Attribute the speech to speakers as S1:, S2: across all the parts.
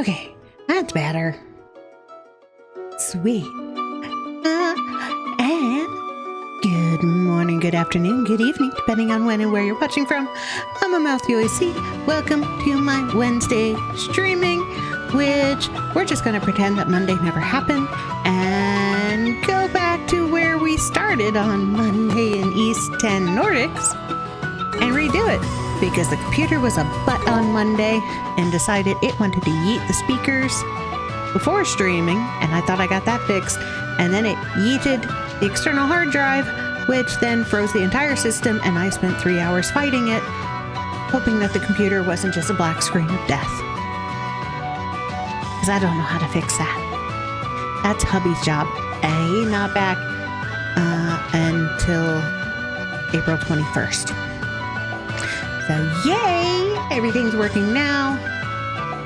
S1: Okay, that's better. Sweet. And good morning, good afternoon, good evening, depending on when and where you're watching from. I'm AmaltheaAoiSi. Welcome to my Wednesday streaming, which we're just going to pretend that Monday never happened and go back to where we started on Monday in East 10 Nordics and redo it because the computer was a butt on Monday and decided it wanted to yeet the speakers before streaming, and I thought I got that fixed, and then it yeeted the external hard drive, which then froze the entire system, and I spent 3 hours fighting it, hoping that the computer wasn't just a black screen of death. Because I don't know how to fix that. That's hubby's job. He's not back until April 21st. So yay! Everything's working now.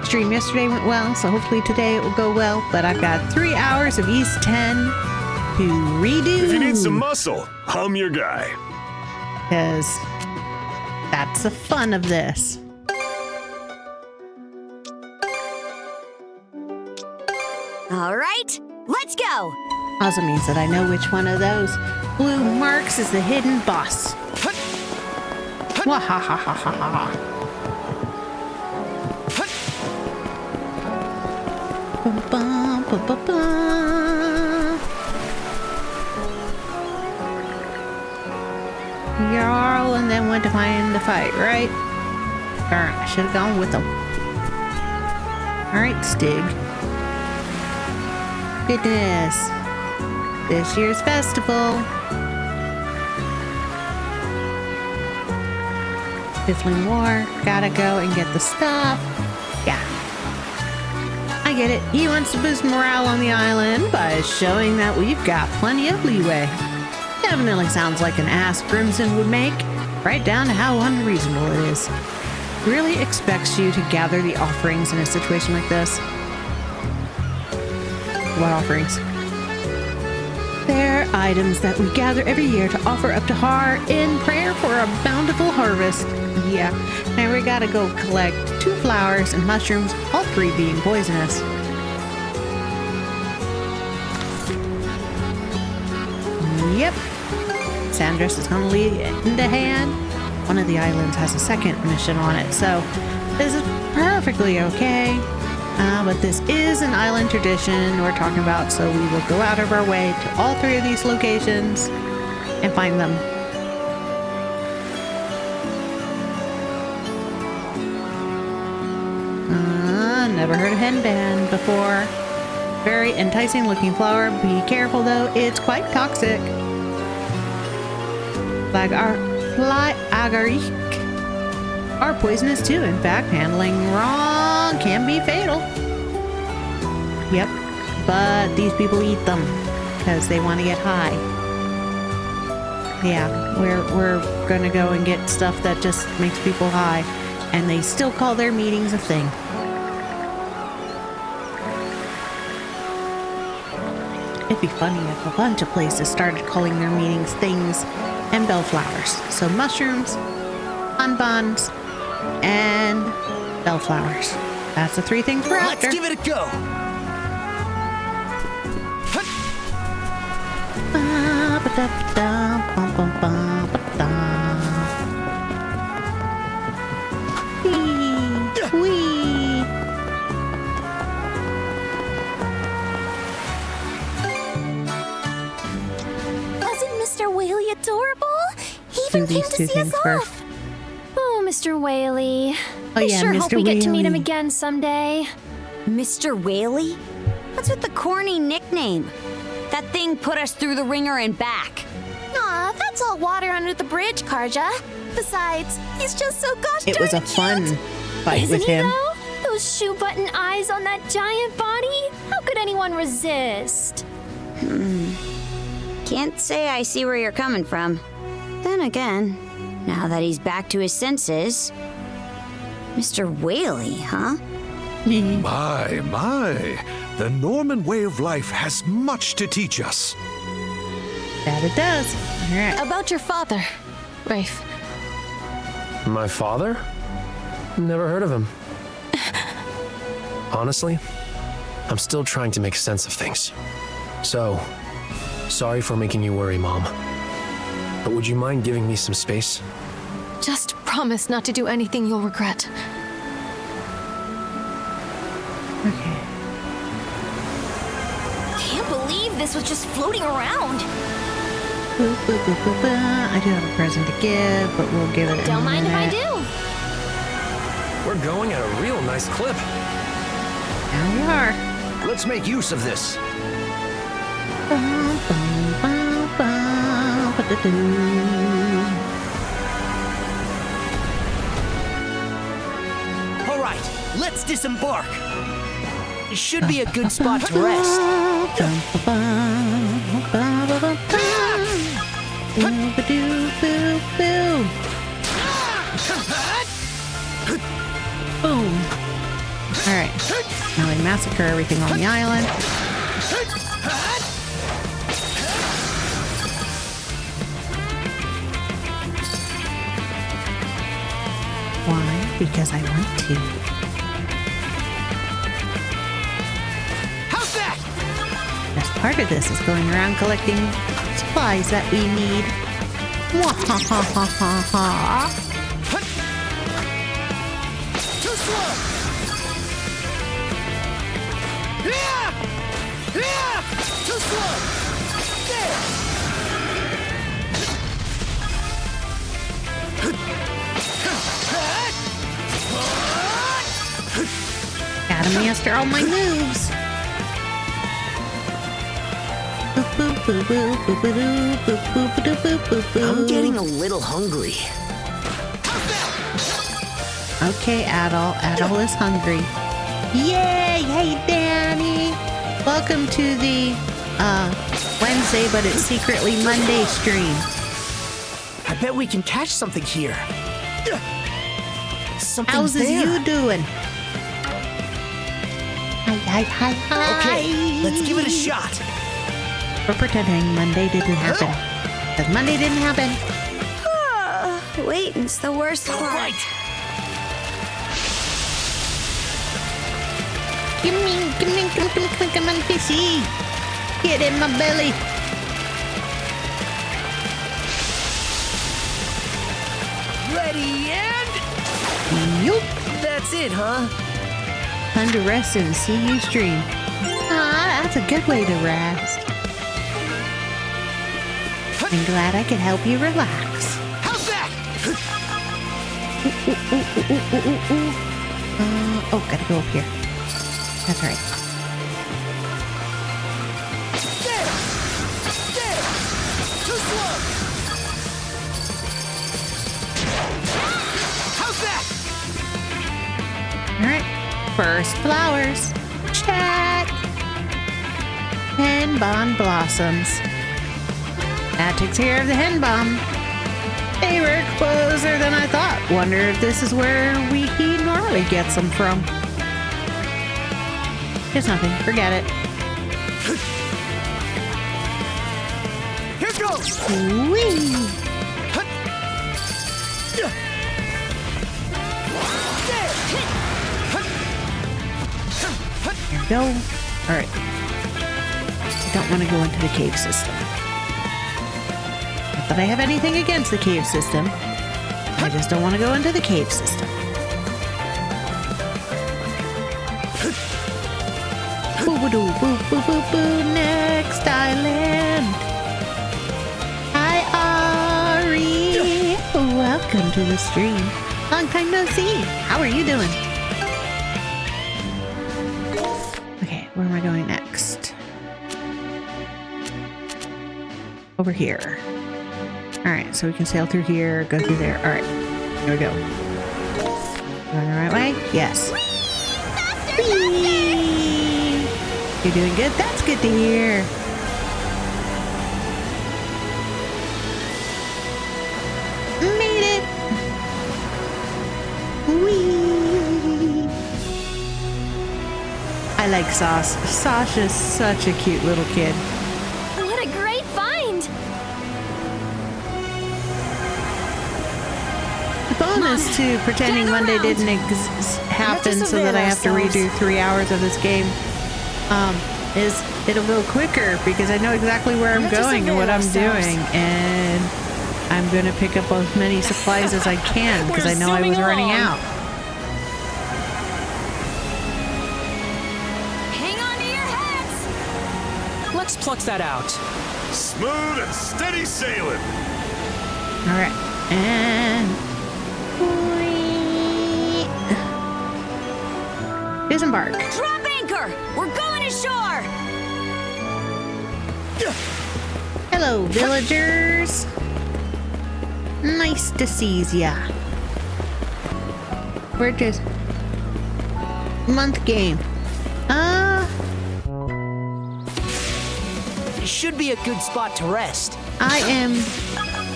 S1: Stream yesterday went well, so hopefully today it will go well, but I've got 3 hours of East 10 to redo.
S2: If you need some muscle, I'm your guy.
S1: Because that's the fun of this.
S3: All right, let's go.
S1: Also means that I know which one of those blue marks is the hidden boss. Wahahahaha. Bum, bum, bum, bum, bum. Jarl and then went to find the fight, right? Darn, I should have gone with them. Alright, Stig. Goodness. This year's festival. Piffling War. Gotta go and get the stuff. Yeah. I get it. He wants to boost morale on the island by showing that we've got plenty of leeway. Definitely sounds like an ask Crimson would make, right down to how unreasonable it is. Really expects you to gather the offerings in a situation like this. What offerings? They're items that we gather every year to offer up to Har in prayer for a bountiful harvest. Yeah, now we gotta go collect 2 flowers and mushrooms, all 3 being poisonous. Yep. Sandras is gonna lead into hand. One of the islands has a second mission on it, so this is perfectly okay. But this is an island tradition we're talking about, so we will go out of our way to all 3 of these locations and find them. Never heard of henband before. Very enticing looking flower. Be careful though, it's quite toxic. Fly agaric are poisonous too. In fact, handling wrong can be fatal. Yep, but these people eat them because they want to get high. Yeah, we're gonna go and get stuff that just makes people high, and they still call their meetings a thing. It'd be funny if a bunch of places started calling their meetings things and bellflowers. So mushrooms, bonbons, and bellflowers. That's the 3 things we're after.
S4: Let's give it a go.
S3: Adorable. He even came to see us off. Oh, Mr. Whaley. I sure hope we get to meet him again someday.
S5: Mr. Whaley? What's with the corny nickname? That thing put us through the ringer and back.
S3: Aw, that's all water under the bridge, Karja. Besides, he's just so gosh darn
S1: cute. It was a fun fight with him.
S3: Though? Those shoe button eyes on that giant body? How could anyone resist?
S5: Can't say I see where you're coming from. Then again, now that he's back to his senses... Mr. Whaley, huh?
S2: My. The Norman way of life has much to teach us.
S1: That it does. All right.
S3: About your father, Rafe.
S4: My father? Never heard of him. Honestly, I'm still trying to make sense of things. So, sorry for making you worry, Mom. But would you mind giving me some space?
S3: Just promise not to do anything you'll regret.
S1: Okay.
S3: Can't believe this was just floating around.
S1: Boop, boop, boop, boop, boop. I do have a present to give, but we'll give it.
S3: Don't mind if I do.
S4: We're going at a real nice clip.
S1: There we are.
S6: Let's make use of this.
S7: All right, let's disembark. It should be a good spot to rest.
S1: Boom. All right. Now we massacre everything on the island. Why? Because I want to.
S7: How's that?
S1: Best part of this is going around collecting supplies that we need. Mwahahahaha.
S7: Too slow. Yeah! Yeah! Too slow. There.
S1: Gotta master all my moves.
S7: I'm getting a little hungry.
S1: Okay, Adol. Adol is hungry. Yay! Hey, Danny! Welcome to the Wednesday, but it's secretly Monday stream.
S7: I bet we can catch something here. Something's
S1: How's
S7: there.
S1: you doing? Hi, hi, hi, hi.
S7: Okay, let's give it a shot.
S1: We're pretending Monday didn't happen. Because Monday didn't happen.
S5: Wait, it's the worst part.
S7: Right.
S1: Come on, fishy. Get in my belly.
S7: Ready and...
S1: Yup.
S7: That's it, huh?
S1: Time to rest and see you stream. Ah, that's a good way to rest. I'm glad I could help you relax.
S7: How's that?
S1: Oh, gotta go up here. That's right.
S7: There! There! Too slow! How's that?
S1: All right. First flowers. Check. Hen bomb blossoms. That takes care of the hen bomb. They were closer than I thought. Wonder if this is where he normally gets them from. It's nothing. Forget it.
S7: Here goes!
S1: Whee! There we go. All right. I don't want to go into the cave system. Not that I have anything against the cave system. I just don't want to go into the cave system. Boo-ba-doo, boo-boo-boo-boo, next island. Hi, Ari. Welcome to the stream. Long time no see. How are you doing? Okay, where am I going next? Over here. Alright, so we can sail through here, go through there. Alright, here we go. Going the right way? Yes. Whee! You're doing good? That's good to hear. Made it! Whee! I like Sauce. Sasha's such a cute little kid.
S3: What a great find!
S1: Bonus! bonus to pretending Monday didn't happen so that I have to redo 3 hours of this game is it'll go quicker because I know exactly where I'm going and what I'm doing, and I'm going to pick up as many supplies as I can because I know I was running out.
S3: Hang on to your hats!
S7: Let's pluck that out.
S2: Smooth and steady sailing.
S1: All right, and disembark.
S3: Drop anchor! We're going ashore!
S1: Hello, villagers. Nice to see ya. We're just month game.
S7: It should be a good spot to rest.
S1: I am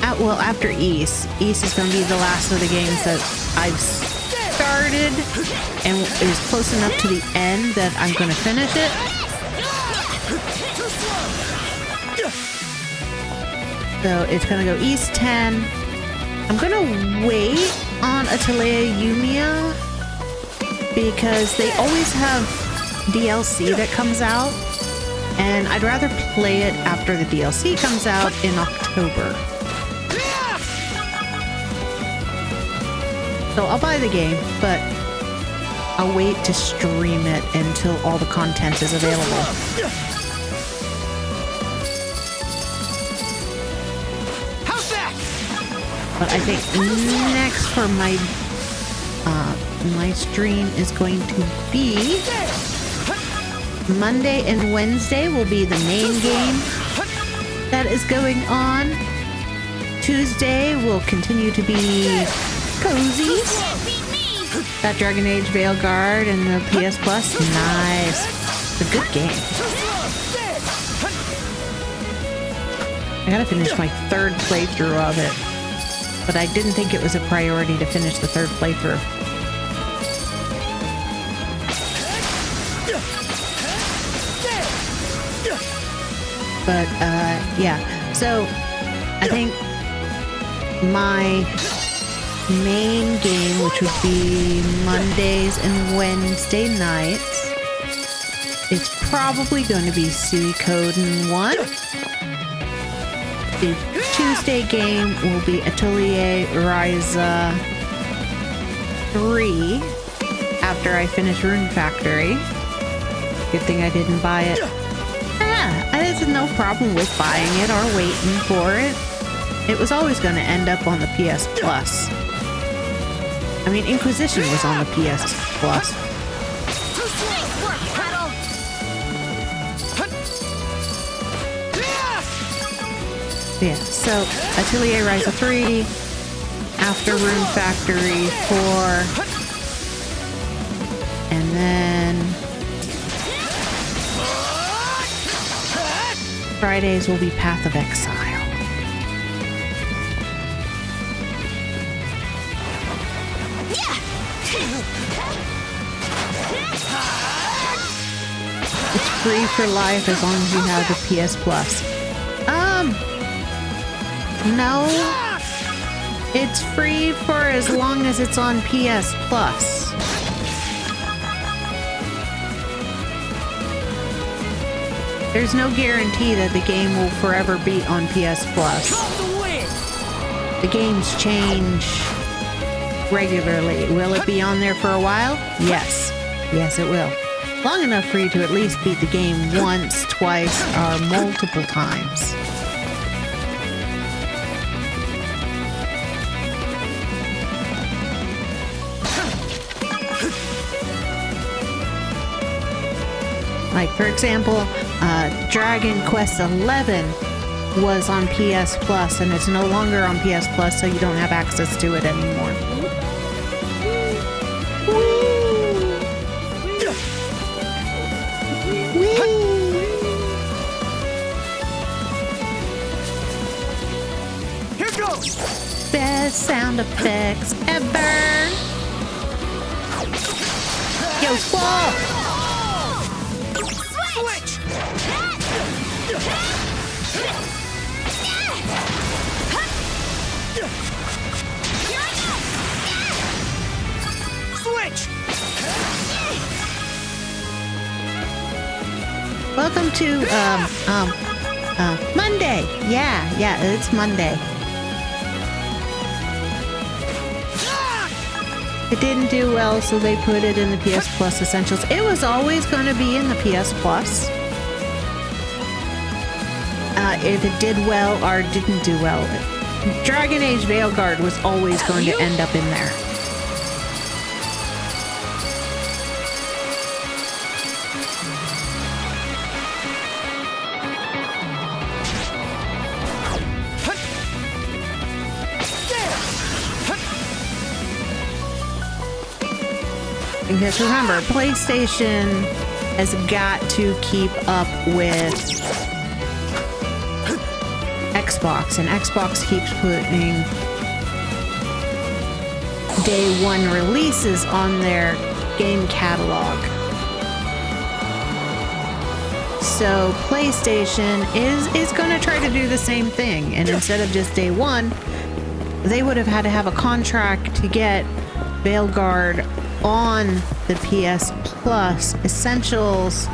S1: at, well, after East. East is going to be the last of the games that I've started and is close enough to the end that I'm going to finish it. So it's going to go East 10. I'm going to wait on AmaltheaAoiSi because they always have DLC that comes out, and I'd rather play it after the DLC comes out in October. So I'll buy the game, but I'll wait to stream it until all the content is available. But I think next for my my stream is going to be Monday and Wednesday will be the main game that is going on. Tuesday will continue to be cozies. That Dragon Age Veilguard and the PS Plus. Nice. It's a good game. I gotta finish my third playthrough of it. But I didn't think it was a priority to finish the third playthrough. But, yeah. So, I think my main game, which would be Mondays and Wednesday nights, it's probably going to be Suikoden 1. The Tuesday game will be AmaltheaAoiSi 3 after I finish Rune Factory. Good thing I didn't buy it. There's no problem with buying it or waiting for it. It was always going to end up on the PS Plus. I mean, Inquisition was on the PS Plus.
S3: Nice work, Adol!
S1: Yeah, so AmaltheaAoiSi 3 after Rune Factory 4, and then Fridays will be Path of Exile. It's free for life as long as you have the PS Plus. No. It's free for as long as it's on PS Plus. There's no guarantee that the game will forever be on PS Plus. The games change regularly. Will it be on there for a while? Yes. Yes, it will. Long enough for you to at least beat the game once, twice, or multiple times. Like, for example, Dragon Quest 11 was on PS Plus, and it's no longer on PS Plus, so you don't have access to it anymore.
S7: Here goes!
S1: Best sound effects ever! Yo, squall!
S3: Switch! Here I go!
S7: Switch!
S1: Welcome to Monday. Yeah, it's Monday. It didn't do well, so they put it in the PS Plus Essentials. It was always going to be in the PS Plus. If it did well or didn't do well, Dragon Age Veilguard was always going to end up in there. Because remember, PlayStation has got to keep up with Xbox, and Xbox keeps putting day one releases on their game catalog. So PlayStation is going to try to do the same thing, and instead of just day one, they would have had to have a contract to get Veilguard on the PS Plus Essentials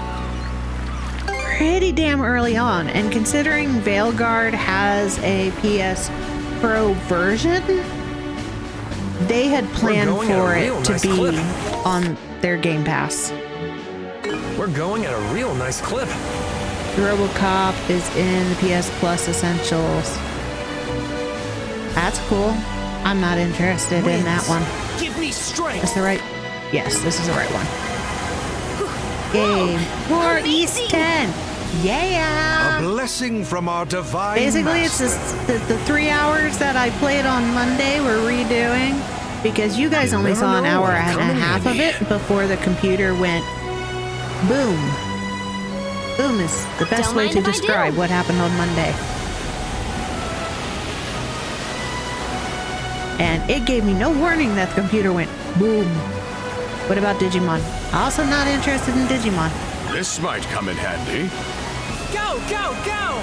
S1: pretty damn early on. And considering Veilguard has a PS Pro version, they had planned for it to be on their Game Pass.
S4: We're going at a real nice clip.
S1: RoboCop is in the PS Plus Essentials. That's cool. I'm not interested in that one.
S7: Give me strength.
S1: That's the right. Yes, this is the right one. Game for East 10. Yeah.
S2: A blessing from our divine
S1: Basically,
S2: master.
S1: it's the 3 hours that I played on Monday we're redoing, because you guys only saw an hour and a half of it before the computer went boom. Boom is the best way to describe what happened on Monday. And it gave me no warning that the computer went boom. What about Digimon? Also not interested in Digimon.
S2: This might come in handy.
S7: Go, go, go!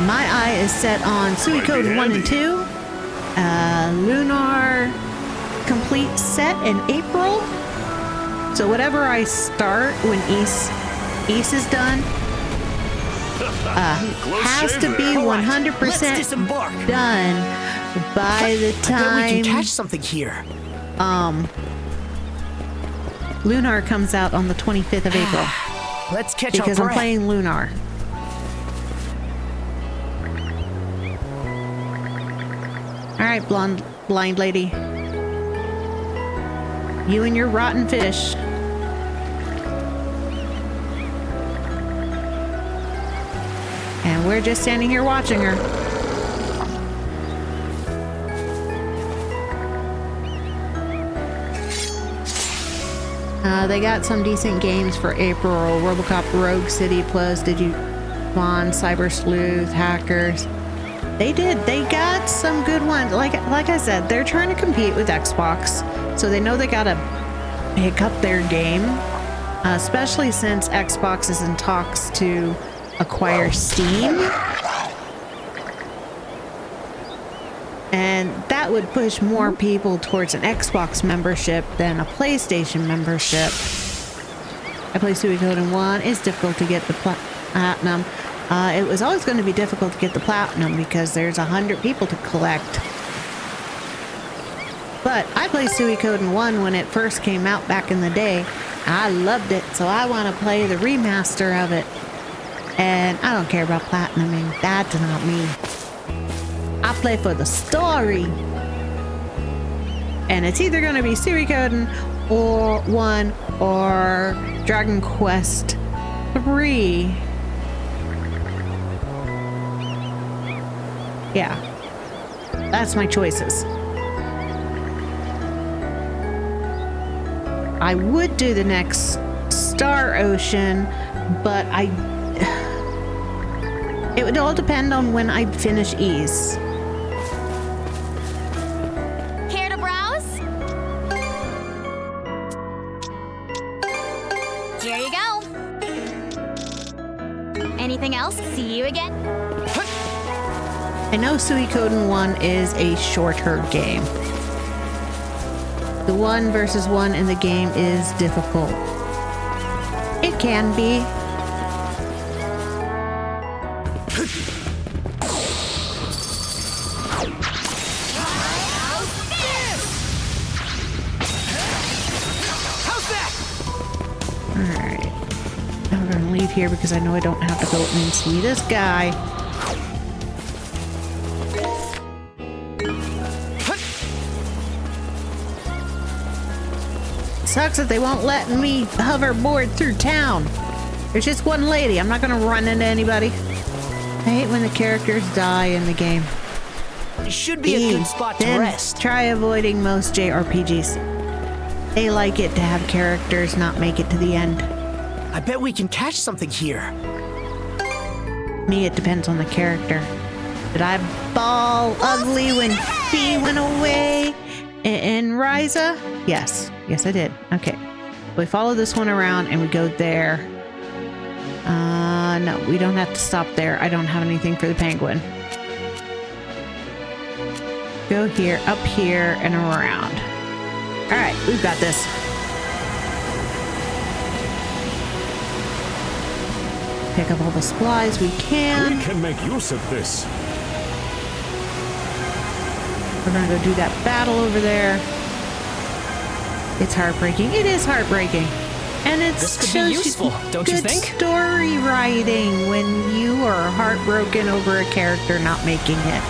S1: My eye is set on Suikoden 1 and 2. Lunar complete set in April. So whatever I start when Ys is done, has to be 100% done by the time
S7: I bet we can catch something here.
S1: Lunar comes out on the 25th of April.
S7: Let's catch
S1: because
S7: our
S1: I'm
S7: breath.
S1: playing Lunar. All right, blind lady. You and your rotten fish. And we're just standing here watching her. They got some decent games for April. RoboCop Rogue City plus Digimon, Cyber Sleuth, Hackers. They did. They got some good ones. Like I said, they're trying to compete with Xbox. So they know they gotta pick up their game. Especially since Xbox is in talks to acquire Steam, and that would push more people towards an Xbox membership than a PlayStation membership. I play Suikoden 1. It's difficult to get the platinum. It was always going to be difficult to get the platinum because there's 100 people to collect. But I played Suikoden 1 when it first came out back in the day. I loved it, so I want to play the remaster of it. And I don't care about platinuming. That's not me. I play for the story. And it's either going to be Suikoden or 1 or Dragon Quest 3. Yeah. That's my choices. I would do the next Star Ocean, but it would all depend on when I finish Ys.
S3: Care to browse? Here you go. Anything else? See you again.
S1: I know Suikoden 1 is a shorter game. The 1 versus 1 in the game is difficult. It can be. Alright. Now we're gonna leave here because I know I don't have to go and see this guy. Sucks that they won't let me hoverboard through town. There's just one lady. I'm not gonna run into anybody. I hate when the characters die in the game.
S7: It should be a good spot to rest.
S1: Try avoiding most JRPGs. They like it to have characters not make it to the end.
S7: I bet we can catch something here.
S1: Me, it depends on the character. Did I bawl ugly when Fee went away in Ryza? Yes. Yes, I did. Okay. We follow this one around and we go there. No, we don't have to stop there. I don't have anything for the penguin. Go here, up here, and around. All right, we've got this. Pick up all the supplies we can.
S2: We can make use of this.
S1: We're gonna go do that battle over there. It's heartbreaking. It is heartbreaking. And it's
S7: this could be useful, don't you think?
S1: Good story writing when you are heartbroken over a character not making it.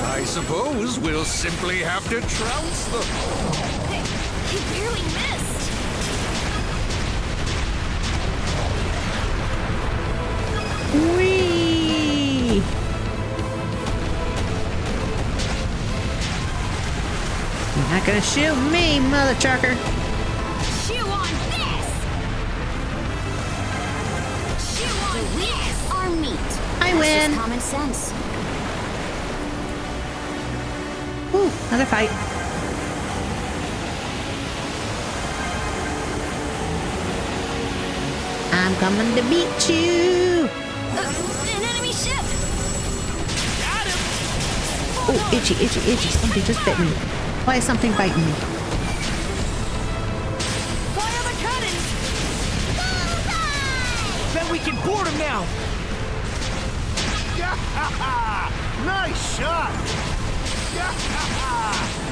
S2: I suppose we'll simply have to trounce them.
S3: He barely missed.
S1: Whee! You're not gonna shoot me, mother trucker.
S3: Chew on this. Chew on this. Our meat.
S1: I win.
S3: Just common sense.
S1: Ooh, another fight. I'm coming to beat you.
S3: An enemy ship.
S7: Got him.
S1: Oh, itchy, itchy, itchy. Something just bit me. Why is something biting me?
S7: Fire the cannons. Bet we can board him now.
S6: Nice shot!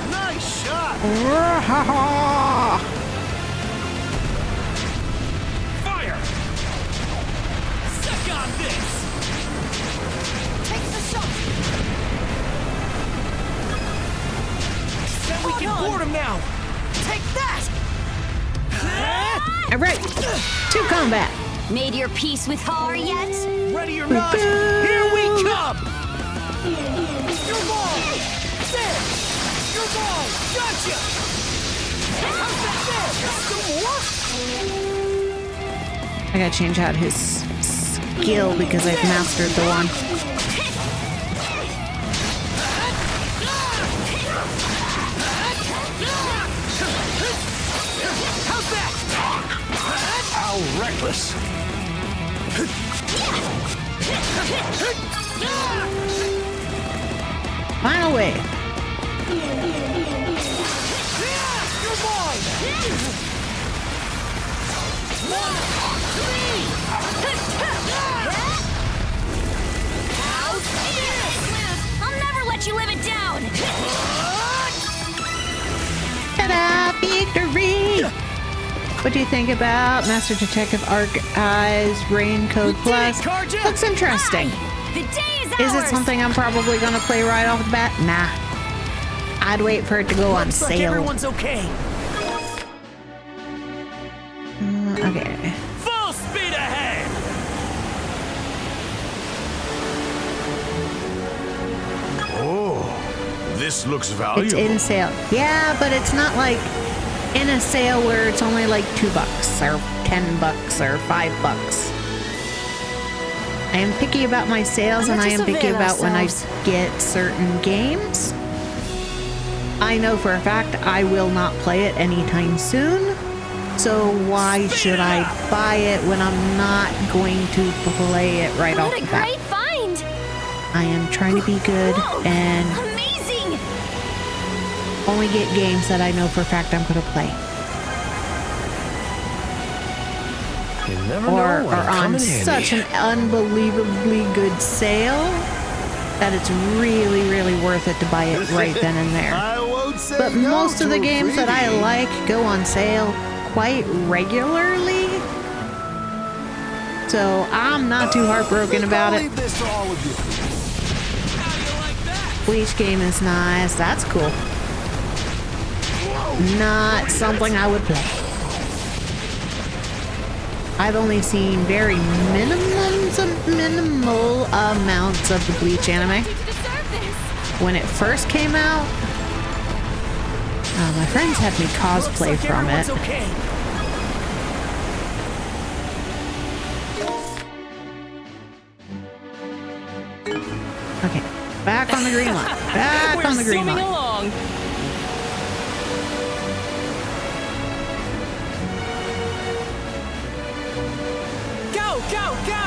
S6: Nice shot!
S7: Fire! Suck on this! Take the shot! Then we can board him now! Take that!
S1: All right, to combat.
S3: Made your peace with Har yet?
S7: Ready or not, here we come! Your ball! There! Your ball! Gotcha! How's that there? Some more?
S1: I gotta change out his skill because I've mastered the one.
S7: How's that?
S6: How reckless!
S1: Final wave.
S7: Your ball! 1, 3!
S3: I'll never let you live it down.
S1: Ta-da! Victory! What do you think about Master Detective Arc-Eyes Raincoat Plus? Looks interesting.
S3: The day is ours.
S1: Is it something I'm probably gonna play right off the bat? Nah. I'd wait for it to go on
S7: Looks like
S1: sale.
S7: everyone's okay.
S1: Okay.
S7: Full speed ahead!
S2: Oh, this looks valuable.
S1: It's in sale. Yeah, but it's not like in a sale where it's only like $2 or $10 or $5. I am picky about my sales and I am picky about when I get certain games. I know for a fact I will not play it anytime soon. So why should I buy it when I'm not going to play it right off the bat?
S3: What a great find!
S1: I am trying to be good and
S3: Amazing!
S1: only get games that I know for a fact I'm going to play.
S4: You never
S1: Or
S4: know
S1: are on such an unbelievably good sale that it's really, really worth it to buy it right then and there.
S6: I won't say
S1: But
S6: no
S1: most of
S6: to
S1: the
S6: a
S1: games that I
S6: freebie.
S1: like go on sale quite regularly. So I'm not too heartbroken about
S6: I'll
S1: it.
S6: leave this to all of you.
S1: Bleach game is nice. That's cool. Not something I would play. I've only seen very minimal amounts of the Bleach anime. When it first came out, my friends had me cosplay
S7: Looks like
S1: from it.
S7: everyone's okay.
S1: Okay, back on the green line. Back
S7: We're
S1: on the green
S7: zooming
S1: line.
S7: along. Go, go, go!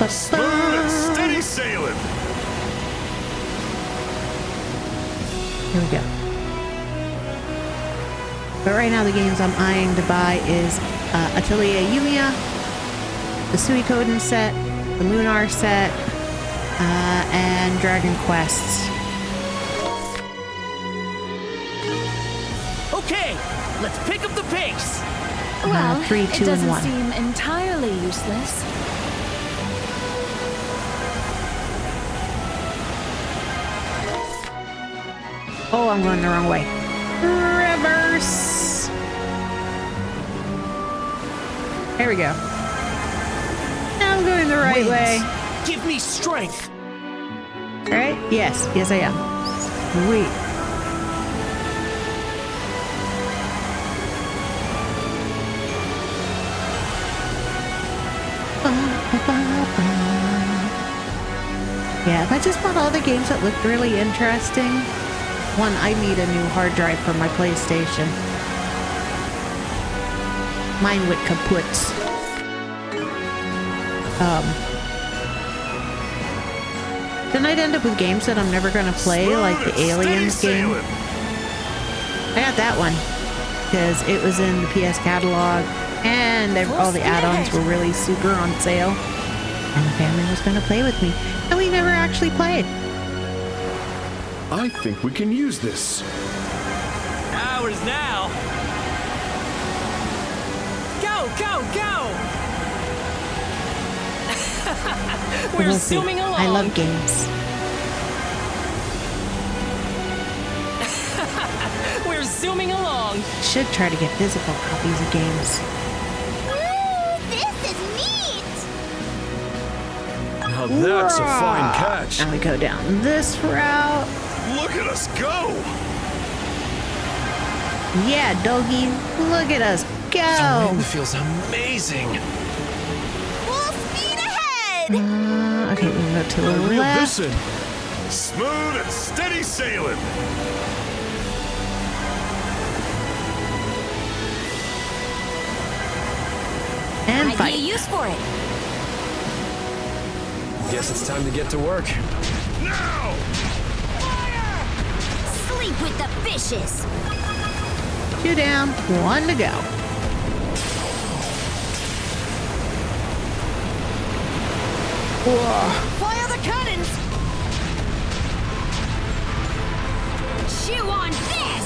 S2: Smooth and steady sailing.
S1: Here we go. But right now the games I'm eyeing to buy is AmaltheaAoiSi, the Suikoden set, the Lunar set, and Dragon Quests.
S7: Okay, let's pick up the pace.
S3: Well,
S1: 3, 2,
S3: it
S1: and
S3: doesn't
S1: 1.
S3: seem entirely useless.
S1: Oh, I'm going the wrong way. Reverse. There we go. Now I'm going the right
S7: Wings,
S1: way.
S7: give me strength.
S1: Right? Yes. Yes, I am. Sweet. Yeah, if I just bought all the games that looked really interesting. One, I need a new hard drive for my PlayStation. Mine would kaput. Then I'd end up with games that I'm never gonna play, like the Aliens game. I got that one because it was in the PS catalog, and all the add-ons were really super on sale. And the family was gonna play with me, and we never actually played.
S6: I think we can use this.
S7: Ours now. Go, go, go! We're
S1: We'll see.
S7: zooming along.
S1: I love games.
S7: We're zooming along.
S1: Should try to get physical copies of games.
S3: This is neat!
S2: Now that's a fine catch.
S1: Now we go down this route.
S2: Look at us go.
S1: Yeah, doggy, look at us
S4: The
S1: go.
S4: wind feels amazing.
S3: Full speed ahead!
S1: Okay, we can go to the
S2: Reel
S1: left.
S2: this in. Smooth and steady sailing.
S1: And
S3: Might be a
S1: fight.
S3: use for it.
S4: Guess it's time to get to work.
S2: Now.
S3: Sleep with the fishes.
S1: 2 down, 1 to go. Whoa.
S3: Fire the cannons! Chew on this!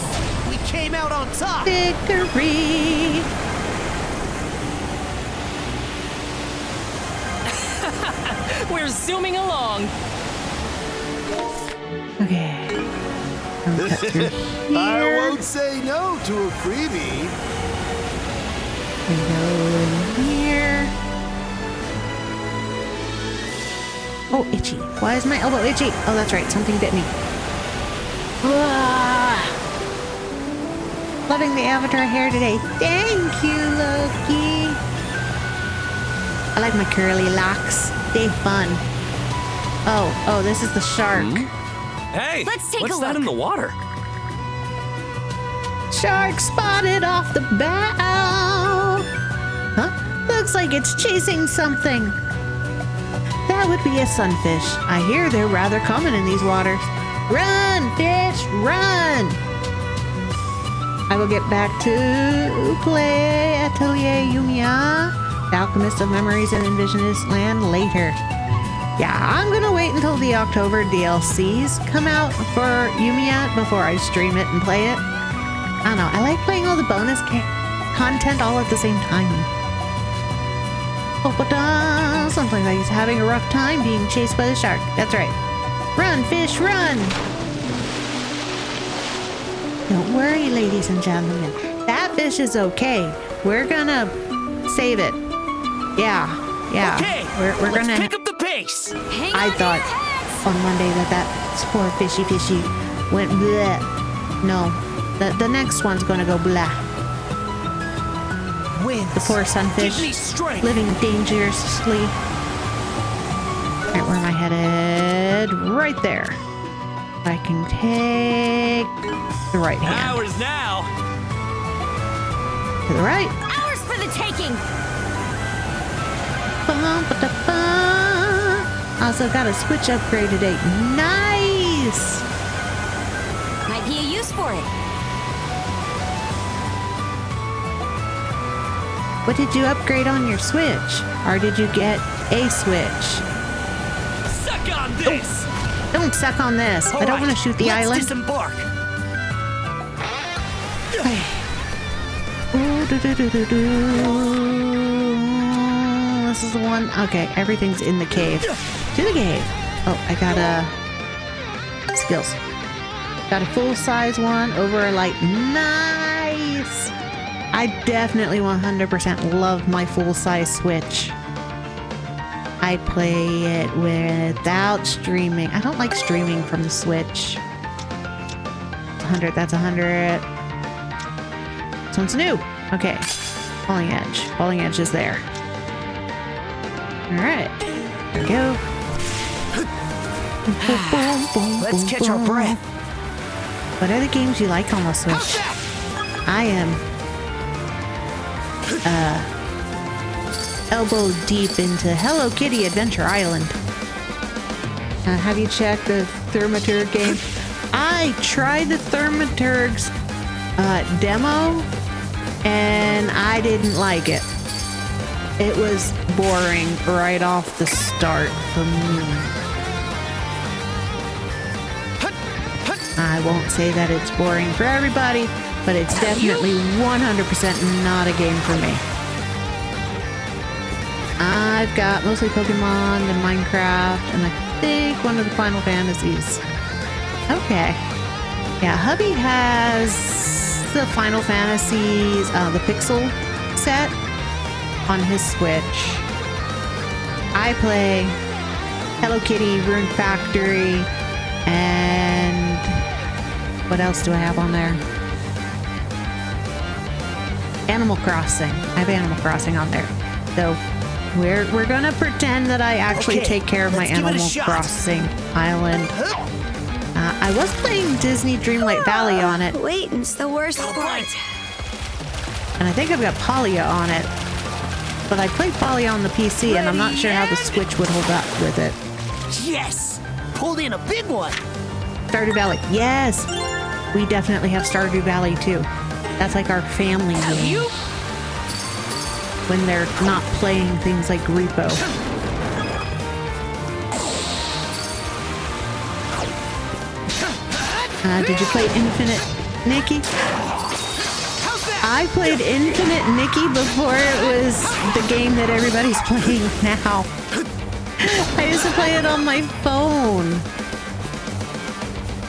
S7: We came out on top.
S1: Victory.
S7: We're zooming along.
S1: Okay. I'll cut through
S6: I
S1: here.
S6: won't say no to a freebie.
S1: We go in here. Oh, itchy. Why is my elbow itchy? Oh, that's right. Something bit me. Ah. Loving the avatar hair today. Thank you, Loki. I like my curly locks. They fun. Oh, this is the shark.
S8: Hey,
S3: Let's take
S8: what's
S3: a
S8: that
S3: look.
S8: in the water?
S1: Shark spotted off the bow. Huh? Looks like it's chasing something. That would be a sunfish. I hear they're rather common in these waters. Run, fish, run! I will get back to play Atelier Yumiya, the Alchemist of Memories and Envisionist Land later. Yeah, I'm gonna wait until the October DLCs come out for Yumiya before I stream it and play it. I don't know, I like playing all the bonus content all at the same time. Oh, but something like he's having a rough time being chased by the shark. That's right. Run, fish, run! Don't worry, ladies and gentlemen. That fish is okay. We're gonna save it. Yeah.
S7: Okay,
S1: We're gonna
S7: pick up the pace.
S1: I thought on Monday that poor fishy went bleh. No, the next one's gonna go blah.
S7: Winds.
S1: The poor sunfish
S7: Give me strength.
S1: living dangerously. Right, where am I headed? Right there. I can take the right hand.
S7: Ours now.
S1: To the right.
S3: Ours for the taking.
S1: Also got a switch upgrade today. Nice!
S3: Might be a use for it.
S1: What did you upgrade on your Switch? Or did you get a Switch?
S7: Suck on this.
S1: Don't suck on this. I don't want to shoot the
S7: Let's
S1: island.
S7: disembark.
S1: This is the one. Okay, everything's in the cave. To the cave. Oh, I got skills. Got a full-size one over a light. Nice! I definitely 100% love my full-size Switch. I play it without streaming. I don't like streaming from the Switch. 100, that's 100. This one's new. Okay. Falling Edge. Falling Edge is there. Alright. There we go.
S7: Let's catch our breath.
S1: What are the games you like on the Switch? I am elbow deep into Hello Kitty Adventure Island. Have you checked the Thaumaturg game? I tried the Thaumaturg's demo and I didn't like it. It was boring right off the start for me. I won't say that it's boring for everybody, but it's definitely 100% not a game for me. I've got mostly Pokemon and Minecraft, and I think one of the Final Fantasies. Okay. Yeah, hubby has the Final Fantasies, the Pixel set on his Switch. I play Hello Kitty, Rune Factory, and what else do I have on there? Animal Crossing. I have Animal Crossing on there. So we're gonna pretend that I actually take care of my Animal Crossing island. I was playing Disney Dreamlight Valley on it.
S5: Waiting's the worst part.
S1: And I think I've got Polya on it. But I played Polya on the PC and I'm not sure how the Switch would hold up with it.
S7: Yes! Pulled in a big one!
S1: Stardew Valley. Yes! We definitely have Stardew Valley too. That's like our family game. When they're not playing things like Repo. Did you play Infinite Nikki? I played Infinite Nikki before it was the game that everybody's playing now. I used to play it on my phone.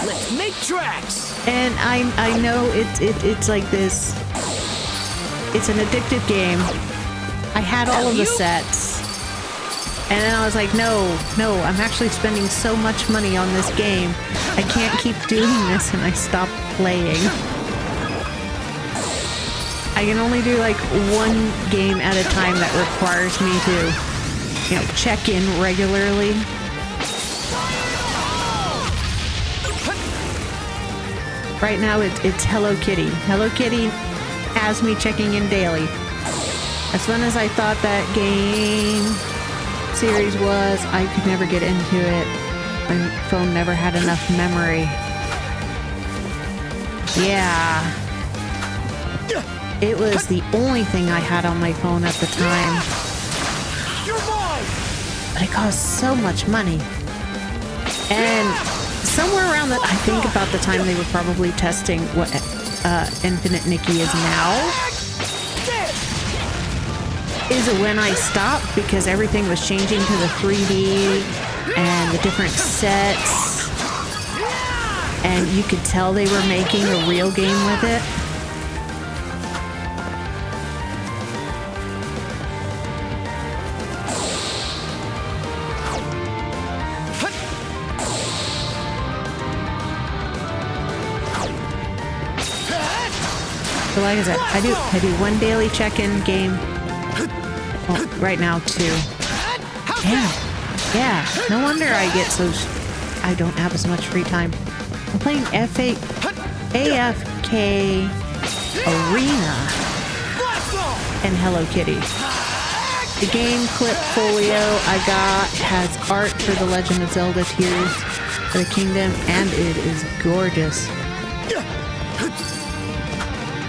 S7: Let's make tracks.
S1: And I know it's like this. It's an addictive game. I had all of the sets. And then I was like, no, I'm actually spending so much money on this game. I can't keep doing this, and I stopped playing. I can only do like one game at a time that requires me to, check in regularly. Right now it's Hello Kitty. Hello Kitty has me checking in daily. As fun as I thought that game series was, I could never get into it. My phone never had enough memory. Yeah. It was the only thing I had on my phone at the time. But it cost so much money. And somewhere around that, I think about the time they were probably testing what Infinite Nikki is now, is when I stopped because everything was changing to the 3D and the different sets, and you could tell they were making a real game with it. So like I said, I do one daily check-in game. Well, right now 2. Yeah. No wonder I get so I don't have as much free time. I'm playing AFK Arena and Hello Kitty. The game clip folio I got has art for the Legend of Zelda Tears of the Kingdom, and it is gorgeous.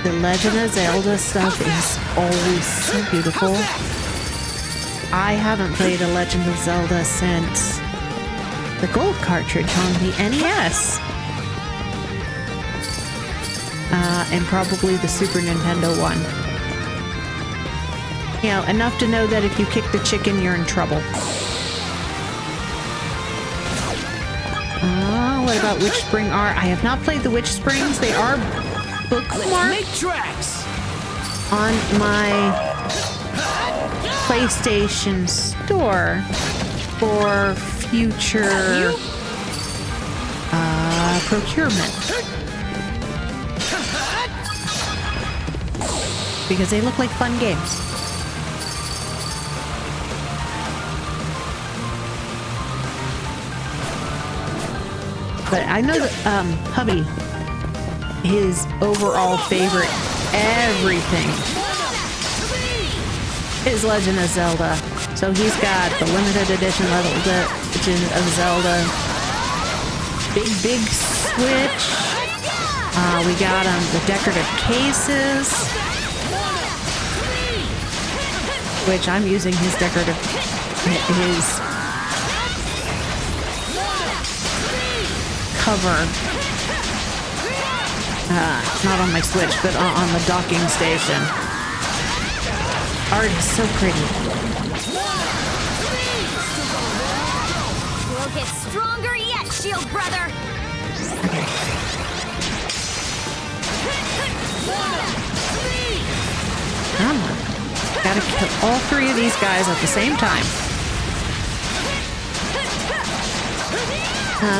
S1: The Legend of Zelda stuff is always so beautiful. I haven't played a Legend of Zelda since the gold cartridge on the NES. And probably the Super Nintendo one. You know, enough to know that if you kick the chicken, you're in trouble. What about Witch Spring R? I have not played the Witch Springs. They are bookmarked on my PlayStation Store for future procurement. Because they look like fun games. But I know that hubby, his overall favorite everything is Legend of Zelda. So he's got the limited edition Legend of Zelda, big Switch. We got the decorative cases, which I'm using his cover. Not on my Switch, but on the docking station. Art is so pretty.
S3: We'll get stronger yet, Shield Brother.
S1: Okay. Come on. Gotta kill all 3 of these guys at the same time.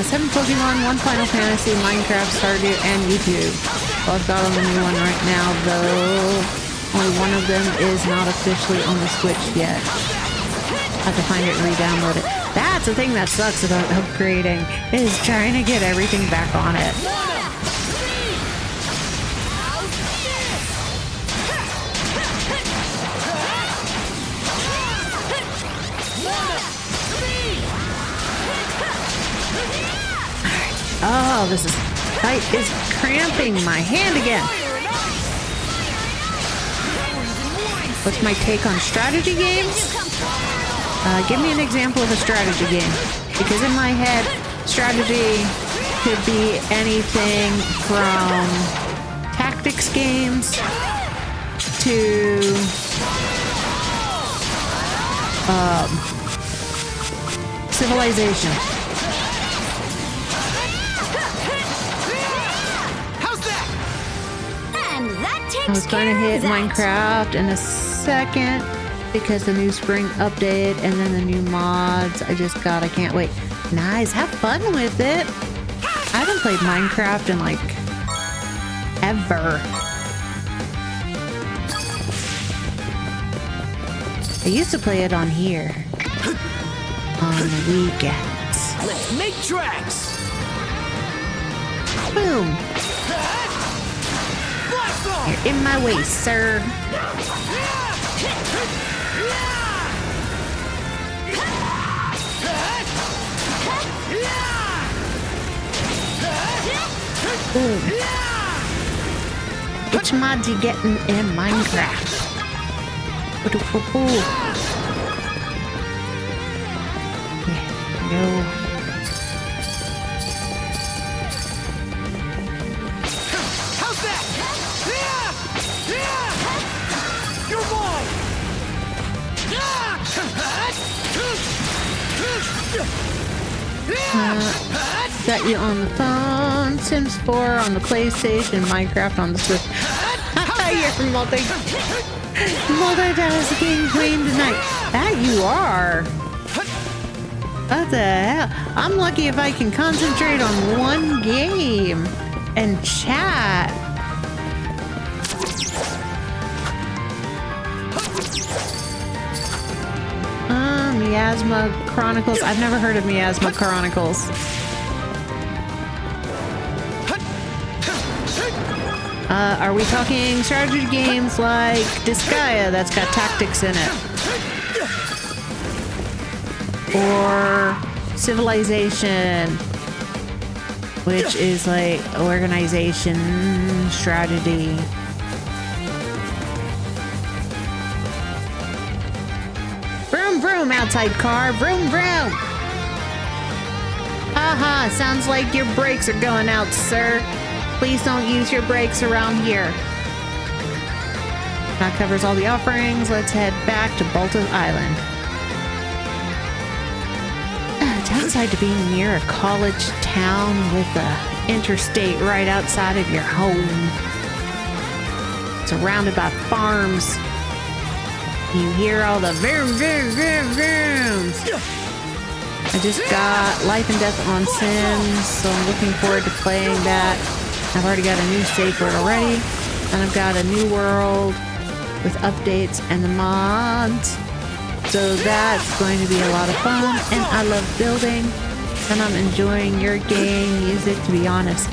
S1: 7 Pokemon, 1 Final Fantasy, Minecraft, Stardew, and YouTube. Well, I've got on the new one right now, though only one of them is not officially on the Switch yet. I have to find it and re-download it. That's the thing that sucks about upgrading, is trying to get everything back on it. Oh, this fight is cramping my hand again. What's my take on strategy games? Give me an example of a strategy game. Because in my head, strategy could be anything from tactics games to Civilization. I was going to hit Minecraft in a second because the new spring update and then the new mods. I can't wait. Nice, have fun with it. I haven't played Minecraft in like ever. I used to play it on here on the weekends.
S7: Let's make tracks.
S1: Boom. You're in my way, sir. Ooh. Which mods you getting in Minecraft? No.
S7: How's that? You're mine.
S1: Got you on the phone, Sims 4 on the PlayStation, Minecraft on the Switch. You're multitasking queen tonight. That you are. What the hell? I'm lucky if I can concentrate on one game and chat. Miasma Chronicles. I've never heard of Miasma Chronicles. Are we talking strategy games like Disgaea that's got tactics in it? Or Civilization, which is like organization strategy? Vroom vroom outside car, vroom vroom. Haha, sounds like your brakes are going out, sir. Please don't use your brakes around here. That covers all the offerings. Let's head back to Balta's Island. Downside to being near a college town with a interstate right outside of your home. Surrounded by farms. You hear all the vroom vroom vroom vrooms. I just got Life and Death on Sims, so I'm looking forward to playing that. I've already got a new save word already, and I've got a new world with updates and the mods. So that's going to be a lot of fun, and I love building, and I'm enjoying your game music, to be honest.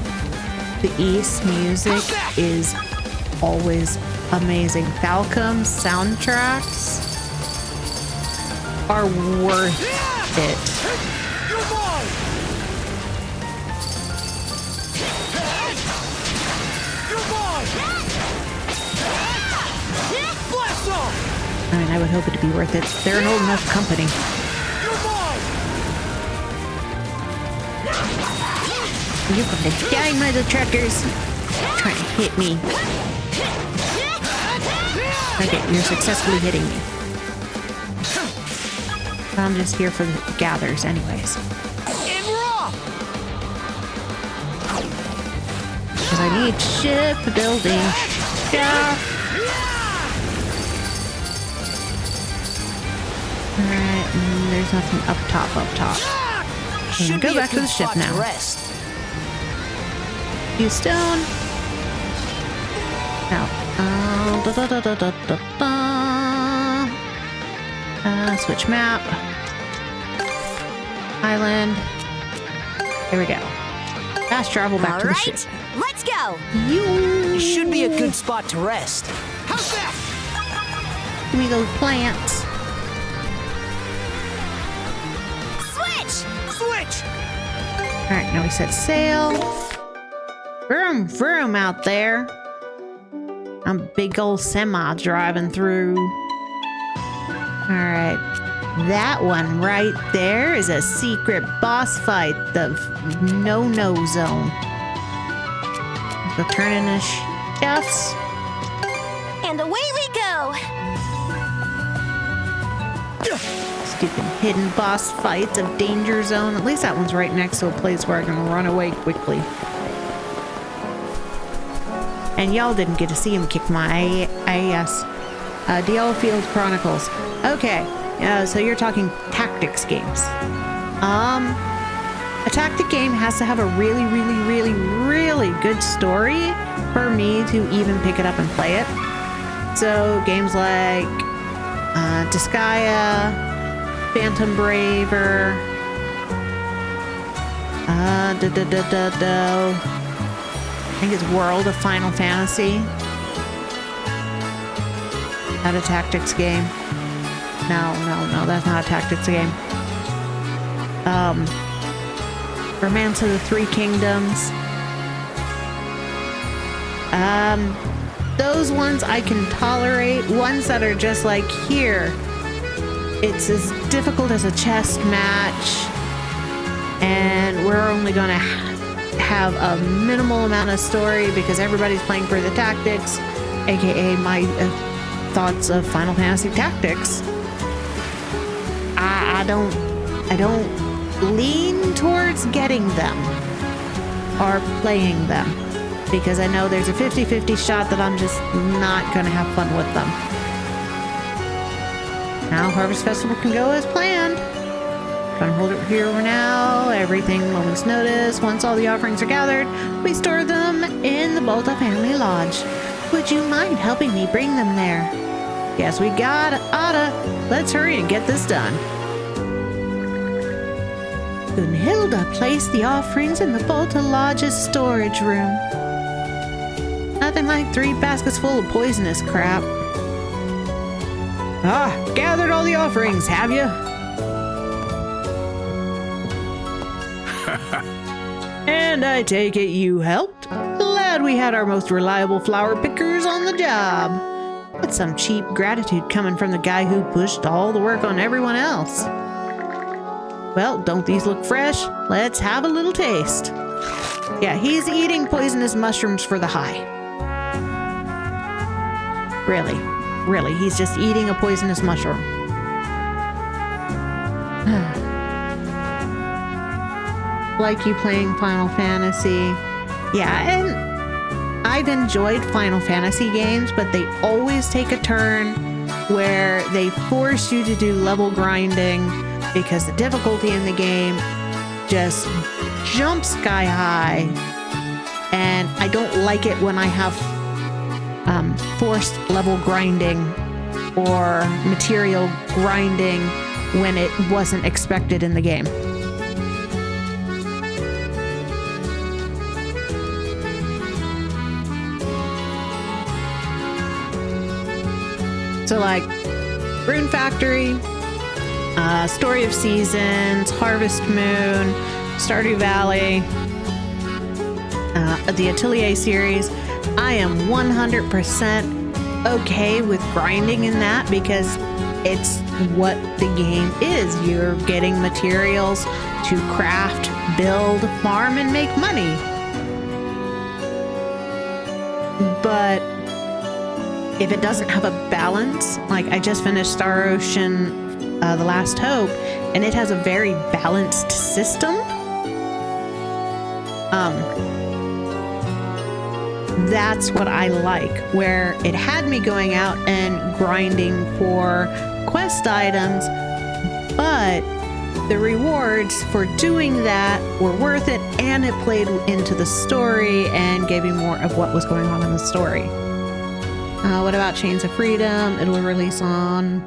S1: The East music is always amazing. Falcom's soundtracks are worth it. I mean, I would hope it to be worth it. They're an old enough company. You're gonna die, mother truckers! Trying to hit me. Okay, you're successfully hitting me. I'm just here for the gathers anyways. Because I need shipbuilding stuff. Alright, there's nothing up top.
S7: Should
S1: go back to the ship now. Use stone. Now, switch map. Island. There we go. Fast travel back to the ship.
S5: Let's go.
S7: It should be a good spot to rest. How's that?
S1: Give me those plants.
S7: Switch!
S1: Alright, now we set sail. Vroom, vroom out there. I'm a big old semi driving through. Alright. That one right there is a secret boss fight. The no-no zone. Go turn in the chefs.
S3: And away we go!
S1: Stupid hidden boss fights of Danger Zone. At least that one's right next to a place where I can run away quickly. And y'all didn't get to see him kick my ass. DL Field Chronicles. Okay, so you're talking tactics games. A tactic game has to have a really, really, really, really good story for me to even pick it up and play it. So games like Disgaea, Phantom Braver, think it's World of Final Fantasy. Not a tactics game. No, that's not a tactics game. Romance of the Three Kingdoms. Those ones I can tolerate. Ones that are just like, here, it's as difficult as a chess match, and we're only gonna have a minimal amount of story because everybody's playing for the tactics, aka my thoughts of Final Fantasy Tactics. I don't lean towards getting them or playing them because I know there's a 50-50 shot that I'm just not gonna have fun with them. Now Harvest Festival can go as planned. Trying to hold it here now. Everything moment's notice. Once all the offerings are gathered, we store them in the Bolta family lodge. Would you mind helping me bring them there? Yes, we got Ada. Let's hurry and get this done. Gunhilda placed the offerings in the Bolta Lodge's storage room. Nothing like 3 baskets full of poisonous crap. Gathered all the offerings, have you? And I take it you helped? Glad we had our most reliable flower pickers on the job. That's some cheap gratitude coming from the guy who pushed all the work on everyone else. Well, don't these look fresh? Let's have a little taste. Yeah, he's eating poisonous mushrooms for the high. Really, he's just eating a poisonous mushroom. Like you playing Final Fantasy. Yeah, and I've enjoyed Final Fantasy games, but they always take a turn where they force you to do level grinding because the difficulty in the game just jumps sky high. And I don't like it when I have forced level grinding or material grinding when it wasn't expected in the game. So like Rune Factory, Story of Seasons, Harvest Moon, Stardew Valley, the Atelier series, I am 100% okay with grinding in that because it's what the game is. You're getting materials to craft, build, farm, and make money. But if it doesn't have a balance, like I just finished Star Ocean, The Last Hope, and it has a very balanced system. That's what I like, where it had me going out and grinding for quest items, but the rewards for doing that were worth it, and it played into the story and gave you more of what was going on in the story. What about Chains of Freedom? It'll release on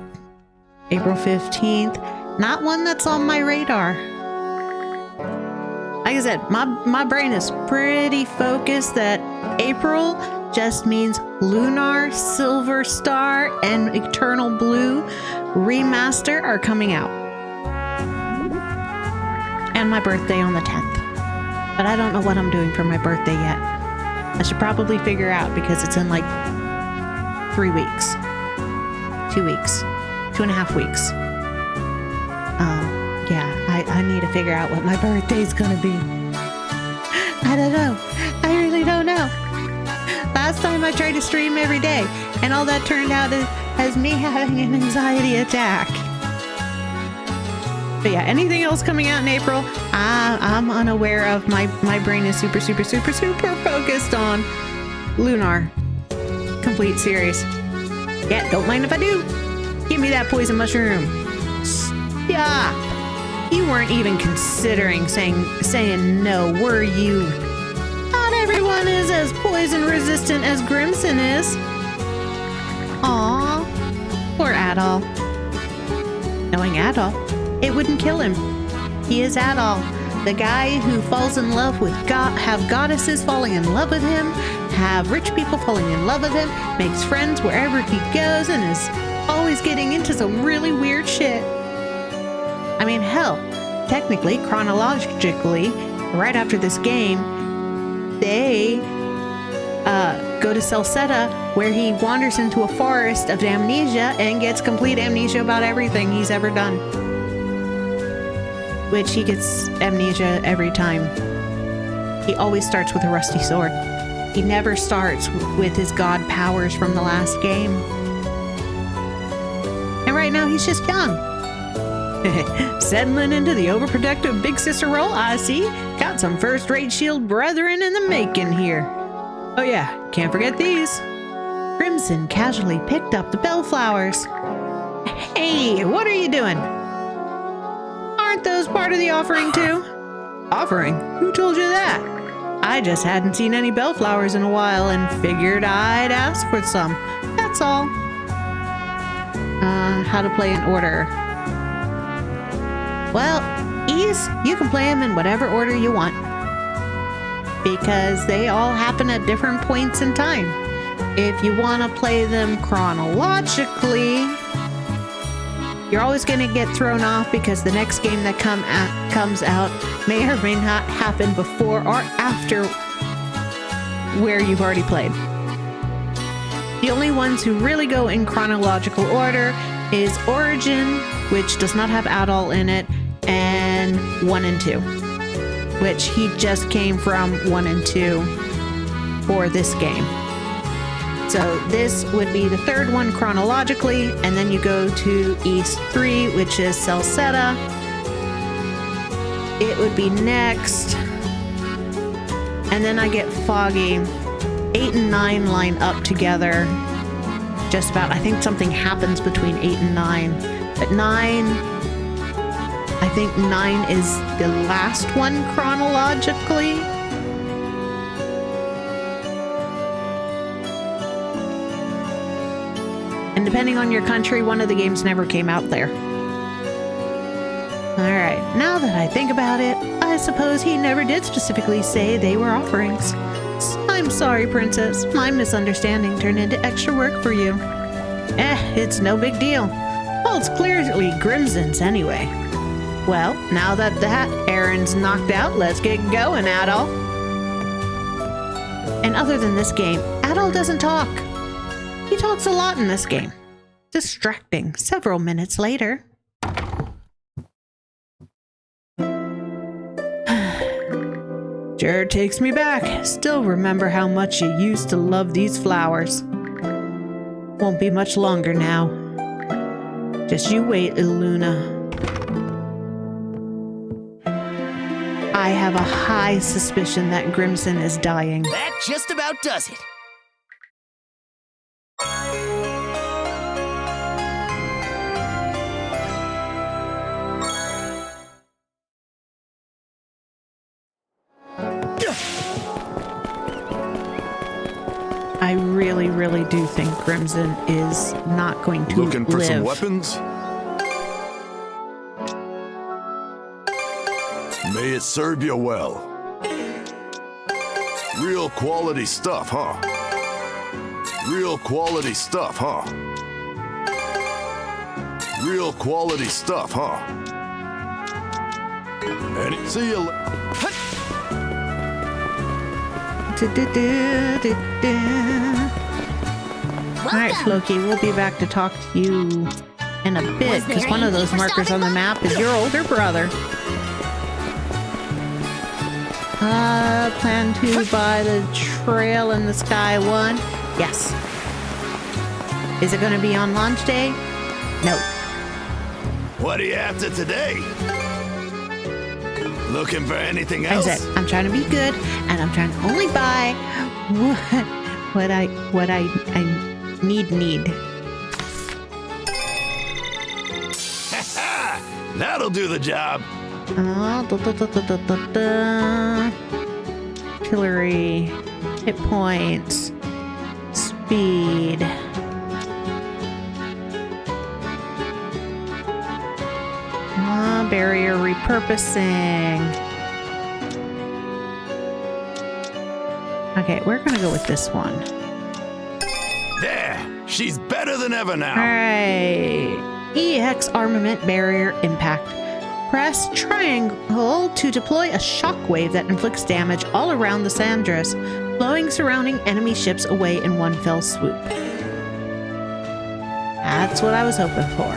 S1: April 15th. Not one that's on my radar. Like I said, my brain is pretty focused that April just means Lunar, Silver Star, and Eternal Blue Remaster are coming out. And my birthday on the 10th. But I don't know what I'm doing for my birthday yet. I should probably figure out because it's in like 3 weeks. 2 weeks. 2.5 weeks. Yeah, I need to figure out what my birthday's gonna be. I don't know. I really don't know. Last time I tried to stream every day, and all that turned out as me having an anxiety attack. But yeah, anything else coming out in April, I'm unaware of. My brain is super focused on Lunar Complete Series. Yeah, don't mind if I do. Give me that poison mushroom. Stop. You weren't even considering saying no, were you? Not everyone is as poison resistant as Grimson is. Aww. Poor Adol. Knowing Adol, it wouldn't kill him. He is Adol, the guy who falls in love with have goddesses falling in love with him, have rich people falling in love with him, makes friends wherever he goes, and is always getting into some really weird shit. I mean, hell, technically, chronologically, right after this game, they go to Surcen, where he wanders into a forest of amnesia and gets complete amnesia about everything he's ever done. Which he gets amnesia every time. He always starts with a rusty sword. He never starts with his god powers from the last game. And right now he's just young. Settling into the overprotective big sister role, I see. Got some first-rate shield brethren in the making here. Oh yeah, can't forget these. Crimson casually picked up the bellflowers. Hey, what are you doing? Aren't those part of the offering too? Offering? Who told you that? I just hadn't seen any bellflowers in a while and figured I'd ask for some. That's all. How to play in order. Well, you can play them in whatever order you want. Because they all happen at different points in time. If you want to play them chronologically, you're always going to get thrown off because the next game that comes out may or may not happen before or after where you've already played. The only ones who really go in chronological order is Origin, which does not have Adol in it, and 1 and 2, which he just came from 1 and 2 for this game. So this would be the third one chronologically, and then you go to East 3, which is Surcen. It would be next. And then I get foggy. 8 and 9 line up together. Just about. I think something happens between 8 and 9. But 9, I think 9 is the last one chronologically. And depending on your country, one of the games never came out there. Alright, now that I think about it, I suppose he never did specifically say they were offerings. I'm sorry, Princess. My misunderstanding turned into extra work for you. It's no big deal. Well, it's clearly Grimson's anyway. Well, now that errand's knocked out, let's get going, Adol. And other than this game, Adol doesn't talk. He talks a lot in this game. Distracting several minutes later. Sure takes me back. Still remember how much you used to love these flowers. Won't be much longer now. Just you wait, Illuna. I have a high suspicion that Grimson is dying.
S7: That just about does it.
S1: I really, really do think Grimson is not going to
S6: Looking for
S1: live.
S6: some weapons? May it serve you well. Real quality stuff, huh? Real quality stuff, huh? Real quality stuff, huh? And see you.
S1: Alright, Floki, we'll be back to talk to you in a bit, because one of those markers on the map is your older brother. Plan to buy the Trail in the Sky one? Yes. Is it going to be on launch day? No.
S6: What are you after today? Looking for anything else?
S1: I said, I'm trying to be good, and I'm trying to only buy what I need.
S6: That'll do the job.
S1: Artillery, hit points, speed. barrier repurposing. Okay, we're gonna go with this one.
S6: There! She's better than ever now!
S1: Alright. EX armament barrier impact. Press triangle to deploy a shockwave that inflicts damage all around the Sandras, blowing surrounding enemy ships away in one fell swoop. That's what I was hoping for.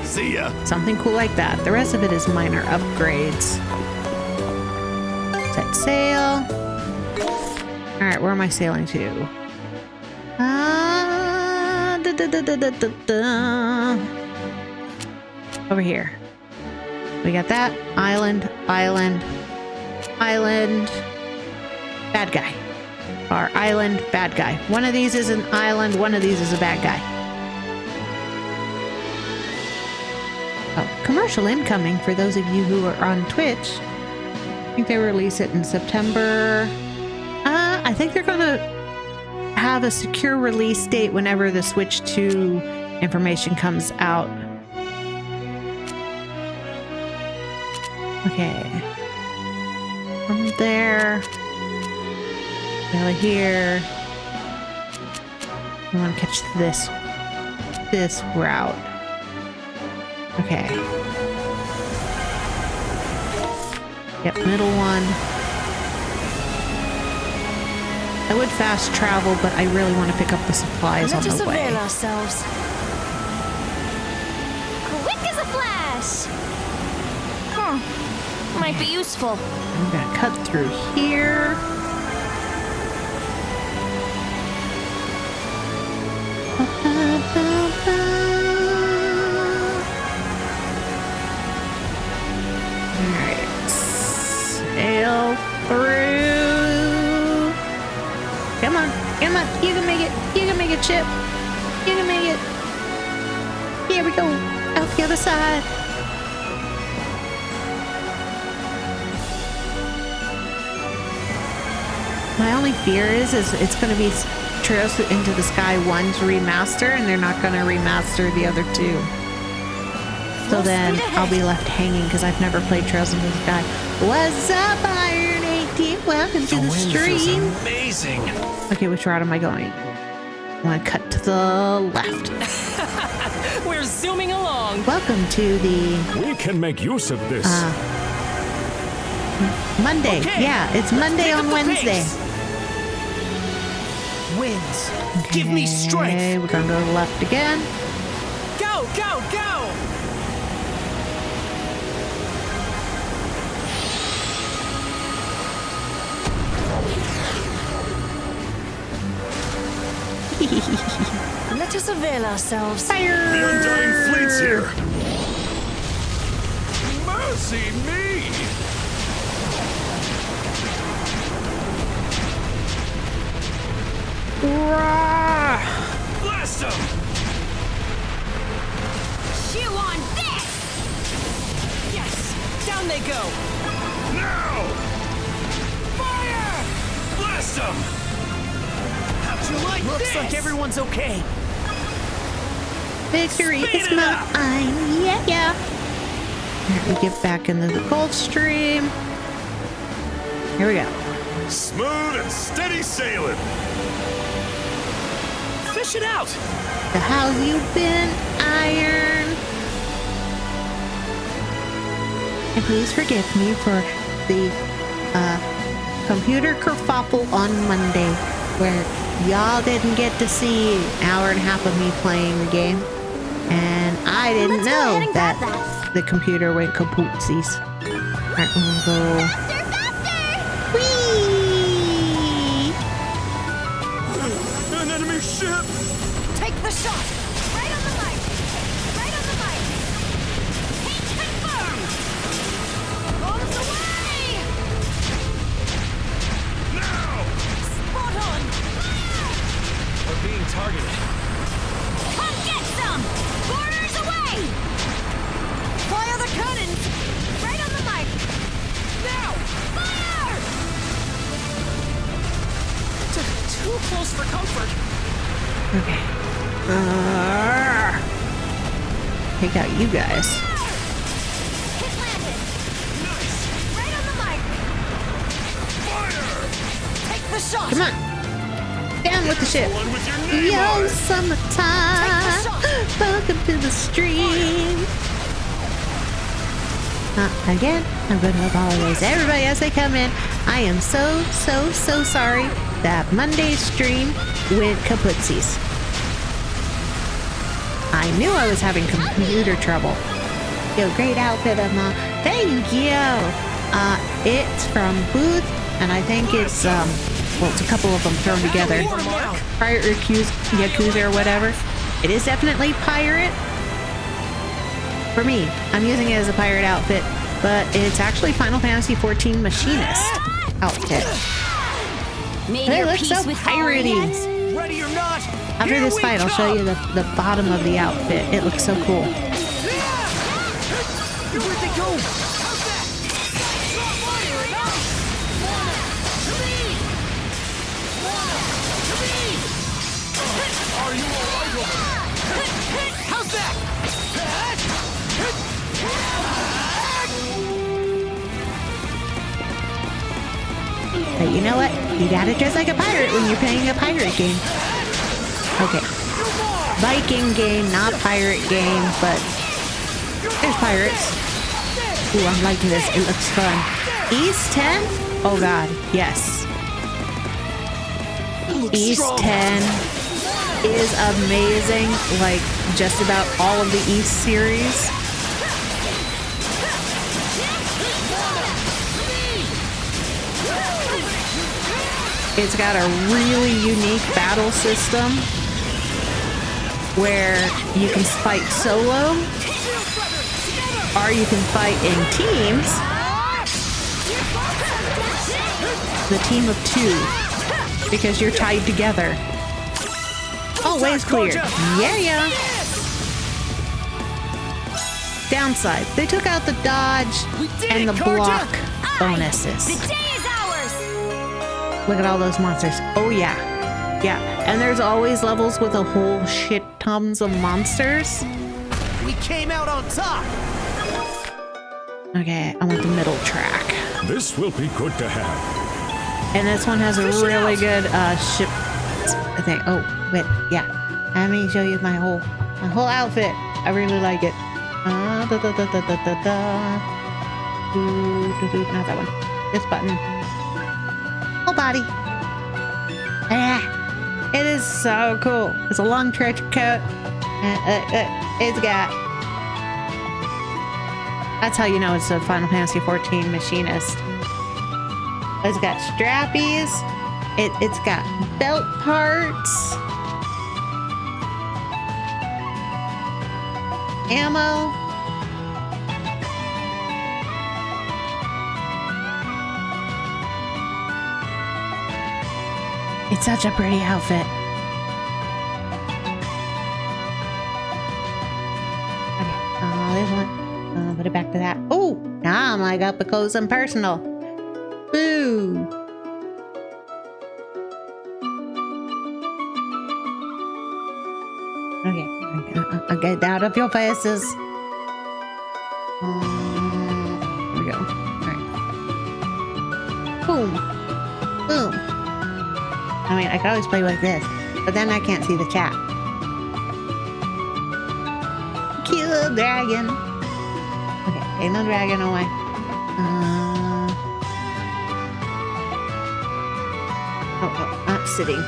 S6: See ya!
S1: Something cool like that. The rest of it is minor upgrades. Set sail. Alright, where am I sailing to? Over here. We got that. Island, island, island. Bad guy. Or island, bad guy. One of these is an island, one of these is a bad guy. Oh, commercial incoming for those of you who are on Twitch. I think they release it in September. I think they're gonna have a secure release date whenever the Switch 2 information comes out. Okay. From there. Down here. I want to catch this route. Okay. Yep, middle one. I would fast travel, but I really want to pick up the supplies on the way.
S3: Let us avail ourselves. Quick as a flash! Might be useful.
S1: I'm gonna cut through here. Alright. Sail through. Come on. Come on. You can make it. You can make it, Chip. You can make it. Here we go. Out the other side. My only fear is it's going to be Trails into the Sky 1's remaster, and they're not going to remaster the other two. So then I'll be left hanging because I've never played Trails into the Sky. What's up, Iron 18? Welcome to the stream.
S4: Amazing.
S1: Okay, which route am I going? I want to cut to the left.
S7: We're zooming along.
S1: Welcome to the
S8: We can make use of this.
S1: Monday.
S7: Okay,
S1: Yeah, it's Monday on Wednesday.
S7: Winds. Give me strength.
S1: Okay, we're gonna go to the left again.
S7: Go, go, go. Let us avail ourselves.
S1: Fire!
S6: The Undying Fleet's here!
S2: Mercy me!
S6: Blast him!
S3: Chew on this!
S7: Yes. Down they go.
S6: Now!
S7: Fire!
S6: Blast him!
S7: How'd you like Looks
S3: this?
S7: like everyone's okay.
S1: Victory
S7: Speed
S1: is
S7: it up!
S1: mine. Yeah, yeah. Alright, we get back into the Gulf Stream. Here we go.
S6: Smooth and steady sailing!
S7: Fish it out.
S1: So how's you been, Iron? And please forgive me for the computer kerfuffle on Monday, where y'all didn't get to see an hour and a half of me playing the game, and I didn't
S3: Let's go ahead
S1: know
S3: and
S1: that
S3: grab that.
S1: the computer went kapootsies. Alright, we'll go.
S3: Faster, faster!
S1: Whee!
S6: An enemy ship!
S3: Take the shot! Right on the mic! Right on the mic! Hit confirmed! Bombs away!
S6: Now!
S3: Spot on! Fire!
S4: We're being targeted.
S3: Come get some! Boarders away! Fire the cannons! Right on the mic! Now! Fire!
S7: Too close for comfort.
S1: Okay. Take out you guys. Come on. Down with the ship. Yo, summertime. Welcome to the stream. Again, I'm going to apologize to everybody as they come in. I am so sorry that Monday's stream went kaputsies. I knew I was having computer trouble. Yo, great outfit, Emma. Thank you. It's from Booth, and I think it's well, it's a couple of them thrown together. Pirate or Yakuza or whatever. It is definitely pirate. For me, I'm using it as a pirate outfit, but it's actually Final Fantasy XIV Machinist outfit. It looks so piratey.
S7: Ready or not,
S1: after this fight, I'll show you the bottom of the outfit. It looks so cool.
S7: Where'd they go? Are you alright? How's that?
S1: But you know what? You gotta dress like a pirate when you're playing a pirate game. Okay. Viking game, not pirate game, but there's pirates. Ooh, I'm liking this. It looks fun. East 10? Oh god, yes. East 10 is amazing, like just about all of the East series. It's got a really unique battle system where you can fight solo or you can fight in teams. The team of 2 because you're tied together. Oh, wave's cleared. Yeah. Downside, they took out the dodge and the block bonuses. Look at all those monsters. Oh yeah. And there's always levels with a whole shit tons of monsters.
S7: We came out on top.
S1: Okay, I want the middle track.
S8: This will be good to have.
S1: And this one has a really good ship thing. Oh, wait, yeah. Let me show you my whole outfit. I really like it. Not that one. This button. Whole body. It is so cool. It's a long trench coat. It's got. That's how you know it's a Final Fantasy XIV Machinist. It's got strappies. It's got belt parts. Ammo. It's such a pretty outfit. Okay, this one. Put it back to that. Oh, now I'm like up close and personal. Boo. Okay, I'll get out of your faces. Here we go. All right. Boom. I mean, I could always play like this, but then I can't see the chat. Kill dragon. Okay, ain't no dragon away. Oh, not sitting.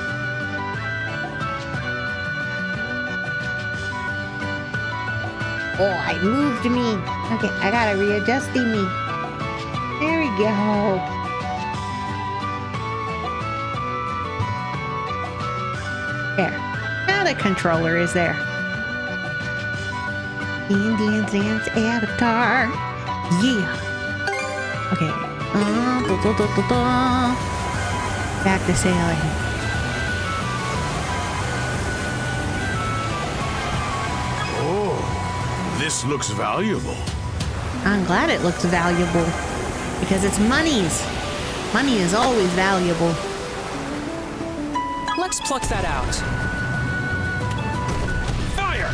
S1: Oh, I moved me. Okay, I gotta readjust me. There we go. There. Now the controller is there. Indian Dance Avatar. Yeah. Okay. Back to sailing.
S6: Oh, this looks valuable.
S1: I'm glad it looks valuable because it's monies. Money is always valuable.
S7: Let's pluck that out. Fire!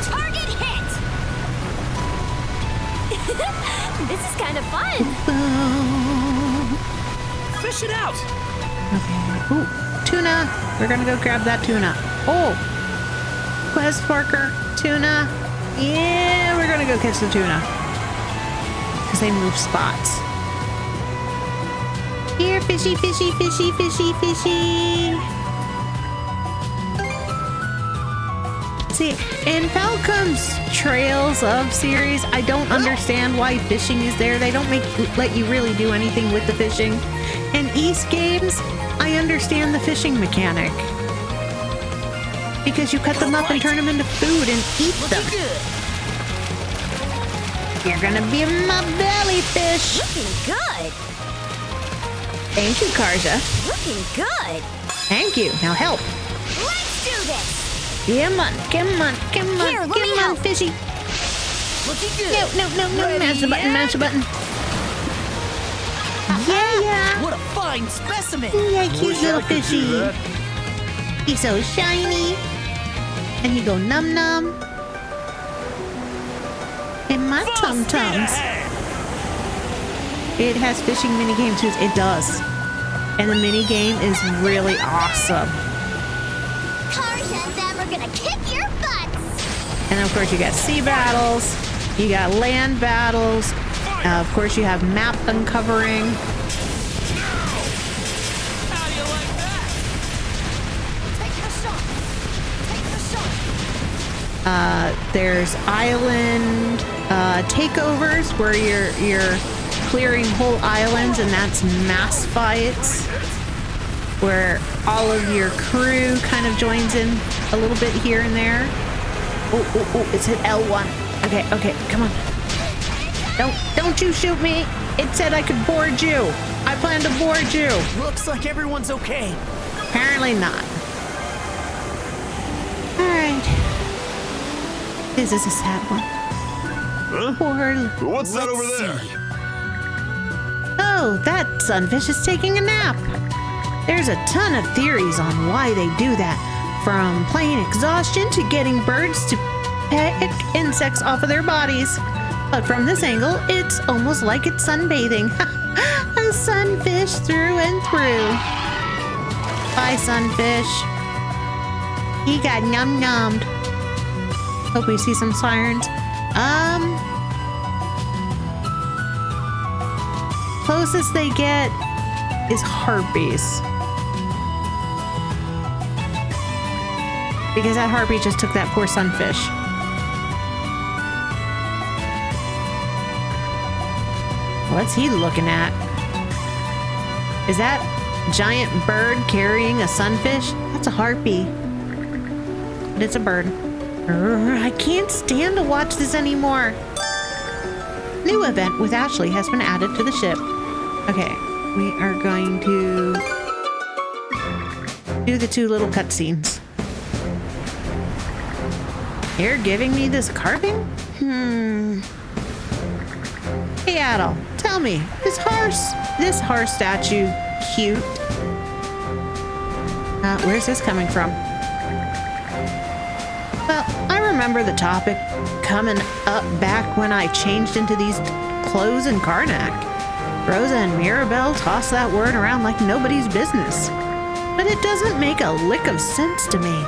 S3: Target hit! This is kind of fun.
S7: Fish it out.
S1: Okay. Ooh, tuna. We're gonna go grab that tuna. Oh, quest marker, tuna. Yeah, we're gonna go catch the tuna because they move spots. Here, fishy, fishy, fishy, fishy, fishy. See, in Falcom's Trails of series, I don't understand why fishing is there. They don't let you really do anything with the fishing. In East games, I understand the fishing mechanic. Because you cut them up and turn them into food and eat them. You're gonna be my belly fish.
S5: Looking good.
S1: Thank you, Karja.
S5: Looking good.
S1: Thank you. Now help.
S5: Let's do this.
S1: Come on, come on, come on,
S5: Here, let me
S1: come on,
S5: help.
S1: fishy.
S7: Looking good.
S1: No, mash the button, mash the button. Yeah.
S7: What a fine specimen.
S1: Yeah, cute
S6: Wish I
S1: little
S6: could do
S1: fishy.
S6: that.
S1: He's so shiny. And he go num num. And my tum tums. It has fishing mini game too. It does. And the mini game is really awesome.
S3: Karja and them are gonna kick your butts.
S1: And of course you got sea battles. You got land battles. Of course you have map uncovering.
S7: How do you like that?
S3: Take the shot.
S1: There's island takeovers where you're clearing whole islands, and that's mass fights where all of your crew kind of joins in a little bit here and there. Oh, it's hit L1. Okay, come on. Don't you shoot me. It said I could board you. I plan to board you.
S7: Looks like everyone's okay.
S1: Apparently not. All right. This is a sad one.
S6: Huh?
S1: Poor.
S6: What's that over there?
S1: Oh, that sunfish is taking a nap. There's a ton of theories on why they do that. From plain exhaustion to getting birds to pick insects off of their bodies. But from this angle, it's almost like it's sunbathing. A sunfish through and through. Bye, sunfish. He got num-nummed. Hope we see some sirens. Closest they get is harpies. Because that harpy just took that poor sunfish. What's he looking at? Is that giant bird carrying a sunfish? That's a harpy. But it's a bird. I can't stand to watch this anymore. New event with Ashley has been added to the ship. Okay, we are going to do the two little cutscenes. You're giving me this carving? Hey Adol, tell me, is this horse statue cute? Where's this coming from? Well, I remember the topic coming up back when I changed into these clothes in Karnak. Rosa and Mirabelle toss that word around like nobody's business. But it doesn't make a lick of sense to me.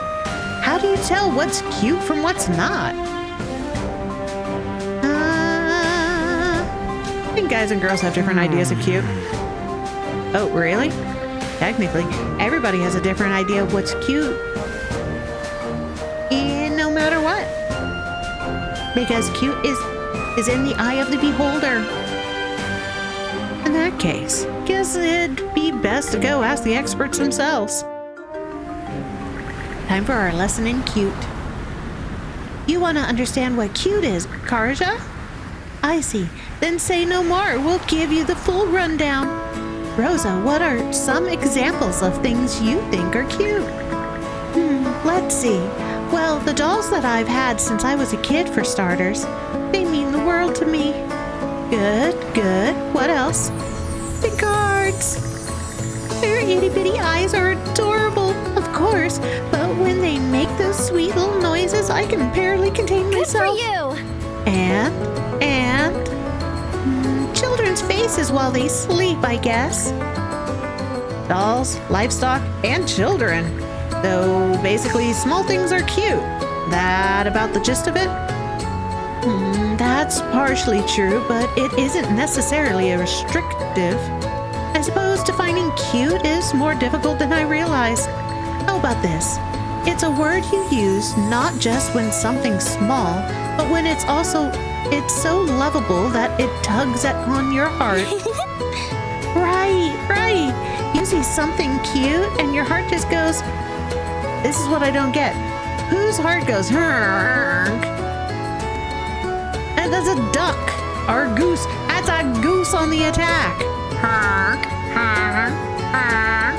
S1: How do you tell what's cute from what's not? I think guys and girls have different ideas of cute. Oh, really? Technically, everybody has a different idea of what's cute. And no matter what. Because cute is in the eye of the beholder. In that case, guess it'd be best to go ask the experts themselves. Time for our lesson in cute. You want to understand what cute is, Karja? I see. Then say no more. We'll give you the full rundown. Rosa, what are some examples of things you think are cute? Let's see. Well, the dolls that I've had since I was a kid, for starters, they mean the world to me. Good. What else? The guards. Their itty-bitty eyes are adorable, of course, but when they make those sweet little noises, I can barely contain myself.
S3: Good for you.
S1: And children's faces while they sleep, I guess. dolls, livestock, and children. Though basically small things are cute. That about the gist of it? That's partially true, but it isn't necessarily a restrictive. I suppose defining cute is more difficult than I realized. How about this? It's a word you use not just when something's small, but when it's so lovable that it tugs on your heart. Right. You see something cute and your heart just goes, this is what I don't get. Whose heart goes, "Honk"? And that's a duck or a goose. That's a goose on the attack. Honk, honk, honk.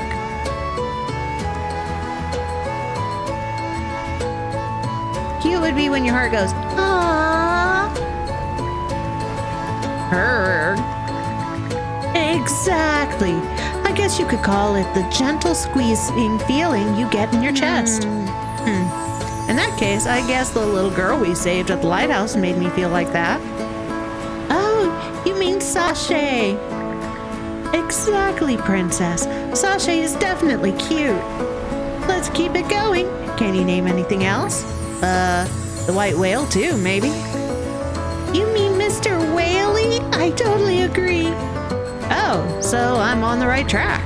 S1: Cute would be when your heart goes, "Aww." Honk. Exactly. I guess you could call it the gentle squeezing feeling you get in your chest. In that case, I guess the little girl we saved at the lighthouse made me feel like that. Oh, you mean Sashay. Exactly, Princess. Sashay is definitely cute. Let's keep it going. Can you name anything else? The white whale too, maybe. You mean Mr. Whaley? I totally agree. Oh, so I'm on the right track.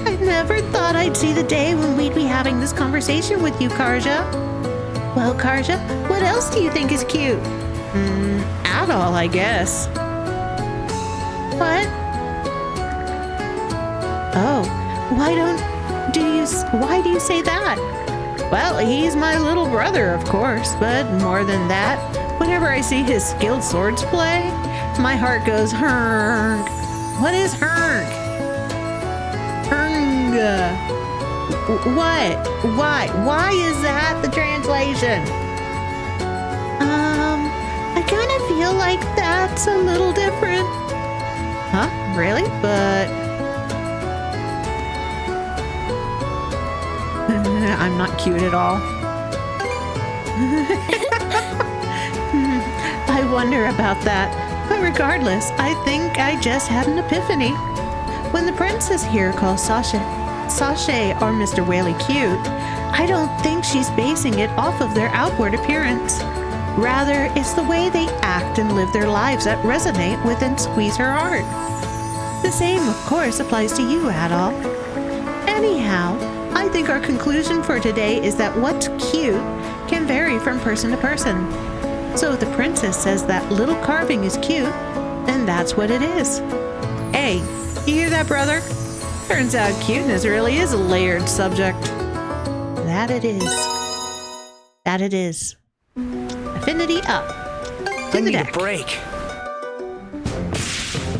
S1: I never thought I'd see the day when we'd be having this conversation with you, Karja. Well, Karja, what else do you think is cute? Adol, I guess. What? Oh, why do you say that? Well, he's my little brother, of course, but more than that, whenever I see his skilled swords play, my heart goes, "Hurg." What is Hurg? Hurg. What? Why is that the translation? I kind of feel like that's a little different. Huh? Really? But I'm not cute at all. I wonder about that. But regardless, I think I just had an epiphany. When the princess here calls Sashay or Mr. Whaley cute, I don't think she's basing it off of their outward appearance. Rather, it's the way they act and live their lives that resonate with and squeeze her heart. The same, of course, applies to you, Adol. Anyhow, I think our conclusion for today is that what's cute can vary from person to person. So if the princess says that little carving is cute, then that's what it is. Hey, you hear that, brother? Turns out cuteness really is a layered subject. That it is. That it is. Affinity up. To
S7: I
S1: the
S7: need
S1: deck.
S7: a break.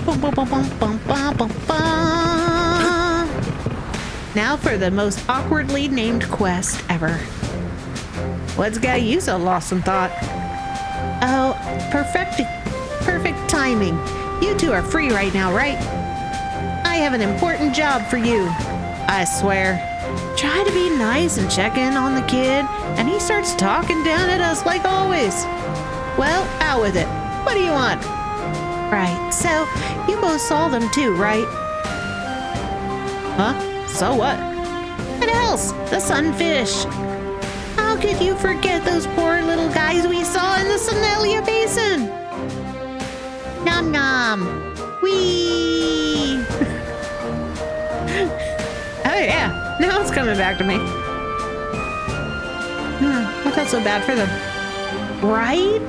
S1: Bum, bum, bum, bum, bum, bum, bum, bum. Now for the most awkwardly named quest ever. What's got you so lost in thought? Oh, perfect timing. You two are free right now, right? I have an important job for you. I swear. Try to be nice and check in on the kid, and he starts talking down at us like always. Well, out with it. What do you want? Right, so you both saw them too, right? Huh? So what? What else? The sunfish. How could you forget those poor little guys we saw in the Sonelia Basin? Nom nom. Whee! Oh yeah, now it's coming back to me. I felt so bad for them. Right?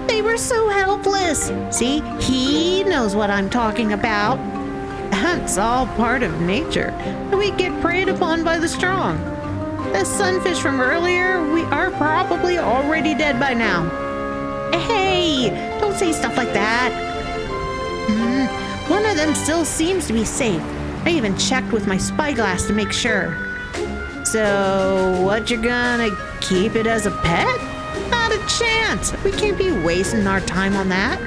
S1: They were so helpless. See, he knows what I'm talking about. That's all part of nature. We get preyed upon by the strong. The sunfish from earlier, we are probably already dead by now. Hey, don't say stuff like that. One of them still seems to be safe. I even checked with my spyglass to make sure. So, what, you're gonna keep it as a pet? Not a chance. We can't be wasting our time on that.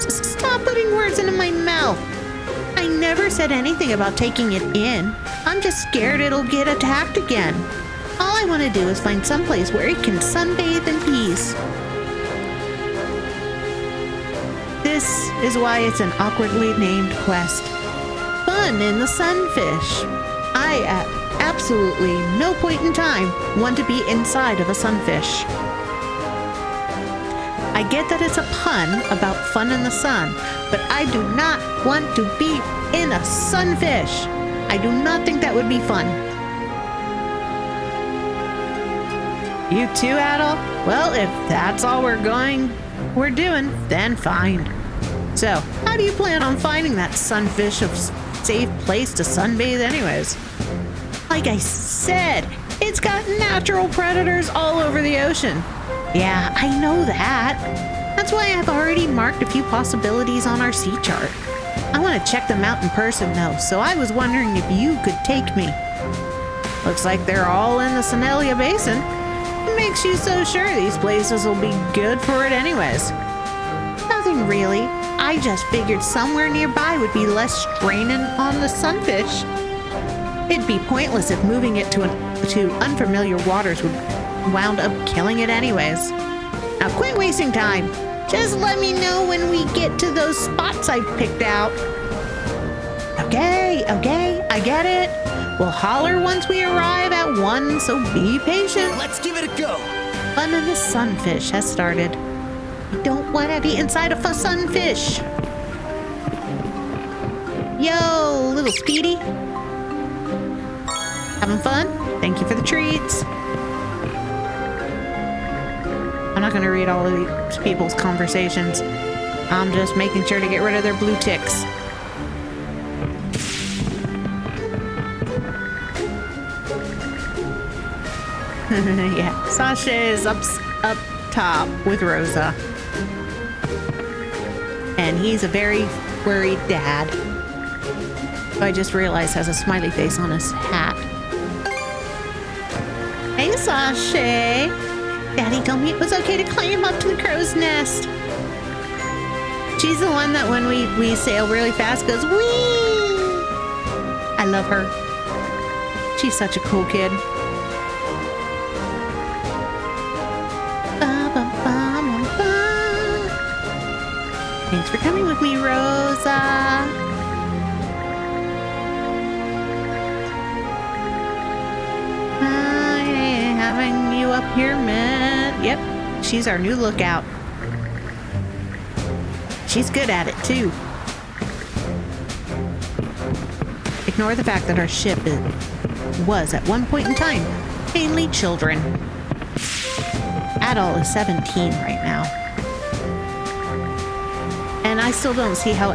S1: Stop putting words into my mouth. I never said anything about taking it in. I'm just scared it'll get attacked again. All I want to do is find someplace where it can sunbathe in peace. This is why it's an awkwardly named quest. Fun in the sunfish. I at absolutely no point in time want to be inside of a sunfish. I get that it's a pun about fun in the sun, but I do not want to be in a sunfish. I do not think that would be fun. You too, Adol? Well, if that's all we're doing, then fine. So, how do you plan on finding that sunfish of safe place to sunbathe anyways? Like I said, it's got natural predators all over the ocean. Yeah, I know that. That's why I've already marked a few possibilities on our sea chart. I want to check them out in person though, so I was wondering if you could take me. Looks like they're all in the Senelia Basin. What makes you so sure these places will be good for it anyways? Nothing really. I just figured somewhere nearby would be less straining on the sunfish. It'd be pointless if moving it to unfamiliar waters would wound up killing it anyways. Now quit wasting time. Just let me know when we get to those spots I've picked out. Okay, I get it. We'll holler once we arrive at one, so be patient.
S7: Let's give it a go.
S1: Fun of the sunfish has started. I don't want to be inside of a sunfish. Yo, little Speedy. Having fun? Thank you for the treats. I'm not going to read all of these people's conversations. I'm just making sure to get rid of their blue ticks. Yeah, Sasha is up top with Rosa. And he's a very worried dad. Who I just realized has a smiley face on his hat. Hey, Sasha. Daddy told me it was okay to climb up to the crow's nest. She's the one that when we sail really fast goes, whee! I love her. She's such a cool kid. Thanks for coming with me, Rosa. Having you up here, man. Yep, she's our new lookout. She's good at it, too. Ignore the fact that our ship was, at one point in time, mainly children. Adol is 17 right now. And I still don't see how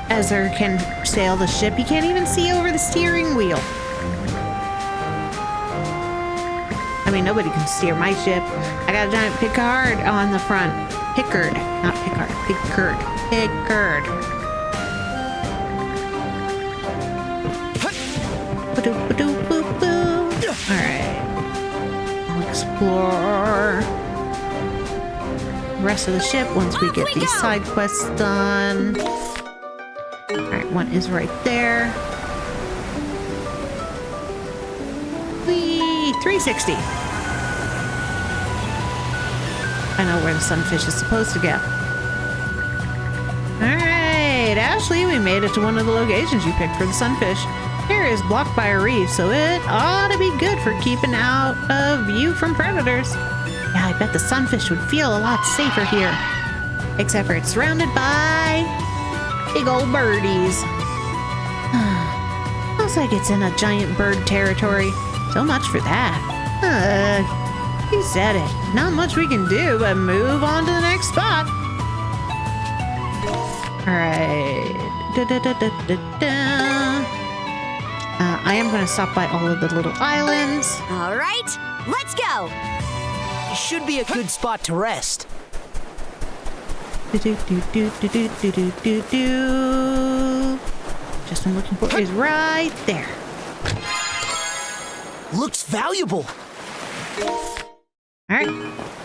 S1: Ezra can sail the ship. He can't even see over the steering wheel. I mean, nobody can steer my ship. I got a giant Picard on the front. Pickard, not Picard. Pickard. Pickard. Alright. I'll explore the rest of the ship once we get these side quests done. Alright, one is right there. 360. I know where the sunfish is supposed to go. Alright, Ashley, we made it to one of the locations you picked for the sunfish. Here is blocked by a reef, so it ought to be good for keeping out of view from predators. Yeah, I bet the sunfish would feel a lot safer here. Except for it's surrounded by big old birdies. Looks like it's in a giant bird territory. So much for that. You said it. Not much we can do but move on to the next spot. Alright. I am going to stop by all of the little islands.
S5: All right, let's go.
S7: It should be a good spot to rest.
S1: Just I'm looking for is right there.
S7: Looks valuable.
S1: Alright,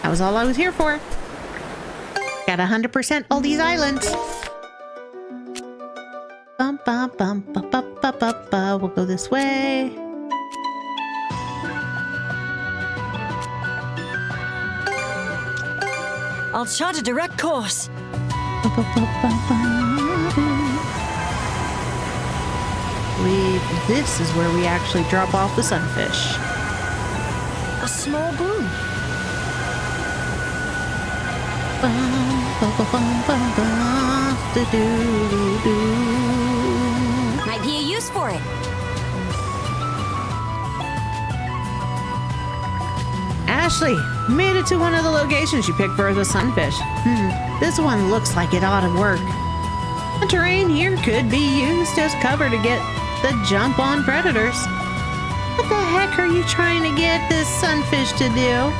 S1: that was all I was here for. Got 100% all these islands. Bum, bum, bum, bum, bum, bum, bum, bum. We'll go this way.
S9: I'll chart a direct course.
S1: We believe this is where we actually drop off the sunfish.
S3: A small bloom.
S5: Might be a use for it.
S1: Ashley made it to one of the locations you picked for the sunfish. This one looks like it ought to work. The terrain here could be used as cover to get the jump on predators. What the heck are you trying to get this sunfish to do?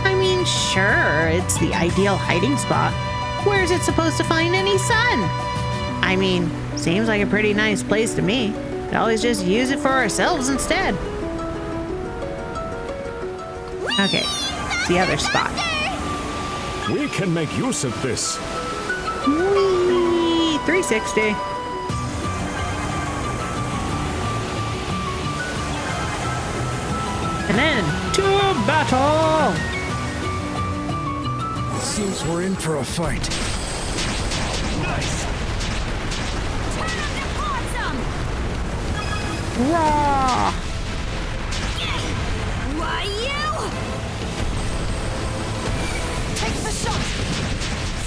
S1: I mean, sure, it's the ideal hiding spot. Where's it supposed to find any sun? I mean, seems like a pretty nice place to me. Could always just use it for ourselves instead. Okay, it's the other spot.
S8: We can make use of this.
S1: Whee! 360. And then to battle!
S2: Seems we're in for a fight.
S3: Nice.
S1: Raw!
S3: Why you? Take the shot.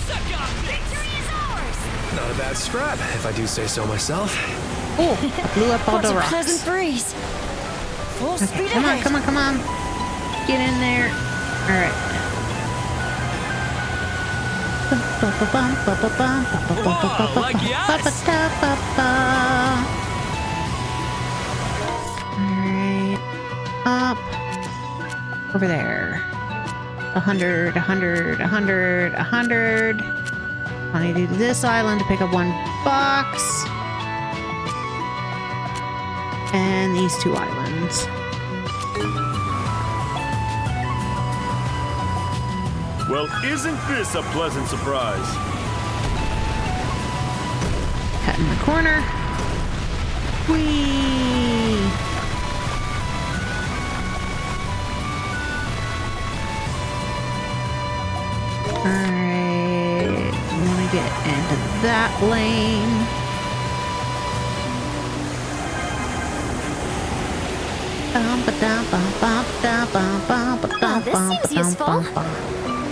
S3: Suck up. Victory is ours.
S4: Not a bad scrap, if I do say so myself.
S1: Oh, blew up all
S9: What
S1: the
S9: a
S1: rocks.
S9: pleasant breeze. Full
S1: Okay,
S9: speed
S1: come on,
S9: ahead.
S1: come on, come on. Get in there. All right. Alright. Up. Over there. 100, 100, 100, 100. I need to do this island to pick up one box. And these two islands.
S10: Well, isn't this a pleasant surprise?
S1: Cut in the corner. Whee! Alright. I'm gonna get into that lane.
S3: Oh, this seems useful.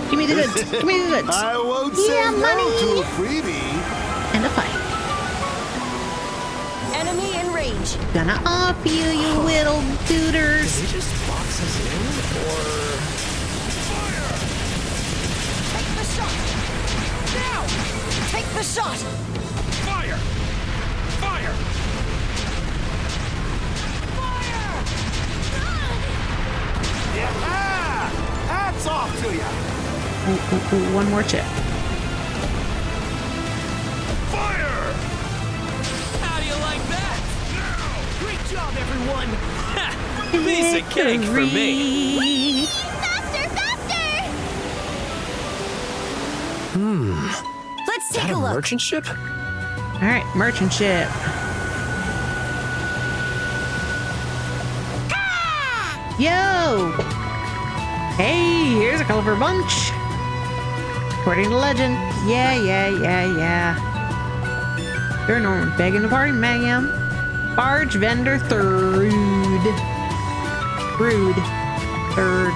S1: Give me the goods. Give me the goods.
S6: I won't
S1: Yeah,
S6: say
S1: money.
S6: no to a freebie.
S1: And a fight.
S9: Enemy in range.
S1: Gonna off you, you little duder's.
S4: He just boxes in, or...
S9: Take the shot. Now. Take the shot.
S2: Fire! Fire!
S10: Yeah! Hats off to ya!
S1: Ooh, one more chip.
S2: Fire!
S7: How do you like that? Great job, everyone! Piece of cake for me.
S3: Faster, faster!
S5: Let's
S4: Is that
S5: take
S4: a
S5: a look.
S4: merchant ship?
S1: Alright, merchant ship. Yo! Hey, here's a colorful bunch. According to legend. Yeah. You're Norman. Begging to party, ma'am. Barge vendor third. Third.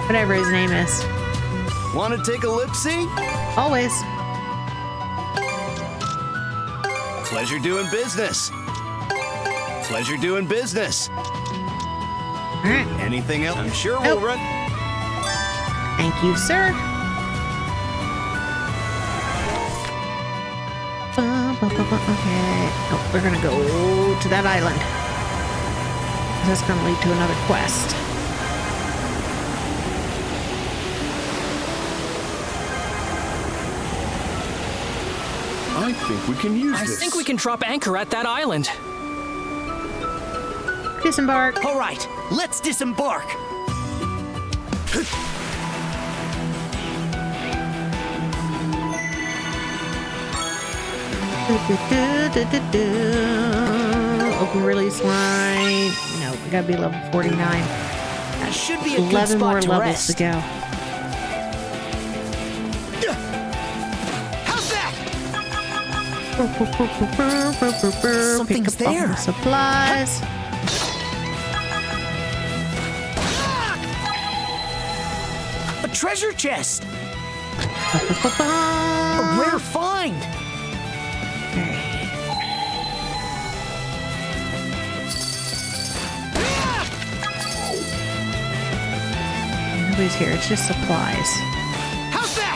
S1: Whatever his name is.
S10: Want to take a look-see?
S1: Always.
S10: Pleasure doing business. Pleasure doing business.
S1: Alright.
S10: Anything else? I'm sure
S1: Nope.
S10: we'll run.
S1: Thank you, sir. Okay. Oh, we're gonna go to that island. That's gonna lead to another quest.
S10: I think we can use
S7: I
S10: this.
S7: think we can drop anchor at that island.
S1: Disembark.
S7: All right, let's disembark.
S1: Open release line. No, we gotta be level 49.
S7: That should be a good
S1: 11 more
S7: spot to
S1: levels
S7: rest.
S1: to go.
S7: How's that?
S1: Something's there. Supplies.
S9: A treasure chest. A rare find.
S1: Nobody's here. It's just supplies.
S9: How's that?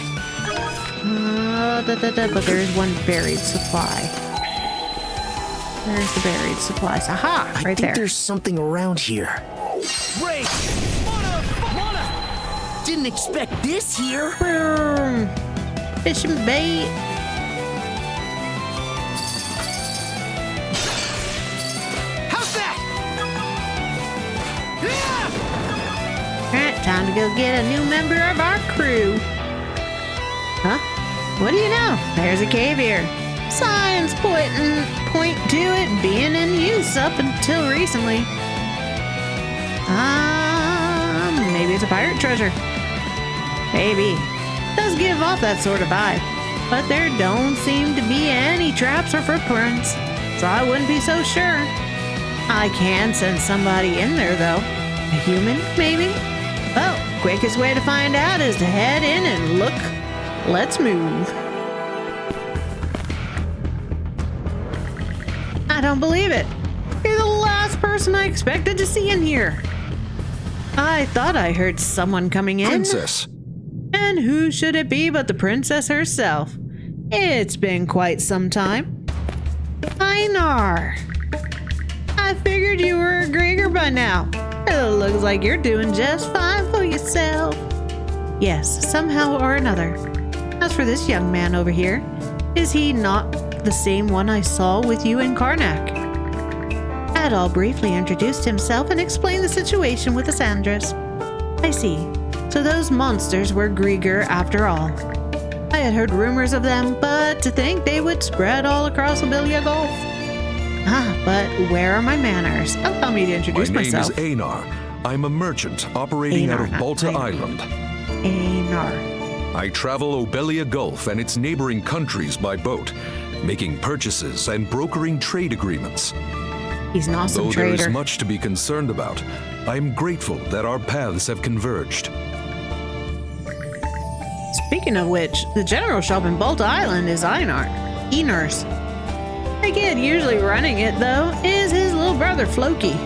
S1: But there is one buried supply. There's the buried supplies. Aha! Right there.
S9: I think there's something around here. Ray! Mana! Didn't expect this here.
S1: Fishing bait.
S9: How's that?
S1: Alright, time to go get a new member of our crew. Huh? What do you know? There's a cave here. Signs point to it being in use up until recently. Maybe it's a pirate treasure. Maybe. Does give off that sort of vibe. But there don't seem to be any traps or footprints, so I wouldn't be so sure. I can sense somebody in there though. A human, maybe? Well, quickest way to find out is to head in and look. Let's move. I don't believe it. You're the last person I expected to see in here. I thought I heard someone coming in.
S6: Princess.
S1: And who should it be but the princess herself? It's been quite some time. Einar. I figured you were a Grieger by now. It looks like you're doing just fine for yourself. Yes, somehow or another. As for this young man over here, is he not the same one I saw with you in Karnak? Adol briefly introduced himself and explained the situation with the Sandras. I see. So those monsters were Grieger after all. I had heard rumors of them, but to think they would spread all across Obelia Gulf. But where are my manners? Allow me to introduce myself.
S2: My name is Einar. I'm a merchant operating out of Balta Island.
S1: Einar.
S2: I travel Obelia Gulf and its neighboring countries by boat, making purchases and brokering trade agreements.
S1: He's an awesome
S2: trader. Though there is much to be concerned about, I am grateful that our paths have converged.
S1: Speaking of which, the general shop in Balta Island is Einar's. The kid usually running it, though, is his little brother, Floki.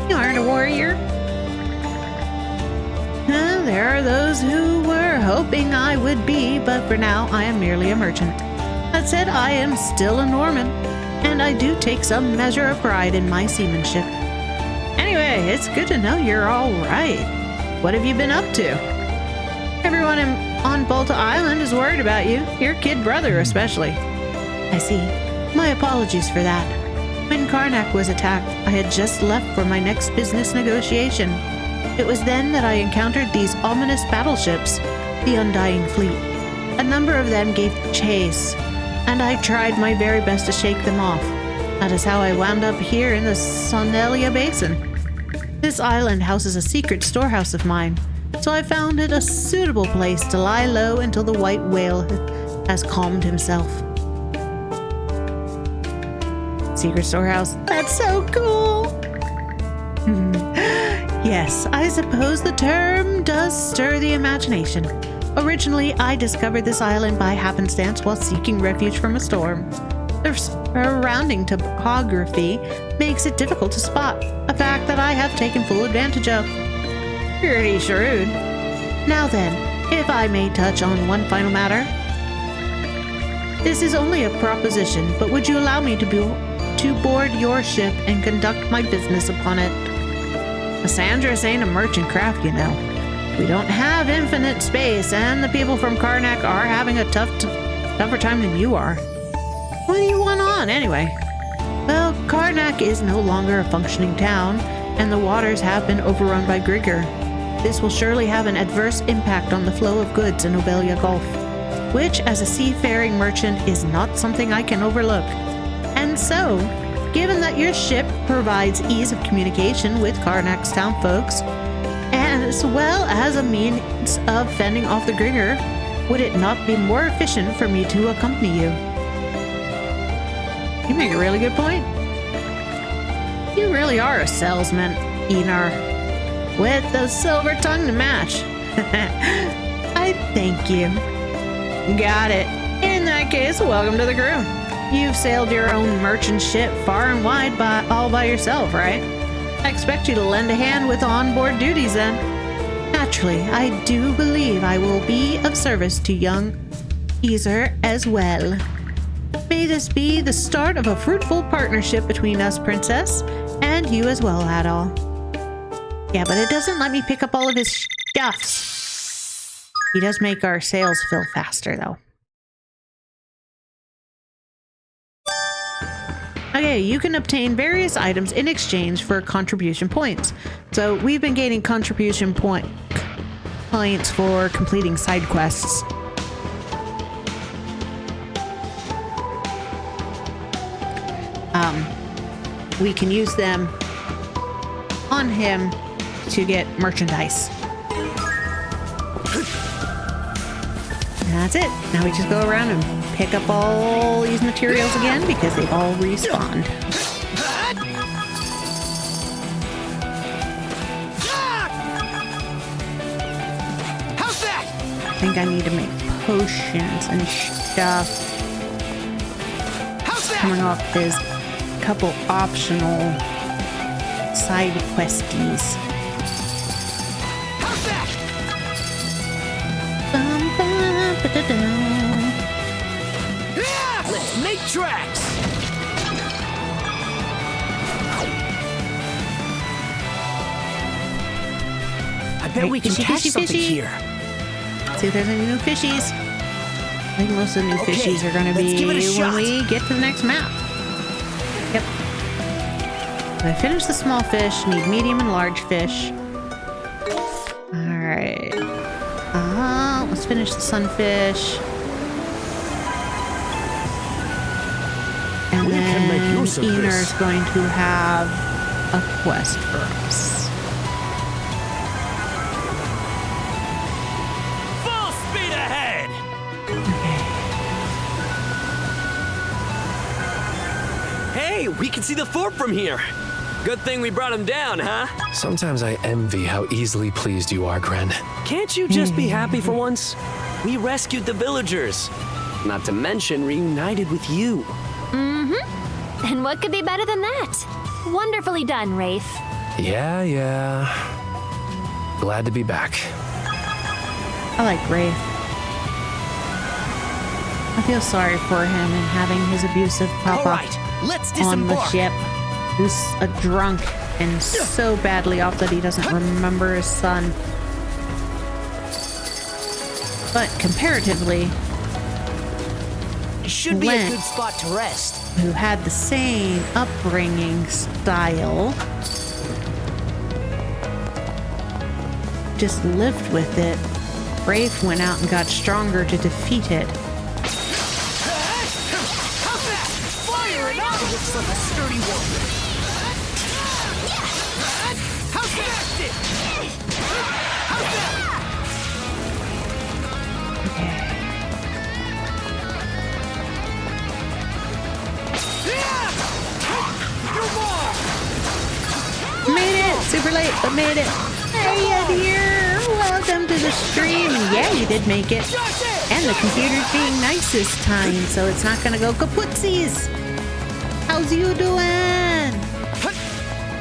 S1: You aren't a warrior. There are those who were hoping I would be, but for now, I am merely a merchant. That said, I am still a Norman, and I do take some measure of pride in my seamanship. Anyway, it's good to know you're all right. What have you been up to? Everyone on Balta Island is worried about you, your kid brother especially. I see. My apologies for that. When Karnak was attacked, I had just left for my next business negotiation. It was then that I encountered these ominous battleships, the Undying Fleet. A number of them gave chase, and I tried my very best to shake them off. That is how I wound up here in the Sonelia Basin. This island houses a secret storehouse of mine, so I found it a suitable place to lie low until the white whale has calmed himself. Secret storehouse? That's so cool! Yes, I suppose the term does stir the imagination. Originally, I discovered this island by happenstance while seeking refuge from a storm. The surrounding topography makes it difficult to spot, a fact that I have taken full advantage of. Pretty shrewd. Now then, if I may touch on one final matter. This is only a proposition, but would you allow me to board your ship and conduct my business upon it? The Sandras ain't a merchant craft, you know. We don't have infinite space, and the people from Karnak are having a tougher time than you are. What do you want on, anyway? Well, Karnak is no longer a functioning town, and the waters have been overrun by Grieger. This will surely have an adverse impact on the flow of goods in Obelia Gulf, which, as a seafaring merchant, is not something I can overlook. And so, given that your ship provides ease of communication with Karnak's town folks, as well as a means of fending off the Grieger, Would it not be more efficient for me to accompany you? You make a really good point. You really are a salesman, Enar. With the silver tongue to match. I thank you. Got it. In that case, welcome to the crew. You've sailed your own merchant ship far and wide all by yourself, right? I expect you to lend a hand with onboard duties then. Naturally, I do believe I will be of service to young Ezer as well. May this be the start of a fruitful partnership between us, Princess, and you as well, Adol. Yeah, but it doesn't let me pick up all of his stuffs. He does make our sales fill faster, though. Okay, you can obtain various items in exchange for contribution points. So we've been gaining contribution points for completing side quests. We can use them on him to get merchandise. And that's it. Now we just go around and pick up all these materials again because they all respawned.
S9: How's that?
S1: I think I need to make potions and stuff.
S9: How's that?
S1: Coming off his couple optional side questies.
S9: How's that? Let's make tracks. I bet we can catch something here.
S1: Let's see if there's any new fishies. I think most of the new fishies are going to be when we get to the next map. Yep. I finished the small fish, need medium and large fish. Alright. Let's finish the sunfish. And then Enar's going to have a quest for us.
S7: Full speed ahead!
S1: Okay.
S7: Hey, we can see the fort from here. Good thing we brought him down, huh?
S4: Sometimes I envy how easily pleased you are, Gren.
S7: Can't you just be happy for once? We rescued the villagers. Not to mention reunited with you.
S3: And what could be better than that? Wonderfully done, Rafe.
S4: Yeah. Glad to be back.
S1: I like Rafe. I feel sorry for him and having his abusive papa on the ship, who's a drunk and so badly off that he doesn't remember his son. But comparatively,
S9: It should be a good spot to rest.
S1: Who had the same upbringing style, just lived with it. Rafe went out and got stronger to defeat it.
S9: Fire it up! Looks like a sturdy one. How's that? How's that?
S1: Okay. Made it! Super late, but made it. Hey, dear! Welcome to the stream. Yeah, you did make it. And the computer's being nice this time, so it's not gonna go kaputsies. How's you doing?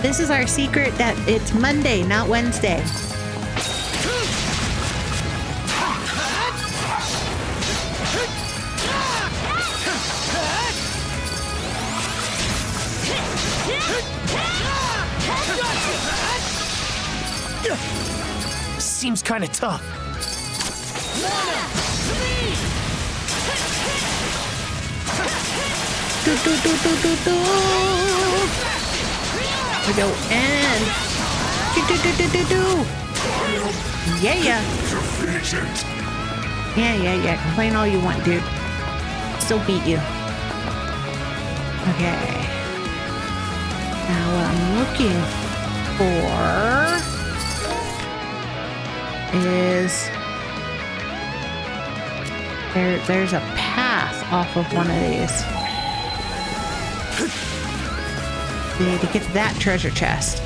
S1: This is our secret that it's Monday, not Wednesday.
S9: Seems kind of tough.
S1: We go and yeah. Complain all you want, dude. Still beat you. Okay. Now what I'm looking for is There's a path off of one of these. We need to get to that treasure chest.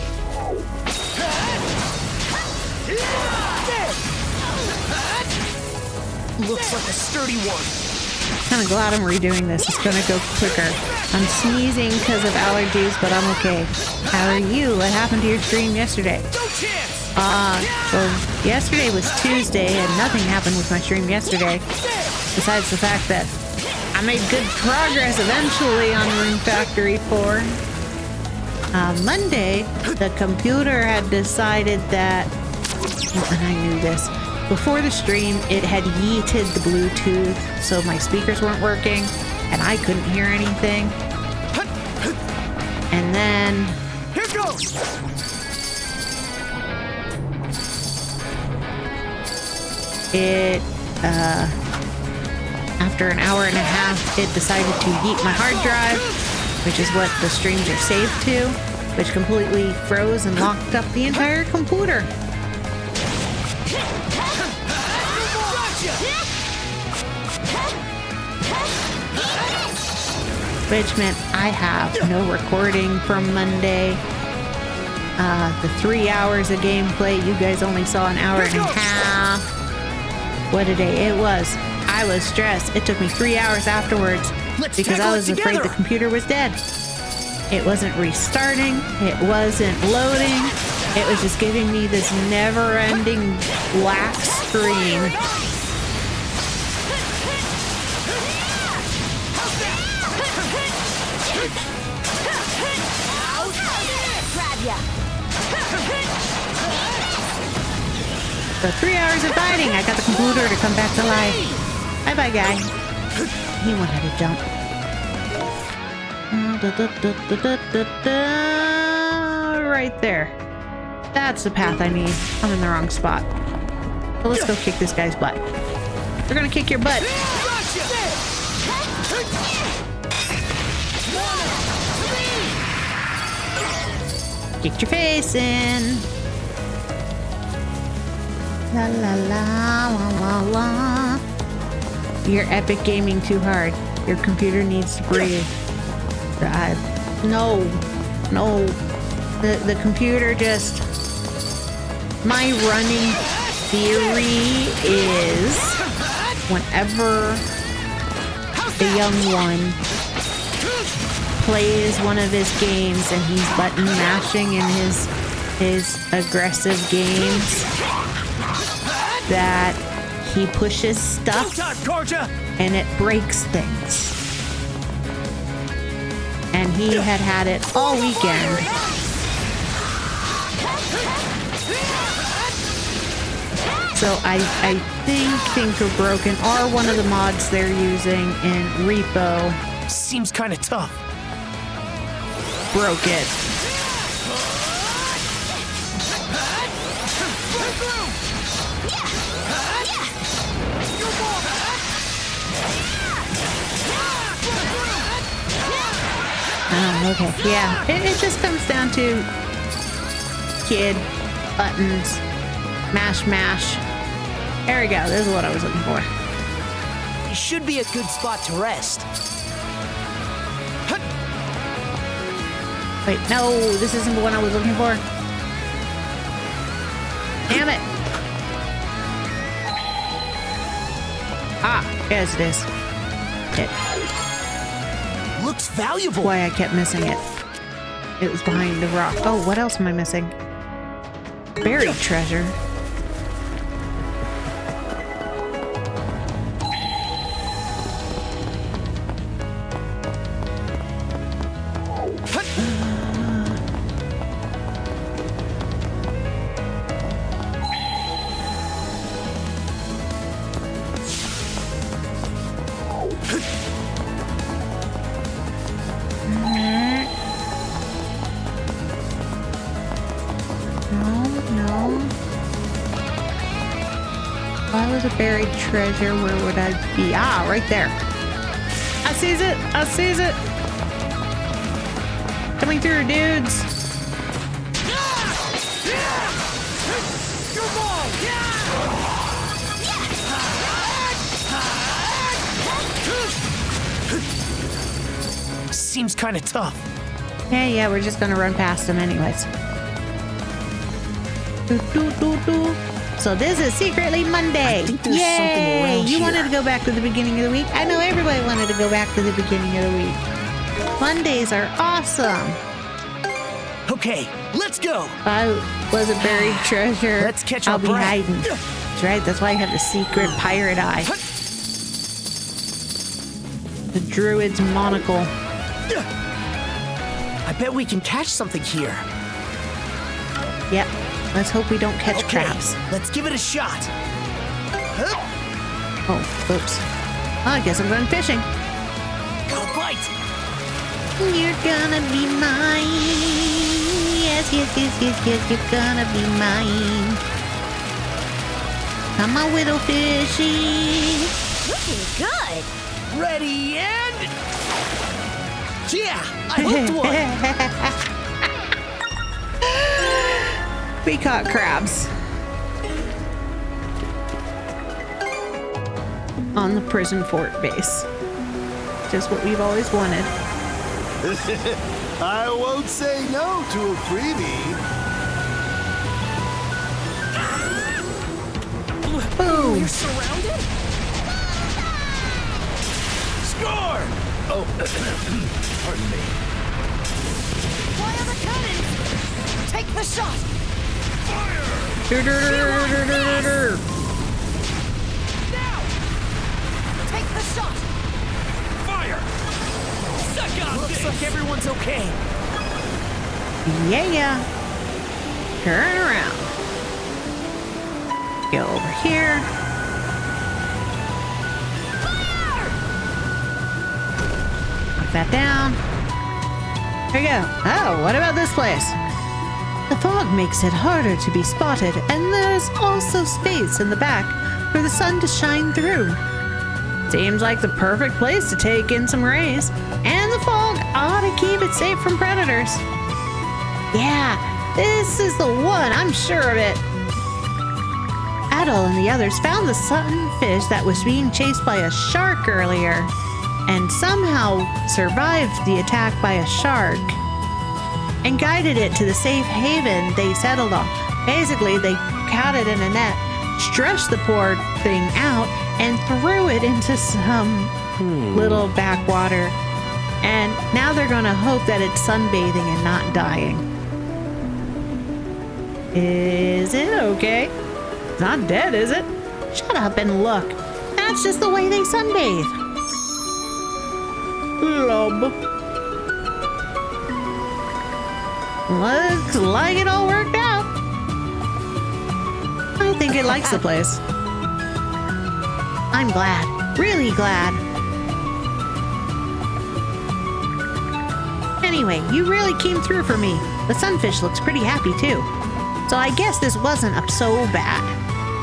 S9: Looks like a sturdy one.
S1: Kind of glad I'm redoing this. It's gonna go quicker. I'm sneezing because of allergies, but I'm okay. How are you? What happened to your stream yesterday? Well, yesterday was Tuesday and nothing happened with my stream yesterday. Besides the fact that I made good progress eventually on Rune Factory 4. Monday, the computer had decided that, and I knew this, before the stream, it had yeeted the Bluetooth, so my speakers weren't working, and I couldn't hear anything. And then...
S9: Here goes!
S1: It, after an hour and a half, it decided to yeet my hard drive, which is what the streams are saved to, which completely froze and locked up the entire computer. Which meant I have no recording from Monday. The 3 hours of gameplay, you guys only saw an hour and a half. What a day it was. I was stressed. It took me 3 hours afterwards because I was afraid the computer was dead. It wasn't restarting. It wasn't loading. It was just giving me this never-ending black screen. So 3 hours of fighting, I got the computer to come back to life. Bye-bye, guy. He wanted to jump. Right there. That's the path I need. I'm in the wrong spot. So let's go kick this guy's butt. We're gonna kick your butt. Get your face in. La la la la la la. You're epic gaming too hard. Your computer needs to breathe. No. The computer just... My running theory is whenever the young one plays one of his games and he's button mashing in his aggressive games, that he pushes stuff and it breaks things. And he had it all weekend. So I think things were broken, or one of the mods they're using in repo.
S9: Seems kind of tough.
S1: Broke it. Oh, okay. Yeah, it just comes down to kid, buttons, mash. There we go. This is what I was looking for.
S9: It should be a good spot to rest.
S1: Wait, no, this isn't the one I was looking for. Damn it. Ah, yes it is. It.
S9: Looks valuable.
S1: That's why I kept missing it. It was behind the rock. Oh, what else am I missing? Buried treasure. Buried treasure, where would I be? Ah, right there. I sees it. Coming through, dudes.
S9: seems kind of tough.
S1: Yeah, we're just gonna run past them anyways. Doo, doo, doo, doo. So this is secretly Monday.
S9: I think there's something around
S1: You
S9: here.
S1: wanted to go back to the beginning of the week? I know everybody wanted to go back to the beginning of the week. Mondays are awesome.
S9: Okay, let's go.
S1: If I was a buried treasure,
S9: Let's catch
S1: I'll
S9: our
S1: be
S9: breath.
S1: hiding. That's right, that's why I have the secret pirate eye. The druid's monocle.
S9: I bet we can catch something here.
S1: Yep. Let's hope we don't catch
S9: Okay,
S1: crabs.
S9: let's give it a shot.
S1: Oh, oops. I guess I'm going fishing.
S9: Go bite.
S1: You're gonna be mine. Yes, you're gonna be mine. Come on, widow fishy.
S5: Looking good.
S9: Ready and... Yeah, I hooked one.
S1: We caught crabs. On the prison fort base. Just what we've always wanted.
S6: I won't say no to a freebie.
S1: Boom.
S7: You're surrounded? Score!
S9: Oh, pardon me.
S5: Fire the cannons! Take the shot! Now! Take the shot!
S7: Fire! Suck on
S9: Looks
S7: this!
S9: like everyone's okay.
S1: Yeah. Turn around. Go over here. Knock that down. There you go. Oh, what about this place? The fog makes it harder to be spotted, and there's also space in the back for the sun to shine through. Seems like the perfect place to take in some rays, and the fog ought to keep it safe from predators. Yeah, this is the one, I'm sure of it. Adol and the others found the sunfish that was being chased by a shark earlier, and somehow survived the attack by a shark, and guided it to the safe haven they settled on. Basically, they caught it in a net, stretched the poor thing out, and threw it into some little backwater. And now they're gonna hope that it's sunbathing and not dying. Is it okay? It's not dead, is it? Shut up and look. That's just the way they sunbathe. Lub. Looks like it all worked out. I think it likes the place. I'm glad. Really glad. Anyway, you really came through for me. The sunfish looks pretty happy too. So I guess this wasn't up so bad.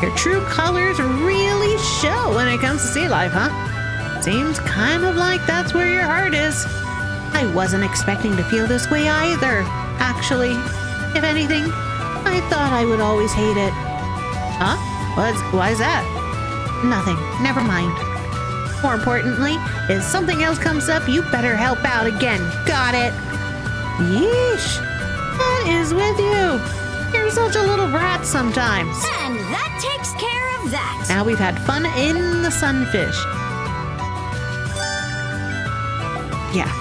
S1: Your true colors really show when it comes to sea life, huh? Seems kind of like that's where your heart is. I wasn't expecting to feel this way either. Actually, if anything, I thought I would always hate it. Huh? Why is that? Nothing. Never mind. More importantly, if something else comes up, you better help out again. Got it? Yeesh. What is with you? You're such a little brat sometimes.
S5: And that takes care of that.
S1: Now we've had fun in the sunfish. Yeah.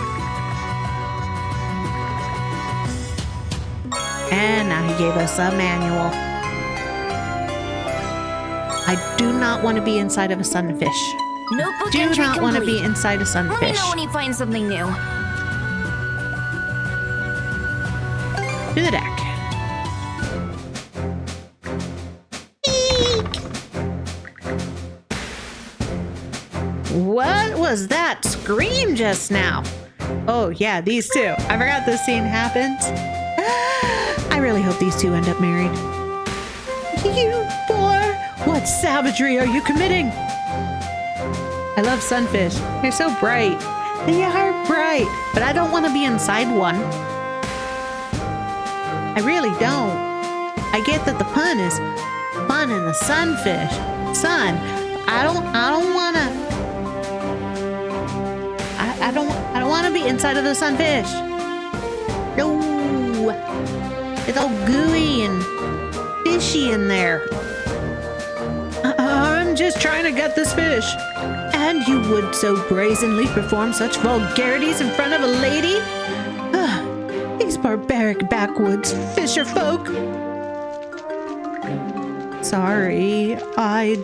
S1: And now he gave us a manual. I do not want to be inside of a sunfish.
S3: Notebook
S1: Do
S3: entry
S1: not want to
S3: complete.
S1: be inside a
S3: Let me
S1: sunfish.
S3: know when you find something new.
S1: To the deck. Eek! What was that scream just now? Oh yeah, these two. I forgot this scene happened. I really hope these two end up married. You boy, what savagery are you committing? I love sunfish. They're so bright. They are bright, but I don't want to be inside one. I really don't. I get that the pun is fun in the sunfish. Sun. I don't wanna. I don't I don't want to be inside of the sunfish. No. It's all gooey and fishy in there. I'm just trying to get this fish. And you would so brazenly perform such vulgarities in front of a lady? These barbaric backwoods fisher folk. Sorry, I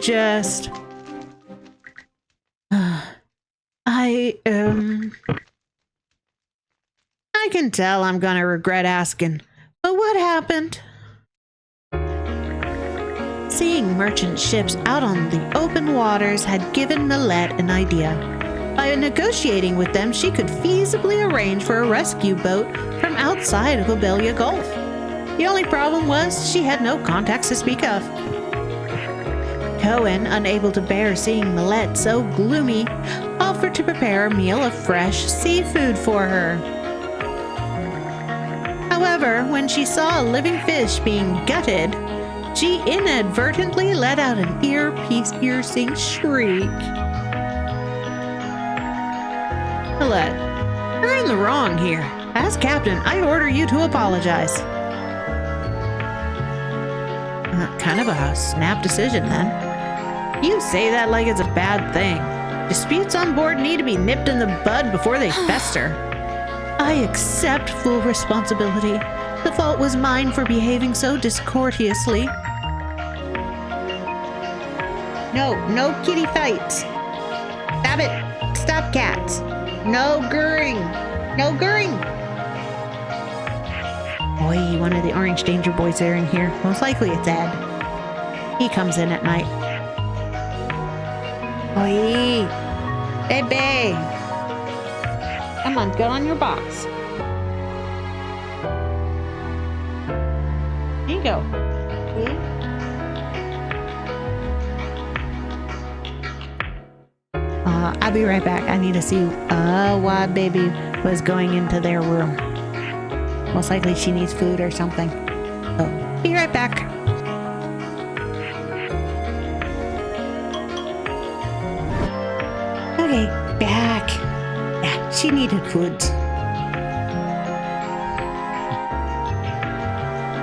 S1: can tell I'm gonna regret asking, but what happened? Seeing merchant ships out on the open waters had given Milette an idea. By negotiating with them, she could feasibly arrange for a rescue boat from outside of Obelia Gulf. The only problem was she had no contacts to speak of. Cohen, unable to bear seeing Milette so gloomy, offered to prepare a meal of fresh seafood for her. However, when she saw a living fish being gutted, she inadvertently let out an ear-piercing shriek. Milette, you're in the wrong here. As captain, I order you to apologize. Kind of a snap decision, then. You say that like it's a bad thing. Disputes on board need to be nipped in the bud before they fester. I accept full responsibility. The fault was mine for behaving so discourteously. No kitty fights. Stop it. Stop, cats. No gurring. No gurring. Oi, one of the Orange Danger boys are in here. Most likely it's Ed. He comes in at night. Oi, baby. Come on, get on your box. Here you go. See? I'll be right back. I need to see why baby was going into their room. Most likely she needs food or something. So, be right back. Okay, back. Yeah, she needed food.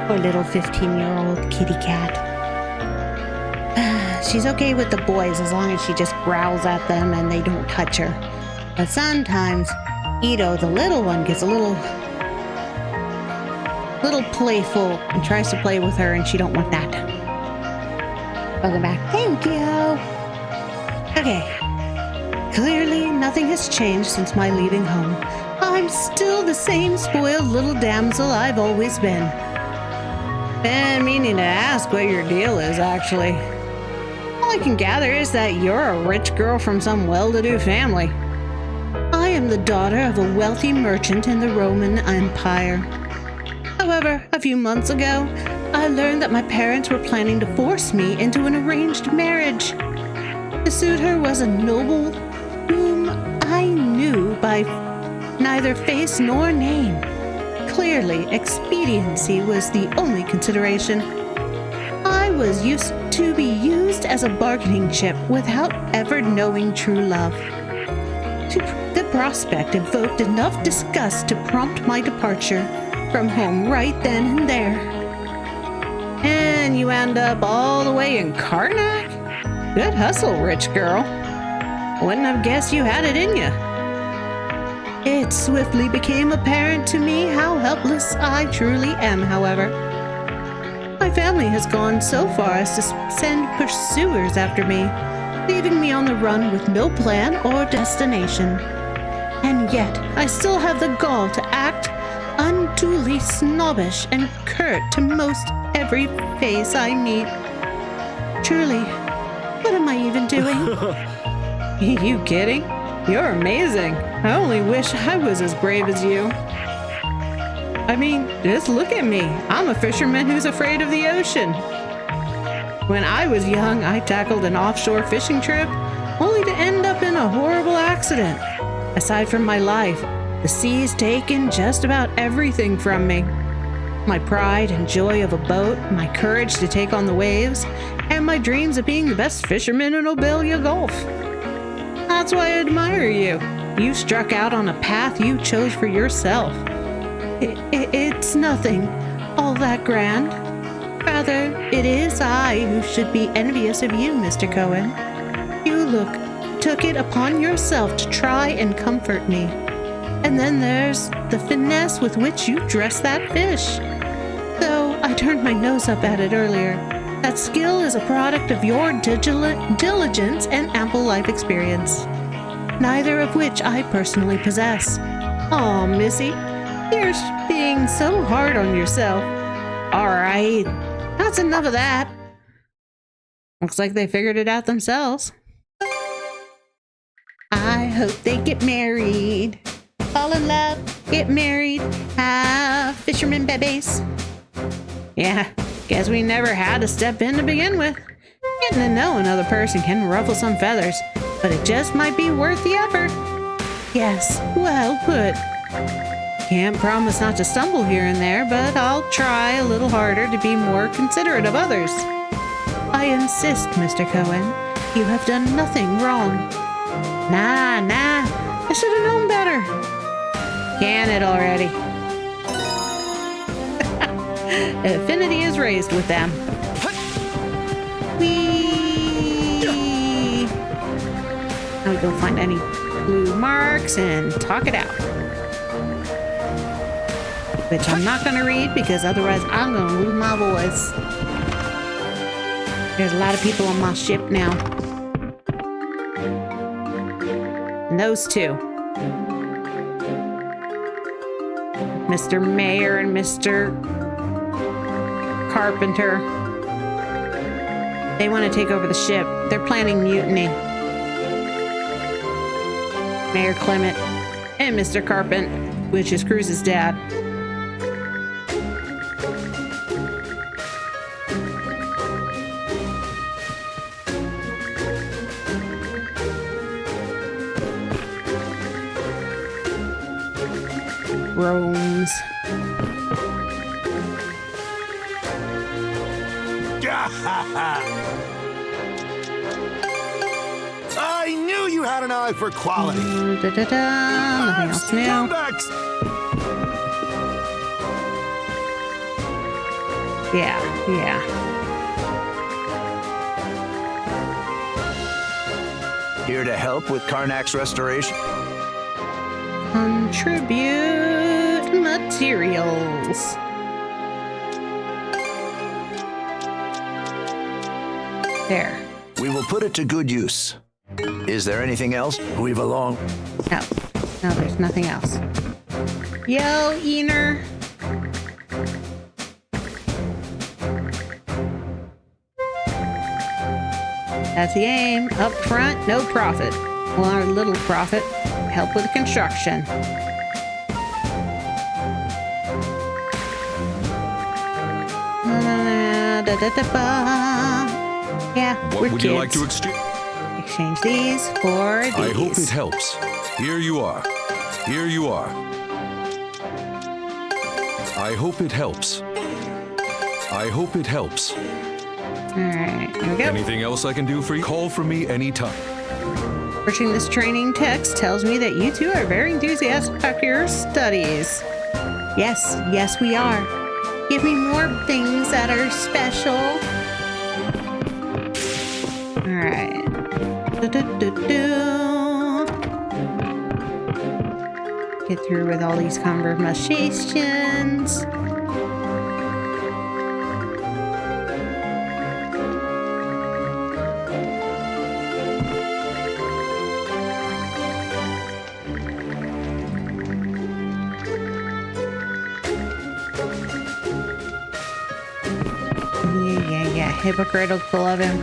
S1: Poor little 15-year-old kitty cat. She's okay with the boys as long as she just growls at them and they don't touch her. But sometimes, Ito, the little one, gets a little playful and tries to play with her, and she don't want that. Welcome back. Thank you. Okay. Clearly, nothing has changed since my leaving home. I'm still the same spoiled little damsel I've always been. Been meaning to ask what your deal is, actually. All I can gather is that you're a rich girl from some well-to-do family. I am the daughter of a wealthy merchant in the Roman Empire. However, a few months ago, I learned that my parents were planning to force me into an arranged marriage. The suitor was a noble whom I knew by neither face nor name. Clearly, expediency was the only consideration. I was used to be used as a bargaining chip without ever knowing true love. The prospect evoked enough disgust to prompt my departure from home right then and there. And you end up all the way in Karnak? Good hustle, rich girl. Wouldn't have guessed you had it in you. It swiftly became apparent to me how helpless I truly am, however. My family has gone so far as to send pursuers after me, leaving me on the run with no plan or destination. And yet, I still have the gall to act unduly snobbish and curt to most every face I meet. Truly, what am I even doing? You kidding? You're amazing. I only wish I was as brave as you. I mean, just look at me. I'm a fisherman who's afraid of the ocean. When I was young, I tackled an offshore fishing trip, only to end up in a horrible accident. Aside from my life, the sea's taken just about everything from me. My pride and joy of a boat, my courage to take on the waves, and my dreams of being the best fisherman in Obelia Gulf. That's why I admire you. You struck out on a path you chose for yourself. It's nothing all that grand. Rather, it is I who should be envious of you, Mr. Cohen. You took it upon yourself to try and comfort me. And then there's the finesse with which you dress that fish. Though I turned my nose up at it earlier, that skill is a product of your diligence and ample life experience, neither of which I personally possess. Aw, Missy, you're being so hard on yourself. All right, that's enough of that. Looks like they figured it out themselves. I hope they get married, fall in love, get married, have fisherman babies. Yeah, guess we never had to step in to begin with. Getting to know another person can ruffle some feathers, but it just might be worth the effort. Yes, well put. Can't promise not to stumble here and there, but I'll try a little harder to be more considerate of others. I insist, Mr. Cohen, you have done nothing wrong. Nah, I should have known better. Can it already? Affinity is raised with them. Whee! Now we go find any blue marks and talk it out. Which I'm not going to read because otherwise I'm going to lose my voice. There's a lot of people on my ship now. And those two. Mr. Mayor and Mr. Carpenter. They want to take over the ship. They're planning mutiny. Mayor Clement and Mr. Carpent, which is Cruz's dad. Rome's.
S6: I knew you had an eye for quality.
S1: Nothing else new. Yeah.
S9: Here to help with Karnak's restoration?
S1: Contribute materials. There.
S9: We will put it to good use. Is there anything else? Weave along.
S1: No, there's nothing else. Yo, Ener. That's the aim. Up front, no profit. Well, our little profit. Help with the construction. Yeah,
S2: what
S1: we're
S2: would
S1: kids.
S2: You like to exchange?
S1: Exchange these for these.
S2: I hope it helps. Here you are. Here you are. I hope it helps. I hope it helps.
S1: All right, here we go.
S2: Anything else I can do for you? Call for me anytime.
S1: Searching this training text tells me that you two are very enthusiastic about your studies. Yes, we are. Give me more things that are special. All right. Get through with all these conversations. Yeah, hypocritical of him.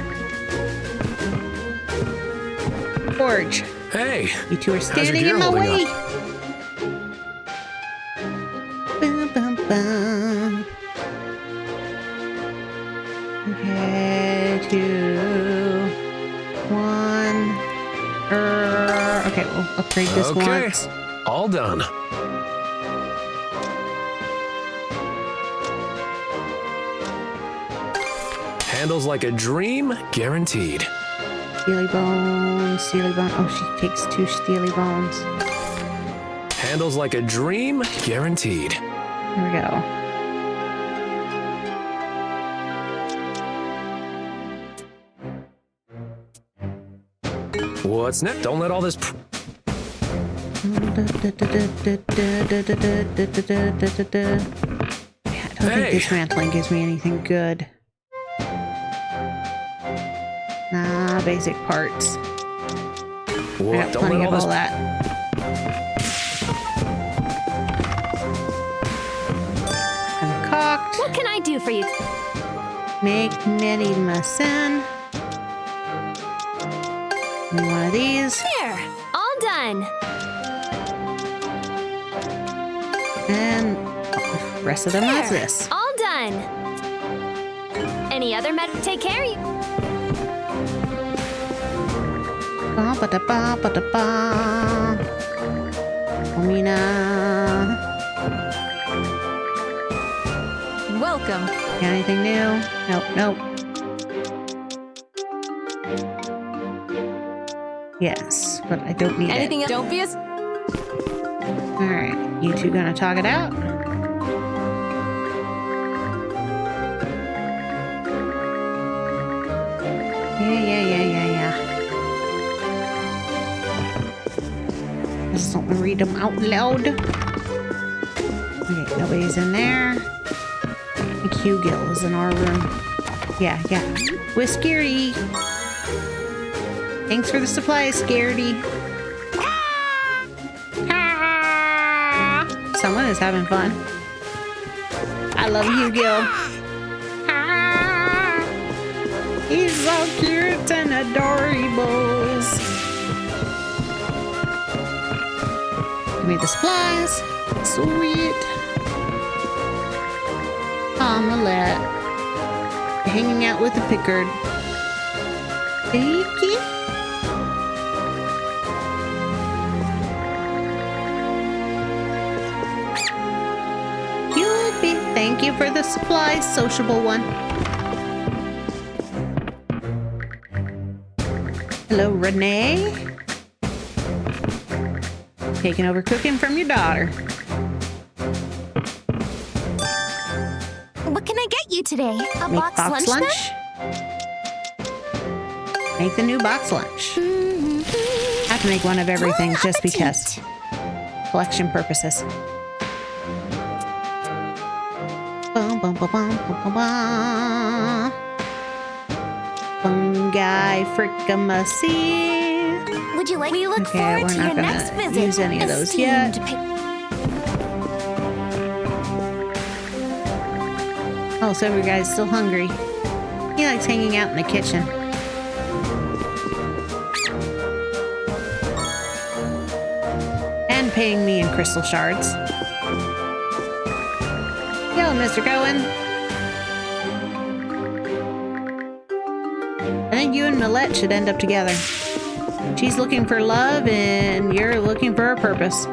S1: Forge.
S4: Hey,
S1: You two are standing in my way. Bum, bum, bum. Okay, 2, 1. Okay, we'll upgrade this once.
S4: All done. Handles like a dream, guaranteed.
S1: Steely bone, steely bone. Oh, she takes 2 steely bones.
S4: Handles like a dream, guaranteed.
S1: Here we go.
S4: What's next? Don't let all this.
S1: I don't think dismantling gives me anything good. Nah, basic parts.
S4: What?
S1: I got
S4: Don't
S1: plenty
S4: let
S1: of
S4: all
S1: all
S4: this.
S1: that. Concoct.
S3: What can I do for you?
S1: Make medicine. And one of these.
S3: There, all done.
S1: And the rest of them is this.
S3: All done. Any other med? Take care of you.
S1: Ba ba da ba ba da ba. Mamuna.
S3: Welcome.
S1: Got anything new? Nope, nope. Yes, but I don't need
S3: Anything
S1: it.
S3: else? Don't be a.
S1: Alright, you two gonna talk it out? Yeah. I just don't want to read them out loud. Okay, nobody's in there. The Q Gill is in our room. Yeah. We're scary. Thanks for the supplies, Scaredy. Someone is having fun. I love you, Gil. He's so cute and adorable. Give me the supplies. Sweet. Omelette. Hanging out with the Pickard. Thank you. Thank you for the supplies, sociable one. Hello, Renee. Taking over cooking from your daughter.
S3: What can I get you today? A
S1: Make
S3: box lunch?
S1: Make the new box lunch. Have to make one of everything just because. Collection purposes. Fungi fricassee.
S3: Would you like? We look
S1: Okay,
S3: forward
S1: we're
S3: to
S1: not
S3: your
S1: gonna
S3: next visit.
S1: use any of those yet. Oh, so you guys still hungry? He likes hanging out in the kitchen. And paying me in crystal shards. Yo, Mr. Cohen. I think you and Millette should end up together. She's looking for love and you're looking for a purpose.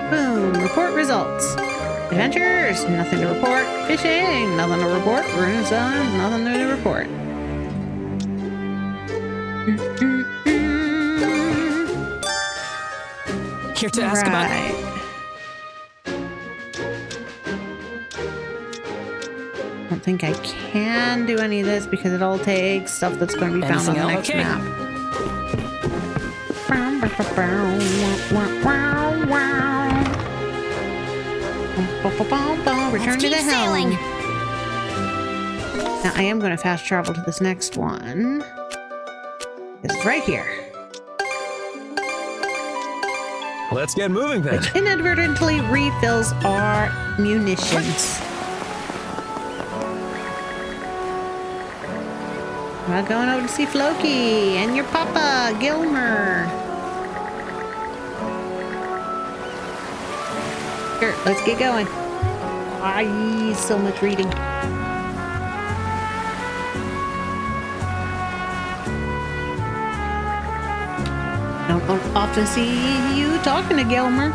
S1: Boom, report results. Adventures, nothing to report. Fishing, nothing to report. Runes on, nothing new to report.
S7: Here to ask about.
S1: I don't think I can do any of this because it all takes stuff that's going to be found on the next map. Return to the helm. Now I am going to fast travel to this next one. It's right here.
S4: Let's get moving then.
S1: Which inadvertently refills our munitions. We're going over to see Floki and your papa, Gilmer. Sure, let's get going. Aye, so much reading. Don't often see you talking to Gilmer.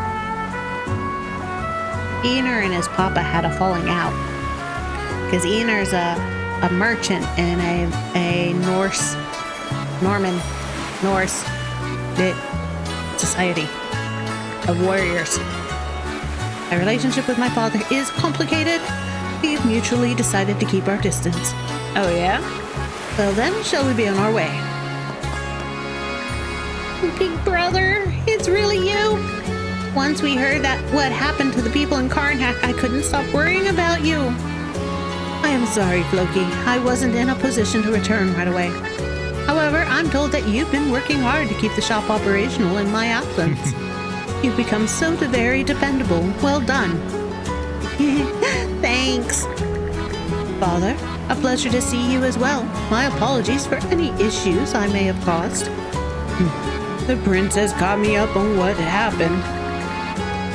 S1: Eener and his papa had a falling out. because Einar's a merchant in a Norse society of warriors. My relationship with my father is complicated. We've mutually decided to keep our distance.
S11: Oh yeah?
S1: Well then, shall we be on our way? Big brother, it's really you. Once we heard that what happened to the people in Karnak, I couldn't stop worrying about you. I am sorry, Floki. I wasn't in a position to return right away. However, I'm told that you've been working hard to keep the shop operational in my absence. You've become so very dependable. Well done. Thanks. Father, a pleasure to see you as well. My apologies for any issues I may have caused.
S11: The princess caught me up on what happened.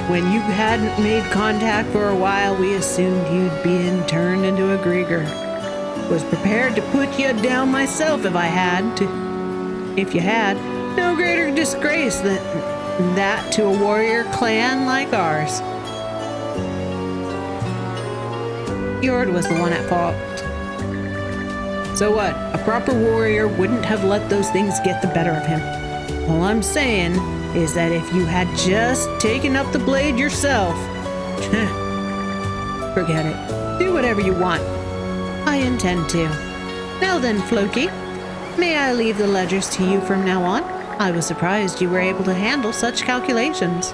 S11: When you hadn't made contact for a while, we assumed you'd been turned into a Grieger. Was prepared to put you down myself if I had to. If you had, no greater disgrace than that to a warrior clan like ours.
S1: Fjord was the one at fault.
S11: So what? A proper warrior wouldn't have let those things get the better of him. All I'm saying is that if you had just taken up the blade yourself, forget it. Do whatever you want.
S1: I intend to. Now then, Floki, may I leave the ledgers to you from now on? I was surprised you were able to handle such calculations.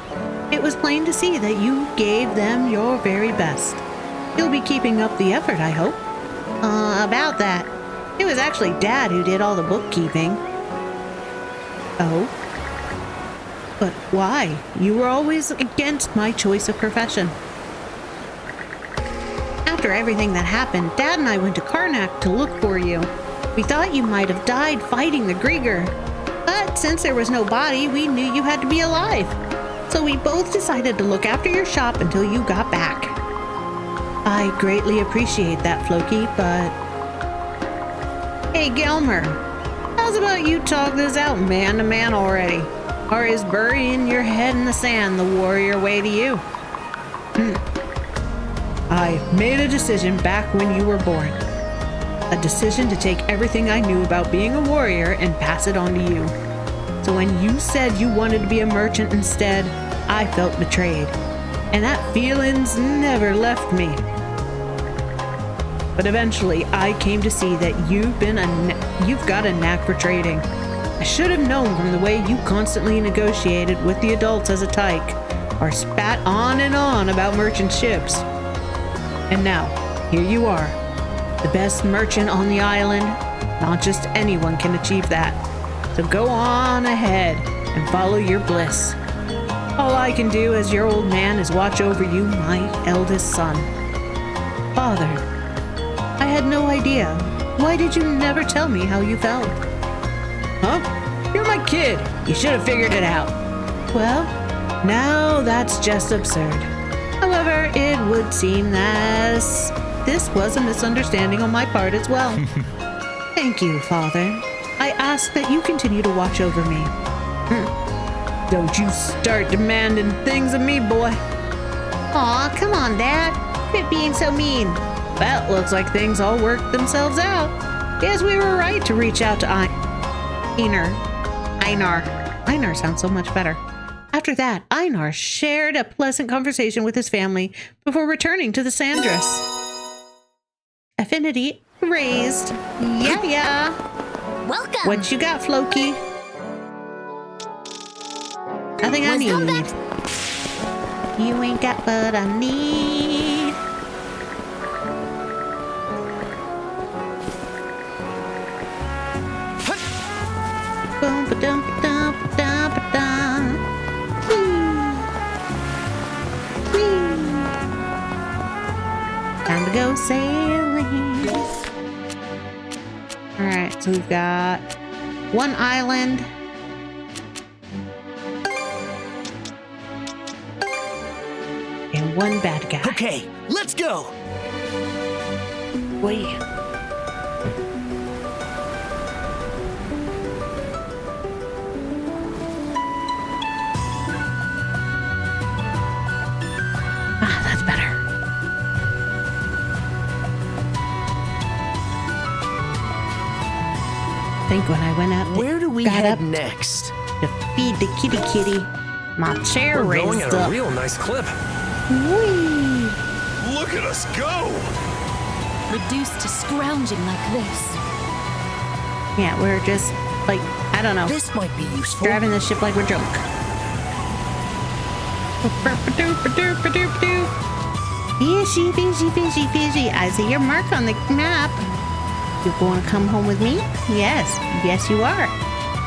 S1: It was plain to see that you gave them your very best. You'll be keeping up the effort, I hope. About that, it was actually Dad who did all the bookkeeping. Oh? But why? You were always against my choice of profession. After everything that happened, Dad and I went to Karnak to look for you. We thought you might have died fighting the Grieger. But since there was no body, we knew you had to be alive. So we both decided to look after your shop until you got back. I greatly appreciate that, Floki, but... Hey, Gelmer, how's about you talk this out man to man already? Or is burying your head in the sand the warrior way to you?
S11: I made a decision back when you were born. A decision to take everything I knew about being a warrior and pass it on to you. So when you said you wanted to be a merchant instead, I felt betrayed. And that feeling's never left me. But eventually, I came to see that you've got a knack for trading. I should have known from the way you constantly negotiated with the adults as a tyke, or spat on and on about merchant ships. And now, here you are, the best merchant on the island. Not just anyone can achieve that. So go on ahead and follow your bliss. All I can do as your old man is watch over you, my eldest son.
S1: Father, I had no idea. Why did you never tell me how you felt?
S11: Huh? You're my kid. You should have figured it out.
S1: Well, now that's just absurd. However, it would seem that this was a misunderstanding on my part as well. Thank you, Father. I ask that you continue to watch over me.
S11: Don't you start demanding things of me, boy.
S1: Aw, come on, Dad. Quit being so mean. Well, looks like things all worked themselves out. Guess we were right to reach out to Einar. Einar sounds so much better. After that, Einar shared a pleasant conversation with his family before returning to the Sandress. Affinity raised. Yeah.
S3: Welcome.
S1: What you got, Floki? Nothing I need. You ain't got what I need. Boom, ba-dum, ba-dum, ba-dum, ba-dum. Whee. Time to go sailing. Alright, so we've got one island. And one bad guy.
S9: Okay, let's go.
S1: Wait. That's better. think when I went up,
S9: where do we head next?
S1: To feed the kitty. My chair
S4: We're
S1: raised
S4: going at
S1: up.
S4: a real nice clip.
S1: Whee!
S6: Look at us go!
S3: Reduced to scrounging like this.
S1: Yeah, we're just, like, I don't know.
S9: This might be useful.
S1: Driving the ship like we're drunk. Fishy. I see your mark on the map. You going to come home with me? Yes. Yes, you are.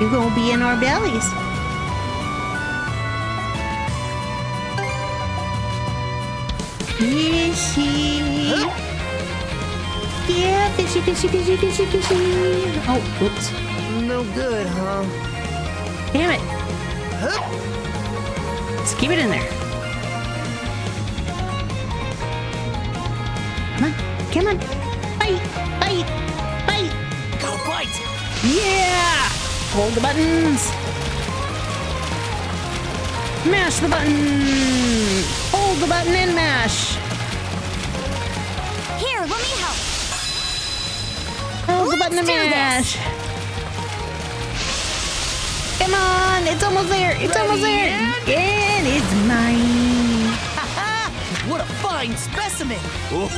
S1: You're going to be in our bellies. Fishy. Yeah, fishy. Oh, oops.
S9: No good, huh?
S1: Damn it. Let's keep it in there. Come on. Bite.
S9: Go bite.
S1: Yeah! Hold the buttons. Mash the button. Hold the button and mash.
S3: Here, let me help.
S1: Hold the button and mash. Come on, it's almost there. And it's mine.
S9: What a fine specimen.
S1: Ooh,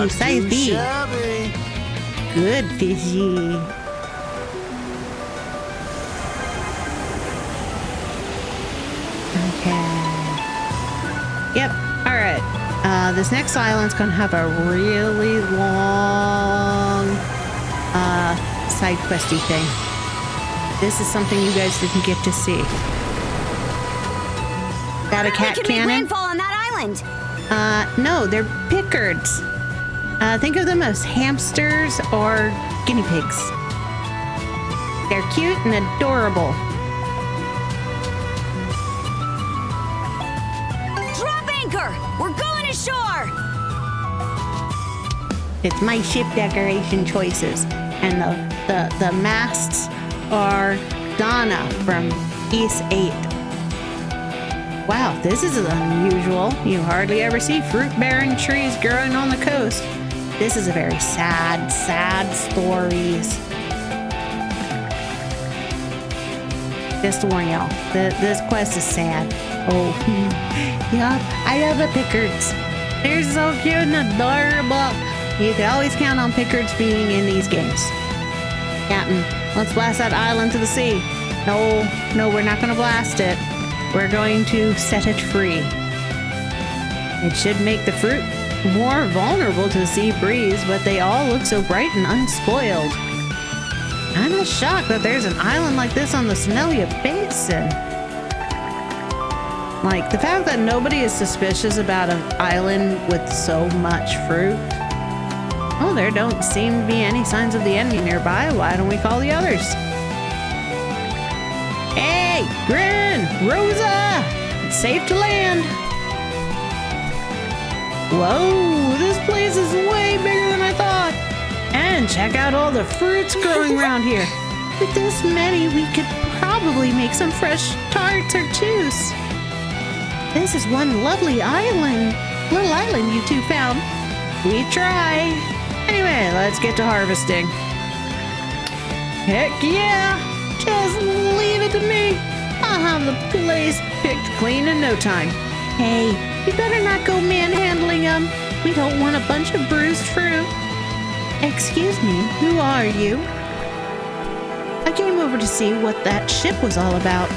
S1: size B.
S6: Shabby.
S1: Good fishy. Okay. Yep. All right. This next island's gonna have a really long side questy thing. This is something you guys didn't get to see. Got a cat
S5: we can
S1: cannon?
S5: make rainfall on that island.
S1: No, they're pickards. Think of them as hamsters or guinea pigs. They're cute and adorable.
S5: Drop anchor. We're going ashore.
S1: It's my ship decoration choices. And the masts are Donna from East 8. Wow, this is unusual. You hardly ever see fruit-bearing trees growing on the coast. This is a very sad stories. Just to warn y'all, this quest is sad. Oh, yeah, I love the pickards. They're so cute and adorable. You can always count on pickards being in these games. Captain, let's blast that island to the sea. No, we're not going to blast it. We're going to set it free. It should make the fruit more vulnerable to the sea breeze, but they all look so bright and unspoiled. I'm just shocked that there's an island like this on the Senelia Basin. Like, the fact that nobody is suspicious about an island with so much fruit. Oh, there don't seem to be any signs of the enemy nearby. Why don't we call the others? Hey, Grin, Rosa! It's safe to land. Whoa, this place is way bigger than I thought. And check out all the fruits growing around here. With this many, we could probably make some fresh tarts or juice. This is one lovely island. Little island you two found. We try. Anyway, let's get to harvesting. Heck yeah! Just leave it to me. I'll have the place picked clean in no time. Hey, you better not go manhandling them. We don't want a bunch of bruised fruit. Excuse me, who are you? I came over to see what that ship was all about.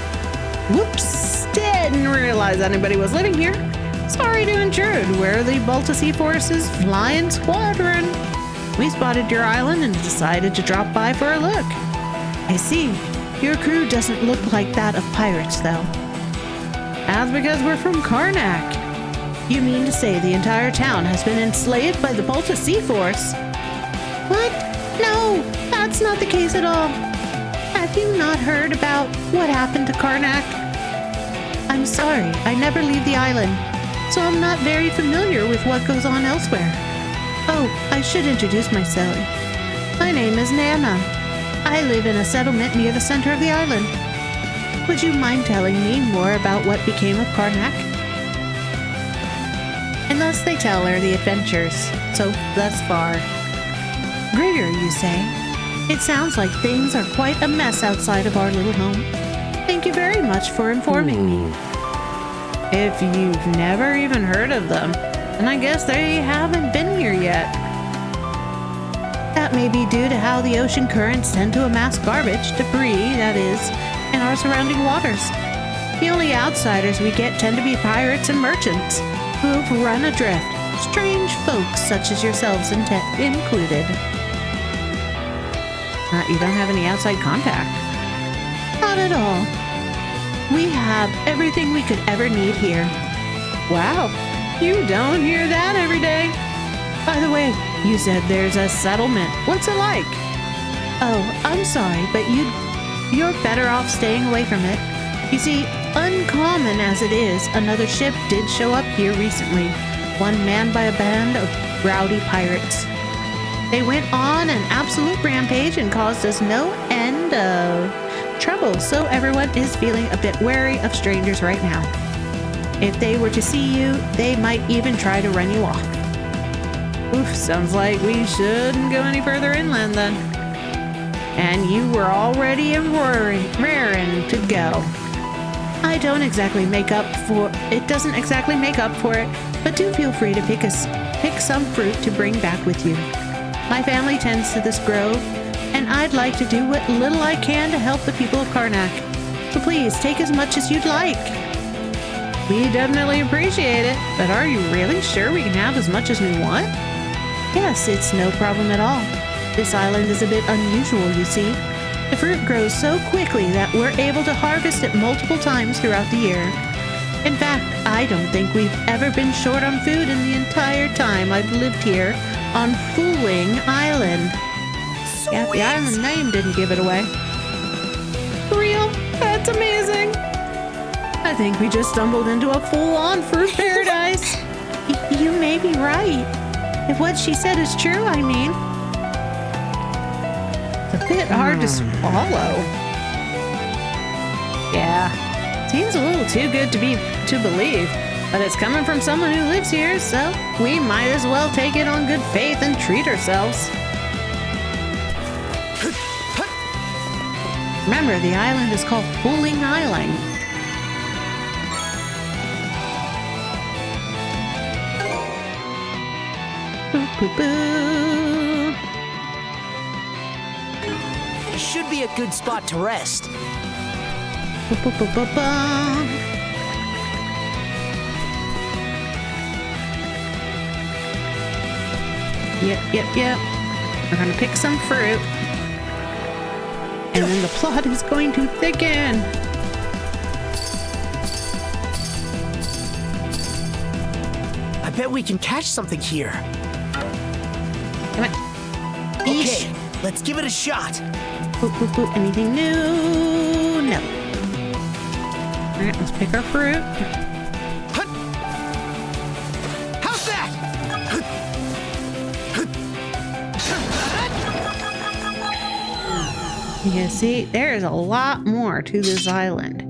S1: Whoops, didn't realize anybody was living here. Sorry to intrude. We're the Baltasea Force's flying squadron. We spotted your island and decided to drop by for a look. I see. Your crew doesn't look like that of pirates, though. That's because we're from Karnak. You mean to say the entire town has been enslaved by the Baltasea Force? What? No, that's not the case at all. Have you not heard about what happened to Karnak? I'm sorry, I never leave the island, so I'm not very familiar with what goes on elsewhere. Oh, I should introduce myself. My name is Nana. I live in a settlement near the center of the island. Would you mind telling me more about what became of Karnak? And thus they tell her the adventures, so thus far. Gregor, you say? It sounds like things are quite a mess outside of our little home. Thank you very much for informing me. If you've never even heard of them, then I guess they haven't been here yet. That may be due to how the ocean currents tend to amass garbage, debris, that is, in our surrounding waters. The only outsiders we get tend to be pirates and merchants who've run adrift. Strange folks such as yourselves included. You don't have any outside contact? Not at all. We have everything we could ever need here. Wow, you don't hear that every day. By the way, you said there's a settlement. What's it like? Oh, I'm sorry, but you're better off staying away from it. You see, uncommon as it is, another ship did show up here recently, one manned by a band of rowdy pirates. They went on an absolute rampage and caused us no end of trouble, so everyone is feeling a bit wary of strangers right now. If they were to see you, they might even try to run you off. Oof, sounds like we shouldn't go any further inland then. And you were already raring to go. It doesn't exactly make up for it, but do feel free to pick some fruit to bring back with you. My family tends to this grove, and I'd like to do what little I can to help the people of Karnak. So please, take as much as you'd like. We definitely appreciate it, but are you really sure we can have as much as we want? Yes, it's no problem at all. This island is a bit unusual, you see. The fruit grows so quickly that we're able to harvest it multiple times throughout the year. In fact, I don't think we've ever been short on food in the entire time I've lived here on Huang Island. Sweet. Yeah, the island name didn't give it away. Real? That's amazing. I think we just stumbled into a full-on fruit paradise. You may be right. If what she said is true, I mean. It's a bit hard to swallow. Yeah, seems a little too good to believe, but it's coming from someone who lives here, so we might as well take it on good faith and treat ourselves. Remember, the island is called Huang Island. Boo, boo, boo.
S9: It should be a good spot to rest.
S1: Boo, boo, boo, boo, boo. Yep. We're gonna pick some fruit. And then the plot is going to thicken.
S9: I bet we can catch something here.
S1: Come on.
S9: Okay, let's give it a shot.
S1: Boop, boop, boop. Anything new? No. Alright, let's pick our fruit.
S9: How's that?
S1: Yeah, see, there's a lot more to this island.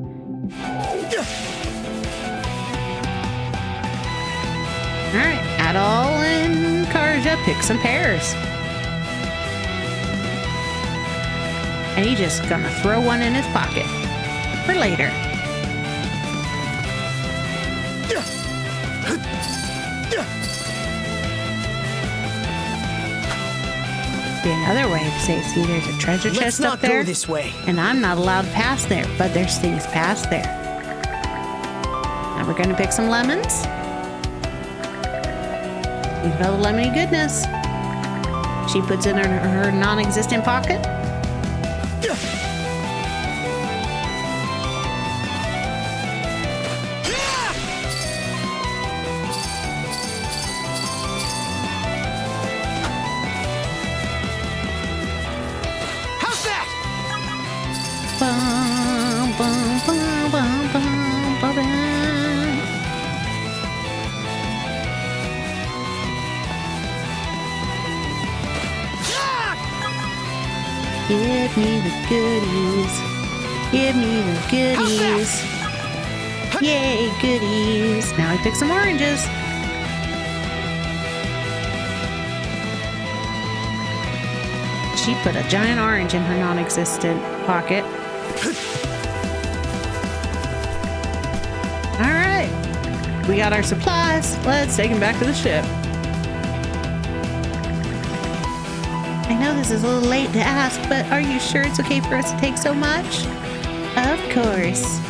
S1: Alright, Adol and Karja pick some pears. And he's just gonna throw one in his pocket. For later. Be another way to say, see, there's a treasure chest up there.
S9: Let's not go this way.
S1: And I'm not allowed past there, but there's things past there. Now we're gonna pick some lemons. Think about the lemony goodness. She puts it in her non-existent pocket. Give me the goodies. Give me the goodies. Yay, goodies. Now I pick some oranges.
S11: she put a giant orange in her non-existent pocket. Alright. We got our supplies. Let's take them back to the ship. I know this is a little late to ask, but are you sure it's okay for us to take so much? Of course.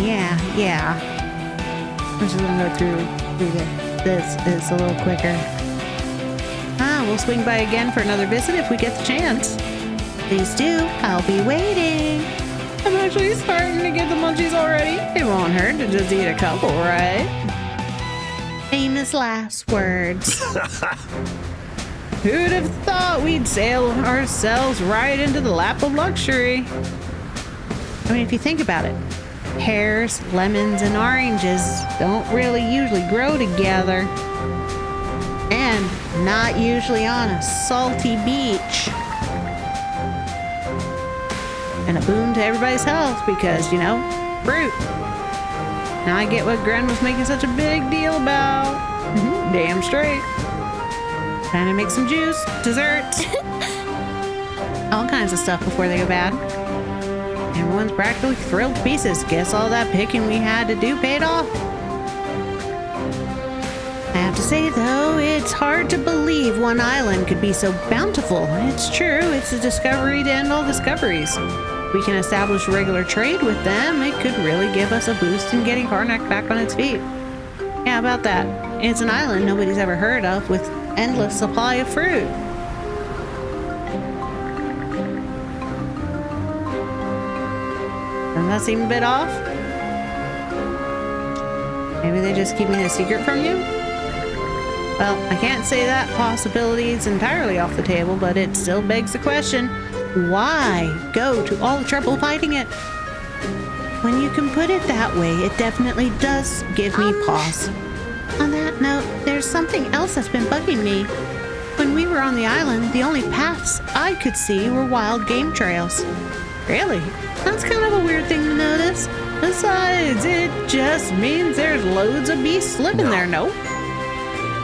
S11: Yeah. I'm just gonna go through this is a little quicker. We'll swing by again for another visit if we get the chance. Please do. I'll be waiting. I'm actually starting to get the munchies already. It won't hurt to just eat a couple, right? Famous last words. Who'd have thought we'd sail ourselves right into the lap of luxury? I mean, if you think about it, pears, lemons, and oranges don't really usually grow together. And not usually on a salty beach. And a boon to everybody's health because, you know, fruit. Now I get what Gren was making such a big deal about. Damn straight. Trying to make some juice, desserts, all kinds of stuff before they go bad. Everyone's practically thrilled to pieces. Guess all that picking we had to do paid off. I have to say, though, it's hard to believe one island could be so bountiful. It's true, it's a discovery to end all discoveries. If we can establish regular trade with them, it could really give us a boost in getting Karnak back on its feet. Yeah, about that. It's an island nobody's ever heard of with endless supply of fruit. Doesn't that seem a bit off? Maybe they're just keeping it a secret from you? Well, I can't say that possibility is entirely off the table, but it still begs the question, why go to all the trouble fighting it? When you can put it that way, it definitely does give me pause. On that note, there's something else that's been bugging me. When we were on the island, the only paths I could see were wild game trails. Really? That's kind of a weird thing to notice. Besides, it just means there's loads of beasts living there, no?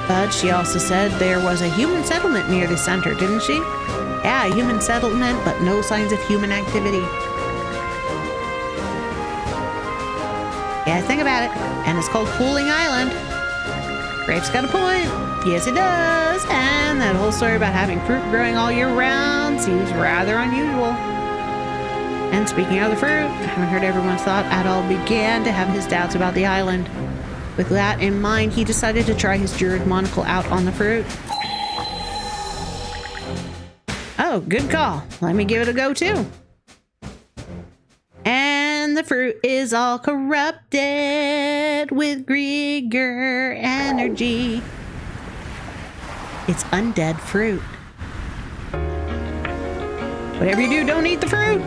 S11: But she also said there was a human settlement near the center, didn't she? Yeah, a human settlement, but no signs of human activity. Yeah, think about it. And it's called Fooling Island. Grape's got a point. Yes, it does. And that whole story about having fruit growing all year round seems rather unusual. And speaking of the fruit, having heard everyone's thought, Adol began to have his doubts about the island. With that in mind, he decided to try his Druid monocle out on the fruit. Oh, good call. Let me give it a go too. And the fruit is all corrupted with Grieger energy. It's undead fruit. Whatever you do, don't eat the fruit.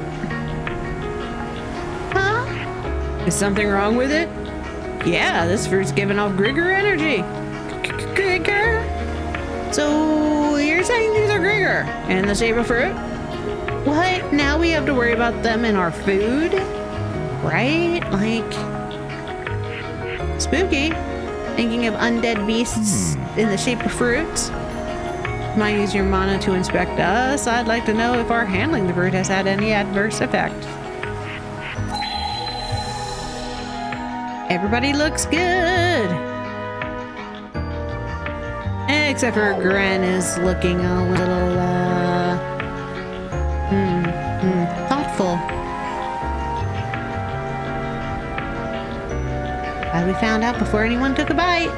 S11: Huh? Is something wrong with it? Yeah, this fruit's giving off Grieger energy. Grieger? So you're saying these are Grieger in the shape of fruit? What? Now we have to worry about them in our food? Right? Like, spooky. Thinking of undead beasts in the shape of fruits. Might use your mana to inspect us. I'd like to know if our handling the fruit has had any adverse effect. Everybody looks good. Except for Gren is looking a little, thoughtful. As we found out before anyone took a bite.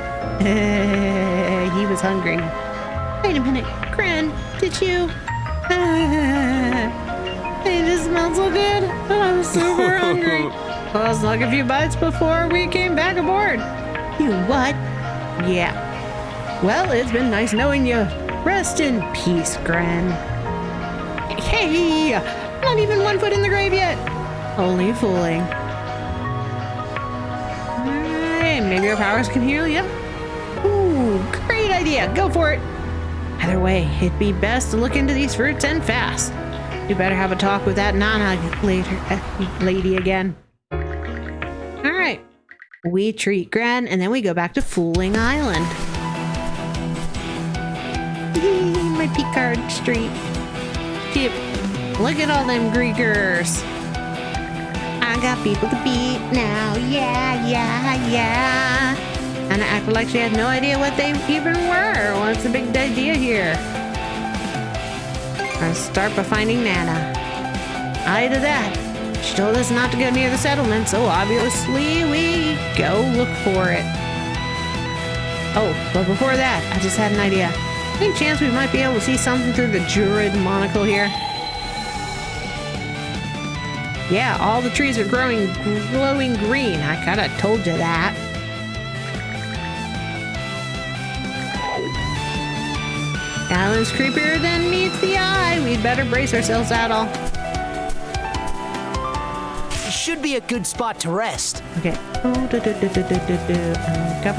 S11: He was hungry. Wait a minute, Gren, did you? It just smells so good. I'm super hungry. Well, I snuck a few bites before we came back aboard. You what? Yeah. Well, it's been nice knowing you. Rest in peace, Gren. Hey, not even 1 foot in the grave yet. Only fooling. Alright, maybe our powers can heal you. Ooh, great idea. Go for it. Either way, it'd be best to look into these fruits and fast. You better have a talk with that Nana lady again. Alright. We treat Gren, and then we go back to Fooling Island. My Picard Street. ship. Look at all them Greekers. I got people to beat now. Yeah, yeah, yeah. And I acted like she had no idea what they even were. What's the big idea here? I'll start by finding Nana. Aye to that. She told us not to go near the settlement, so obviously we go look for it. Oh, but before that, I just had an idea. Any chance we might be able to see something through the Druid monocle here? Yeah, all the trees are glowing green. I kinda told you that. The island's creepier than meets the eye. We'd better brace ourselves, Adol.
S9: Should be a good spot to rest.
S11: Okay. Uncover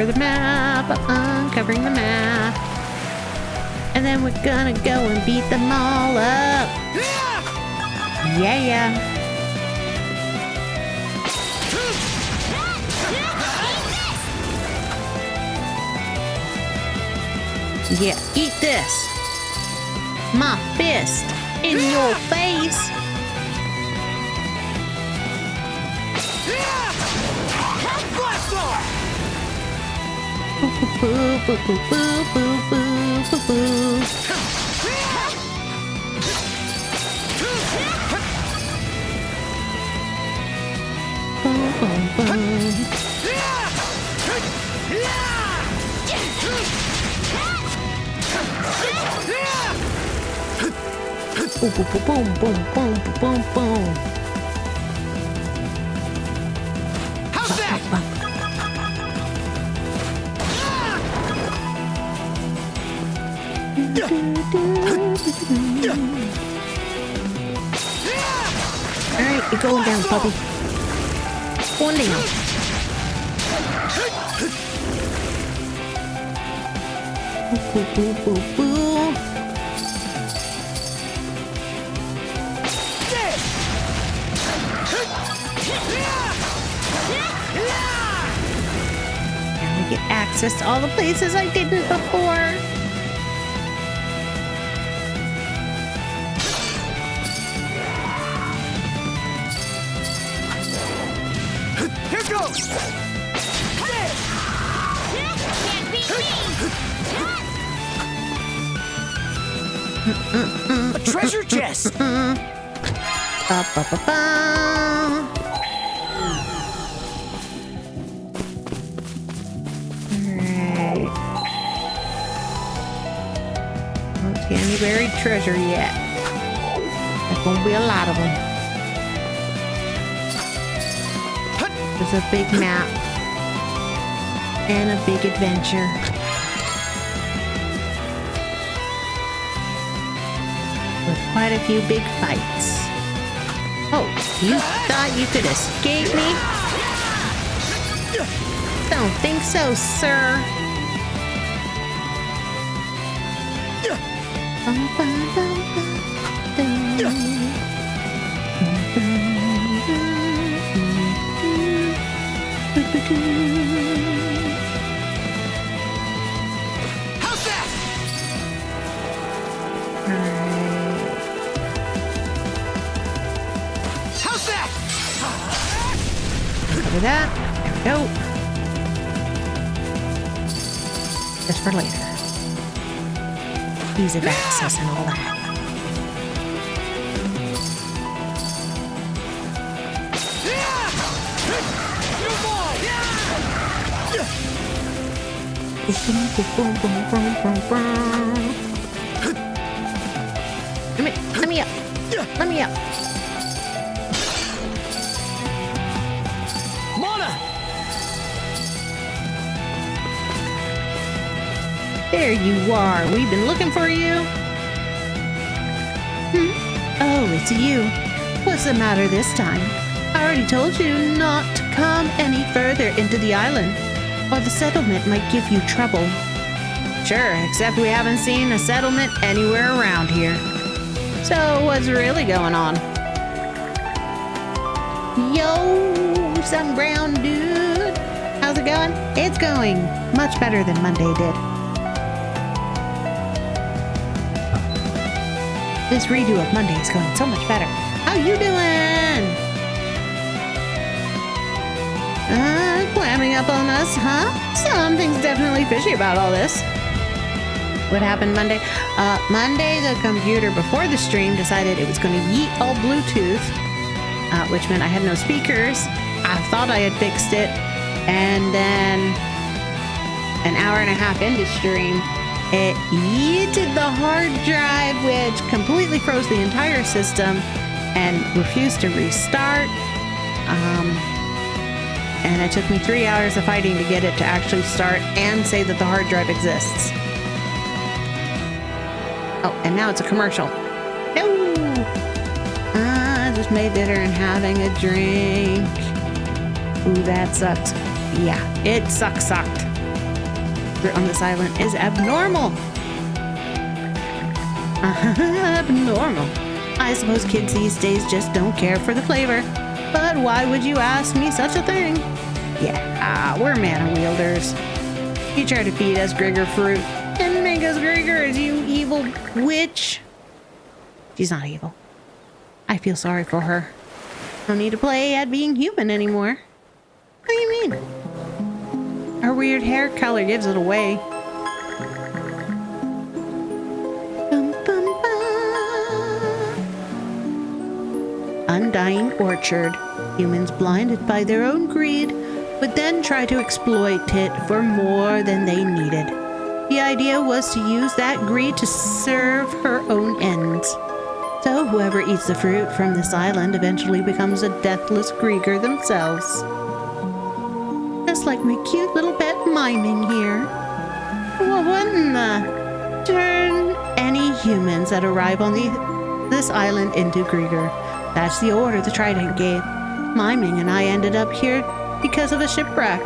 S11: the map. Uncovering the map. And then we're gonna go and beat them all up. Yeah, yeah. Yeah, eat this. My fist in your face. Boo, boo, boo, boo, boo, boo, boo, boo. Boom, boom, boom. Boom, boom, boom, boom, boom, boom, boom.
S9: How's that?
S11: Alright, you're going down, puppy. Going down. Boo, boo, boo, boo. And we get access to all the places I didn't before.
S9: Here goes!
S3: Can't beat me!
S9: A treasure chest!
S11: Ba, ba, ba, ba. Alright. Don't see any buried treasure yet. There's gonna be a lot of them. There's a big map. And a big adventure. With quite a few big fights. Oh, you thought you could escape me? Don't think so, sir.
S9: How's that? How's that?
S11: Cover that. There we go. Just for later. Ease of access and all that. Let me up. Let me up. There you are. We've been looking for you. Oh, it's you. What's the matter this time? I already told you not to come any further into the island, or the settlement might give you trouble. Sure, except we haven't seen a settlement anywhere around here. So what's really going on? Yo, some brown dude. How's it going? It's going much better than Monday did.
S1: This redo of Monday is going so much better. How you doing? Clamming up on us, huh? Something's definitely fishy about all this. What happened Monday? Monday, the computer before the stream decided it was going to yeet all Bluetooth, which meant I had no speakers. I thought I had fixed it, and then an hour and a half into stream, it yeeted the hard drive, which completely froze the entire system and refused to restart. And it took me 3 hours of fighting to get it to actually start and say that the hard drive exists. Oh, and now it's a commercial. No! I just made dinner and having a drink. Ooh, that sucks. Yeah, it sucked. On this island is abnormal. Abnormal. I suppose kids these days just don't care for the flavor. But why would you ask me such a thing? Yeah, we're mana wielders. You try to feed us Grigor fruit and make us Grigors, you evil witch. She's not evil. I feel sorry for her. No need to play at being human anymore. What do you mean? Her weird hair color gives it away. Undying orchard. Humans blinded by their own greed would then try to exploit it for more than they needed. The idea was to use that greed to serve her own ends. So whoever eats the fruit from this island eventually becomes a deathless Grieger themselves. Just like my cute little pet miming here. Well, what in the... Turn any humans that arrive on this island into Grieger. That's the order the Trident gave. Miming and I ended up here because of a shipwreck.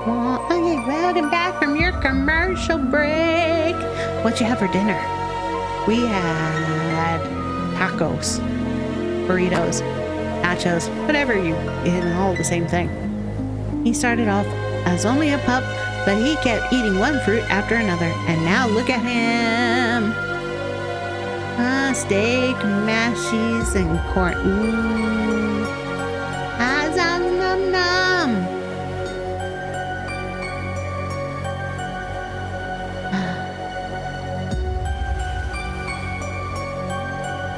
S1: Well, okay, welcome back from your commercial break. What'd you have for dinner? We had tacos, burritos, nachos, whatever all the same thing. He started off as only a pup, but he kept eating one fruit after another, and now look at him. Steak, mashies, and corn. Ooh. Nom nom.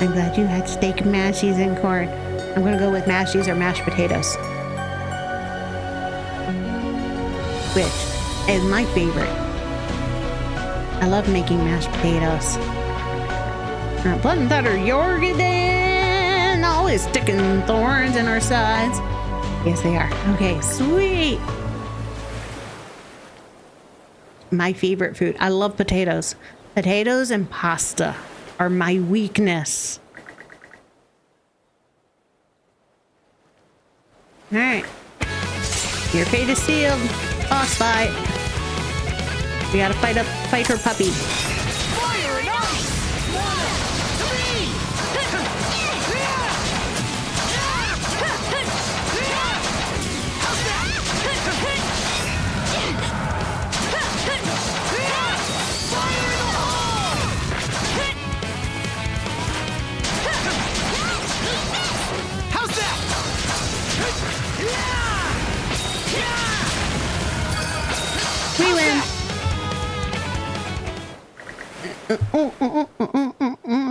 S1: I'm glad you had steak, mashies, and corn. I'm gonna go with mashies or mashed potatoes, which is my favorite. I love making mashed potatoes. Blood and butter Jorgen, always sticking thorns in our sides. Yes, they are. Okay, sweet. My favorite food. I love potatoes. Potatoes and pasta are my weakness. All right. Your fate is sealed. Boss fight. We gotta fight her puppy. We win.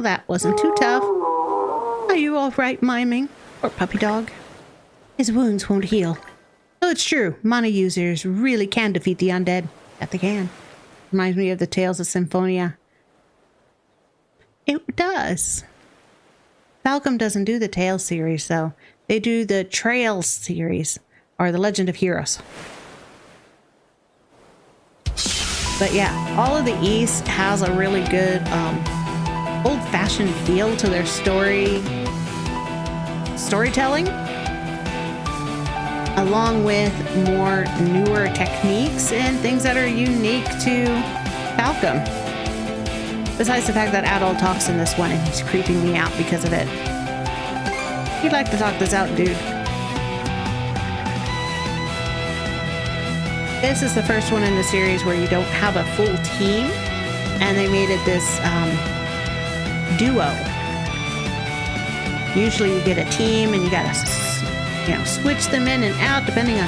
S1: That wasn't too tough. Are you all right, miming? Or puppy dog? His wounds won't heal. So it's true, mana users really can defeat the undead. Bet they can. Reminds me of the Tales of Symphonia. It does. Falcom doesn't do the Tales series, though. They do the Trails series, or the Legend of Heroes. But yeah, all of the East has a really good old-fashioned feel to their storytelling, along with more newer techniques and things that are unique to Falcom. Besides the fact that Adol talks in this one and he's creeping me out because of it. You'd like to talk this out, dude. This is the first one in the series where you don't have a full team.
S11: and they made it this duo. Usually you get a team and you gotta, switch them in and out depending on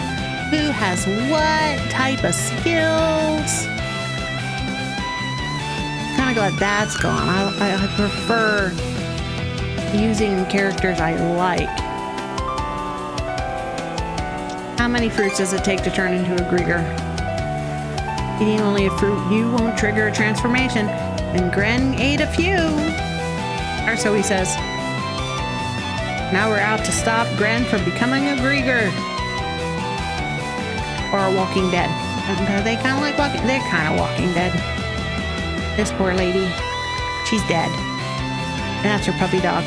S11: who has what type of skills. Kind of glad that's gone. I prefer using characters I like. How many fruits does it take to turn into a Grieger? Eating only a fruit, you won't trigger a transformation. And Gren ate a few. Or so he says. Now we're out to stop Gren from becoming a Grieger. Or a Walking Dead. Are they kind of like Walking? They're kind of Walking Dead. This poor lady. She's dead. And that's her puppy dog.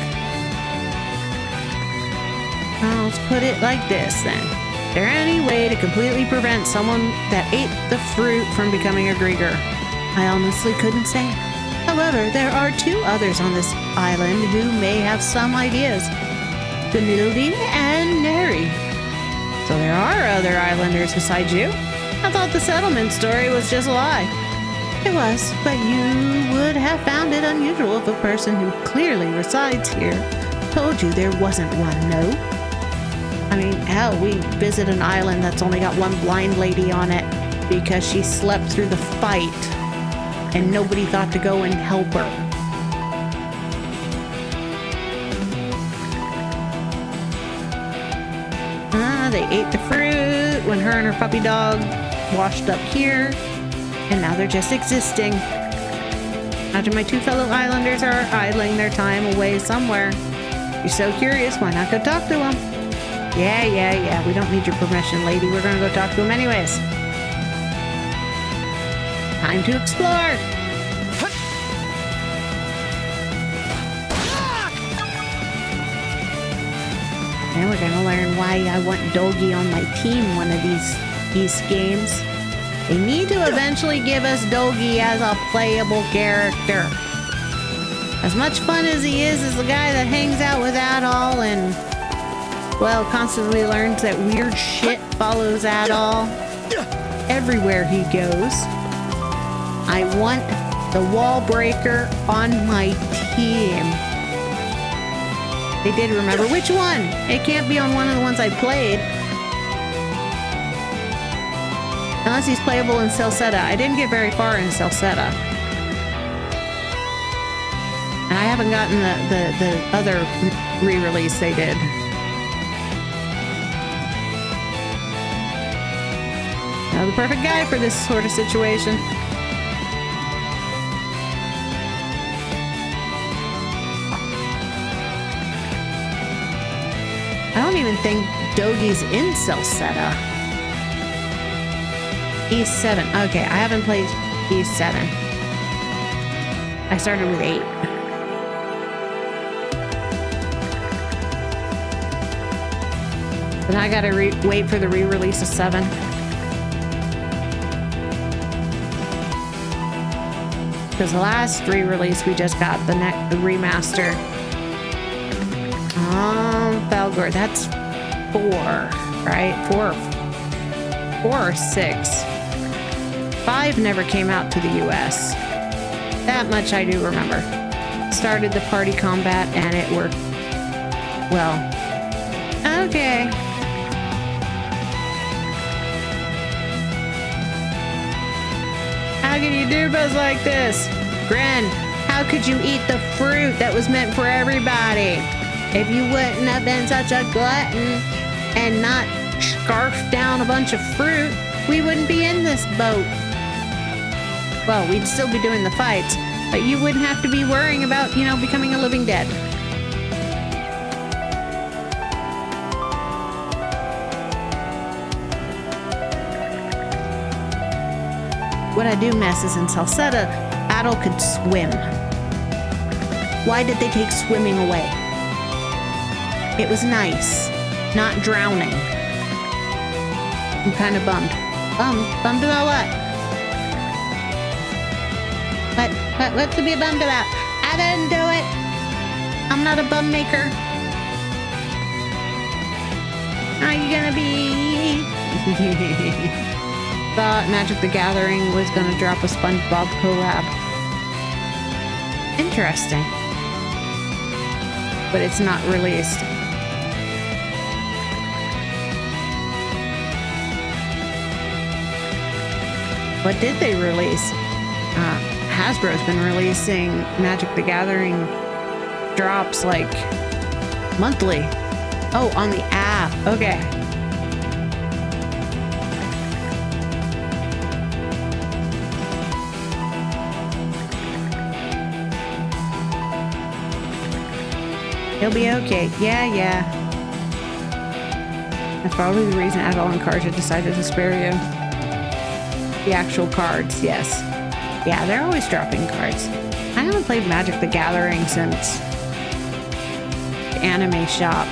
S11: Well, let's put it like this then. Is there any way to completely prevent someone that ate the fruit from becoming a Grieger? I honestly couldn't say. However, there are 2 others on this island who may have some ideas. Vanilde and Neri. So there are other islanders besides you? I thought the settlement story was just a lie. It was, but you would have found it unusual if a person who clearly resides here told you there wasn't one, no? I mean, hell, we visit an island that's only got one blind lady on it because she slept through the fight and nobody thought to go and help her. They ate the fruit when her and her puppy dog washed up here, and now they're just existing. Imagine my 2 fellow islanders are idling their time away somewhere. You're so curious, why not go talk to them? Yeah, we don't need your permission, lady. We're gonna go talk to them anyways. Time to explore! And we're gonna learn why I want Dogi on my team one of these games. They need to eventually give us Dogi as a playable character. As much fun as he is the guy that hangs out with Adol and, well, constantly learns that weird shit follows Adol everywhere he goes. I want the wall breaker on my team. They did remember which one. It can't be on one of the ones I played. Unless he's playable in Celceta. I didn't get very far in Celceta. And I haven't gotten the other re-release they did. Now, the perfect guy for this sort of situation. I don't even think Dogi's in Celceta. E7. Okay, I haven't played E7. I started with 8. Then I gotta wait for the re-release of 7. Because the last re-release we just got, the remaster. Falgor, that's 4, right? 4 or 6. 5 never came out to the US. That much I do remember. Started the party combat and it worked well. Okay. How can you do buzz like this? Gren, how could you eat the fruit that was meant for everybody? If you wouldn't have been such a glutton and not scarfed down a bunch of fruit, we wouldn't be in this boat. Well, we'd still be doing the fights, but you wouldn't have to be worrying about, becoming a living dead. What I do miss is in Celceta, Adol could swim. Why did they take swimming away? It was nice, not drowning. I'm kind of bummed. Bummed about what? What's to be bummed about? I didn't do it. I'm not a bum maker. Are you gonna be? Thought Magic the Gathering was gonna drop a SpongeBob collab. Interesting. But it's not released. What did they release? Hasbro's been releasing Magic the Gathering drops like monthly. Oh, on the app. Okay. He'll be okay. Yeah. That's probably the reason Adol and Karja decided to spare you. The actual cards, yes. Yeah, they're always dropping cards. I haven't played Magic the Gathering since the anime shop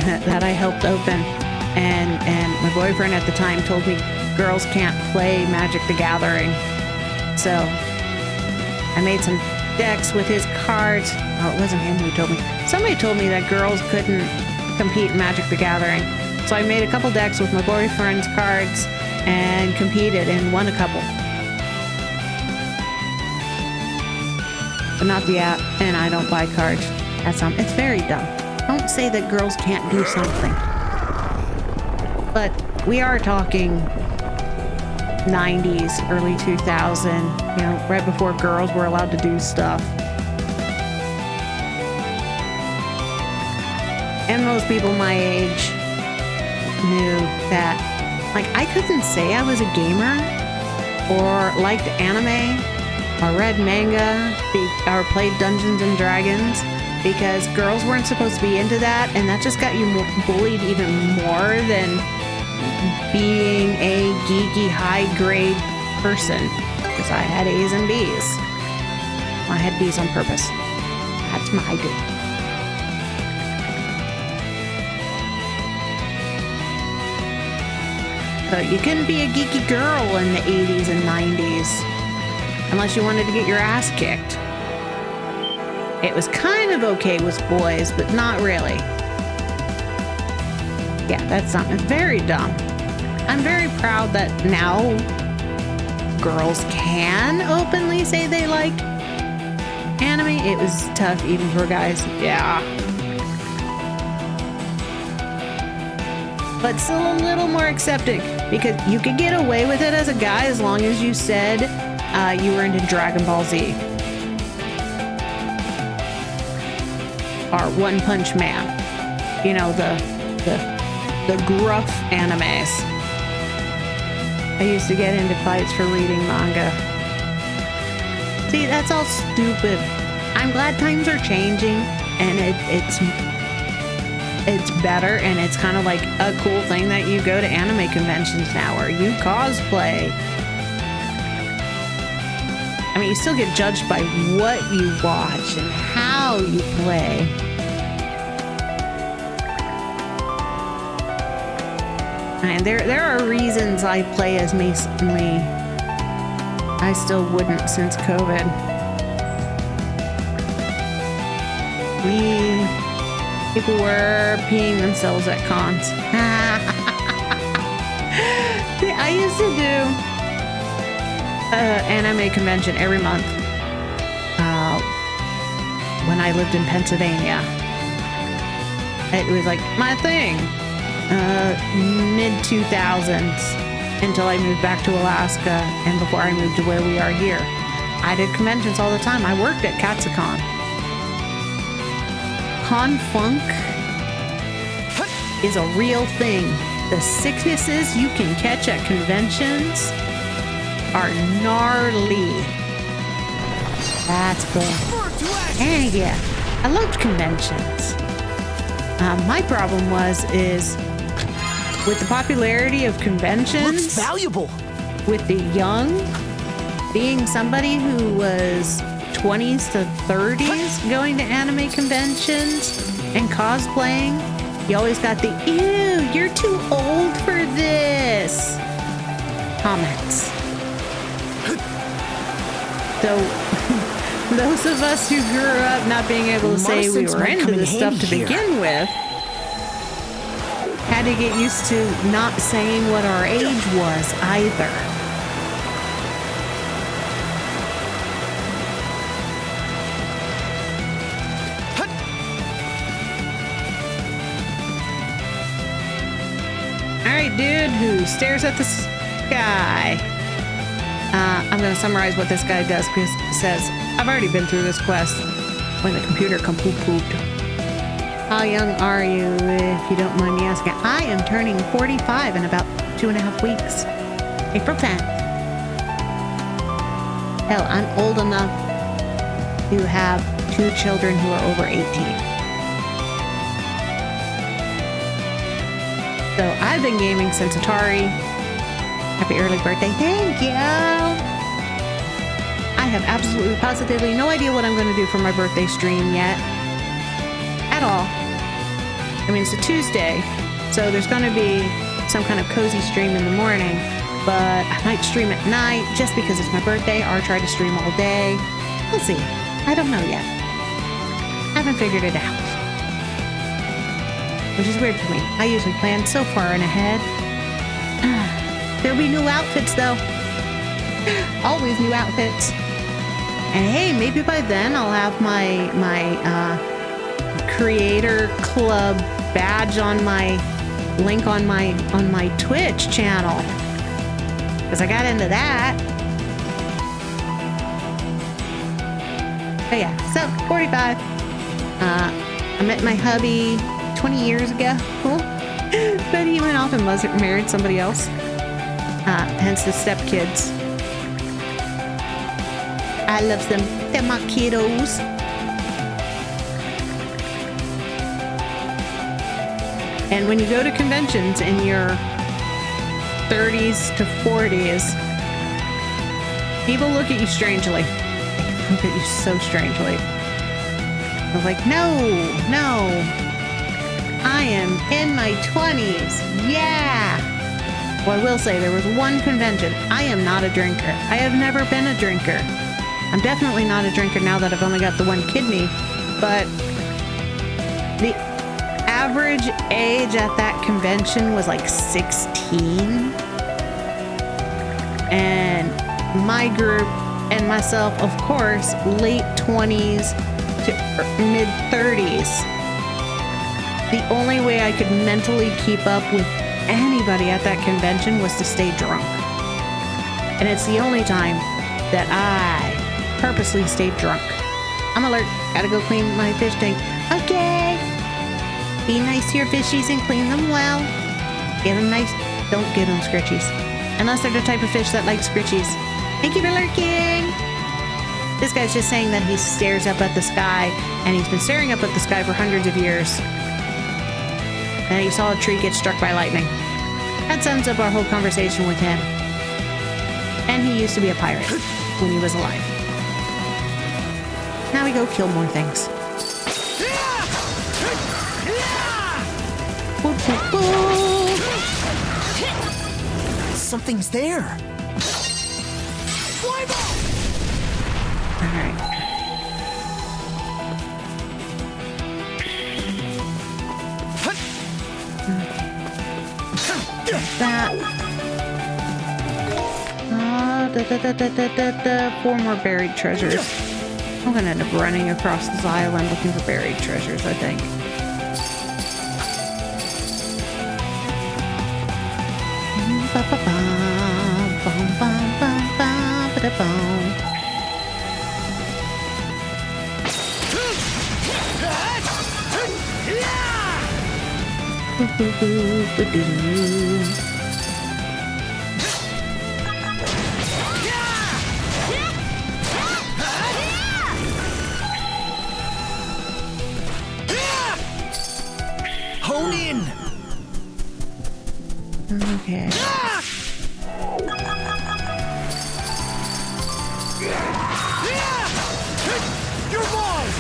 S11: that I helped open. And my boyfriend at the time told me girls can't play Magic the Gathering. So I made some decks with his cards. Oh, it wasn't him who told me. Somebody told me that girls couldn't compete in Magic the Gathering. So I made a couple decks with my boyfriend's cards and competed and won a couple. But not the app, and I don't buy cards. It's very dumb. Don't say that girls can't do something. But we are talking 90s, early 2000, right before girls were allowed to do stuff. And most people my age knew that, like, I couldn't say I was a gamer or liked anime or read manga or played Dungeons and Dragons because girls weren't supposed to be into that, and that just got you bullied even more than being a geeky high-grade person, because I had A's and B's. I had B's on purpose. That's my dude. So you couldn't be a geeky girl in the 80s and 90s unless you wanted to get your ass kicked. It was kind of okay with boys, but not really. Yeah, that's something very dumb. I'm very proud that now girls can openly say they like anime. It was tough even for guys. Yeah. But still a little more accepting, because you could get away with it as a guy as long as you said you were into Dragon Ball Z or One Punch Man. The gruff animes. I used to get into fights for reading manga. See, that's all stupid. I'm glad times are changing, and it's better, and it's kind of like a cool thing that you go to anime conventions now, or you cosplay. I mean, you still get judged by what you watch and how you play. And there are reasons I play as mainly. I still wouldn't since COVID. People were peeing themselves at cons. I used to do anime convention every month when I lived in Pennsylvania. It was like my thing. Mid-2000s until I moved back to Alaska and before I moved to where we are here. I did conventions all the time. I worked at Katsucon. Con-funk is a real thing. The sicknesses you can catch at conventions are gnarly. That's cool. And yeah, I loved conventions. My problem is with the popularity of conventions.
S9: Looks valuable.
S11: With the young, being somebody who was 20s to 30s going to anime conventions and cosplaying, you always got the, ew, you're too old for this comments. So those of us who grew up not being able to say we were into this stuff to begin with had to get used to not saying what our age was either. Alright, dude who stares at the sky. I'm gonna summarize what this guy does because it says, I've already been through this quest when the computer pooped. How young are you, if you don't mind me asking? I am turning 45 in about 2.5 weeks. April 10th. Hell, I'm old enough to have 2 children who are over 18. So I've been gaming since Atari. Happy early birthday. Thank you. I have absolutely positively no idea what I'm going to do for my birthday stream yet. At all. I mean, it's a Tuesday, so there's going to be some kind of cozy stream in the morning, but I might stream at night just because it's my birthday, or try to stream all day. We'll see. I don't know yet. Haven't figured it out. Which is weird for me. I usually plan so far in ahead. There'll be new outfits, though. Always new outfits. And hey, maybe by then I'll have my creator club badge on my link on my Twitch channel, because I got into that. But yeah, so 45. I met my hubby 20 years ago. But he went off and married somebody else. Hence the stepkids. I love them. They're my kiddos. And when you go to conventions in your 30s to 40s, people look at you strangely. They look at you so strangely. They're like, no. I am in my 20s. Yeah. Well, I will say there was one convention. I am not a drinker. I have never been a drinker. I'm definitely not a drinker now that I've only got the one kidney, but the average age at that convention was like 16. And my group and myself, of course, late 20s to mid 30s. The only way I could mentally keep up with anybody at that convention was to stay drunk. And it's the only time that I purposely stayed drunk. I'm alert. Gotta go clean my fish tank. Okay. Be nice to your fishies and clean them well. Get them nice. Don't get them scritchies. Unless they're the type of fish that like scritchies. Thank you for lurking. This guy's just saying that he stares up at the sky, and he's been staring up at the sky for hundreds of years. And he saw a tree get struck by lightning. That sums up our whole conversation with him. And he used to be a pirate when he was alive. Now we go kill more things.
S9: Something's there.
S11: Alright. That. 4 more buried treasures. I'm gonna end up running across this island looking for buried treasures, I think.
S9: Hone in.
S11: Okay.
S9: You're mine.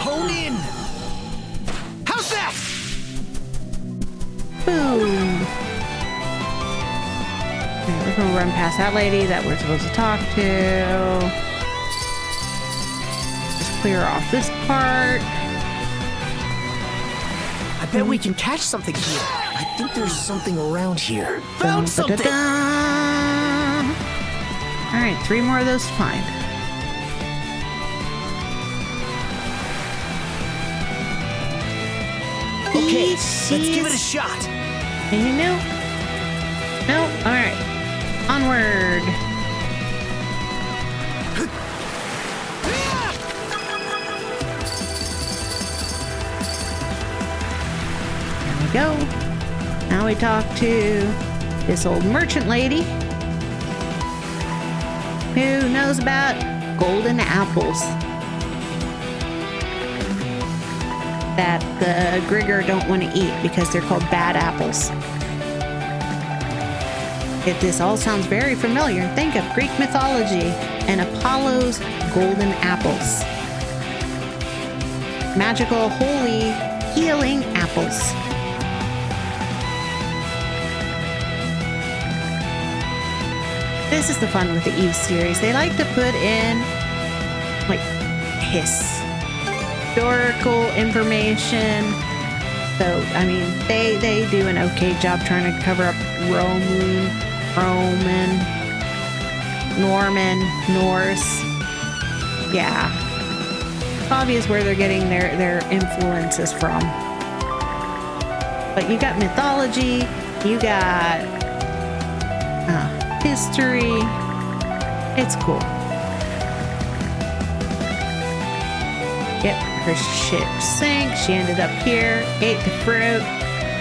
S9: Hone in. How's that?
S11: Boom. Okay, we're gonna run past that lady that we're supposed to talk to. Just clear off this part.
S9: I bet we can catch something here. I think there's something around here. Found something!
S11: Alright, 3 more of those to find.
S9: Okay, let's give it a shot.
S11: And you know? No? Alright. Onward. There we go. Now we talk to this old merchant lady who knows about golden apples that the Grigger don't want to eat because they're called bad apples. If this all sounds very familiar, think of Greek mythology and Apollo's golden apples. Magical, holy, healing apples. This is the fun with the Eve series. They like to put in, like, historical information. So, I mean, they do an okay job trying to cover up Roman, Norman, Norse. Yeah. Obvious where they're getting their influences from. But you got mythology, you got history. It's cool. Yep, her ship sank. She ended up here, ate the fruit,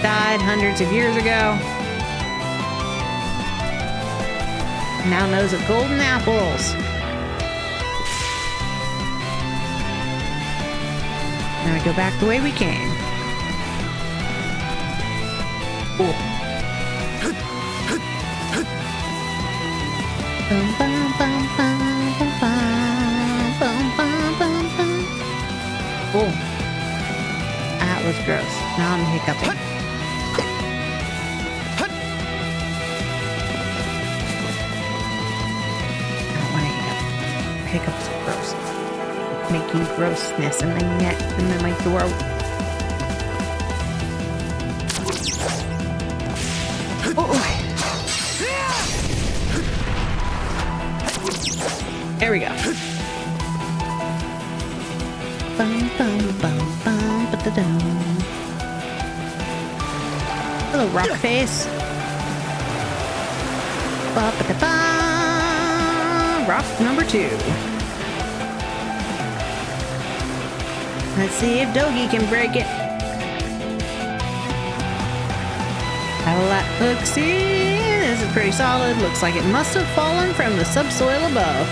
S11: died hundreds of years ago. Now knows of golden apples. Now we go back the way we came. Cool. Bum, bum, bum, bum, bum, bum, bum, bum, bum. Oh, that was gross. Now I'm hiccuping. I don't want to hiccup. Hiccups are gross. Making grossness in my neck and in my throat. Oh. There we go. Bum, bum, bum, bum, ba-da-dum. Hello, rock face. Ba-ba-da-ba. Rock number 2. Let's see if Dogi can break it. Have a look. See, this is pretty solid. Looks like it must have fallen from the subsoil above.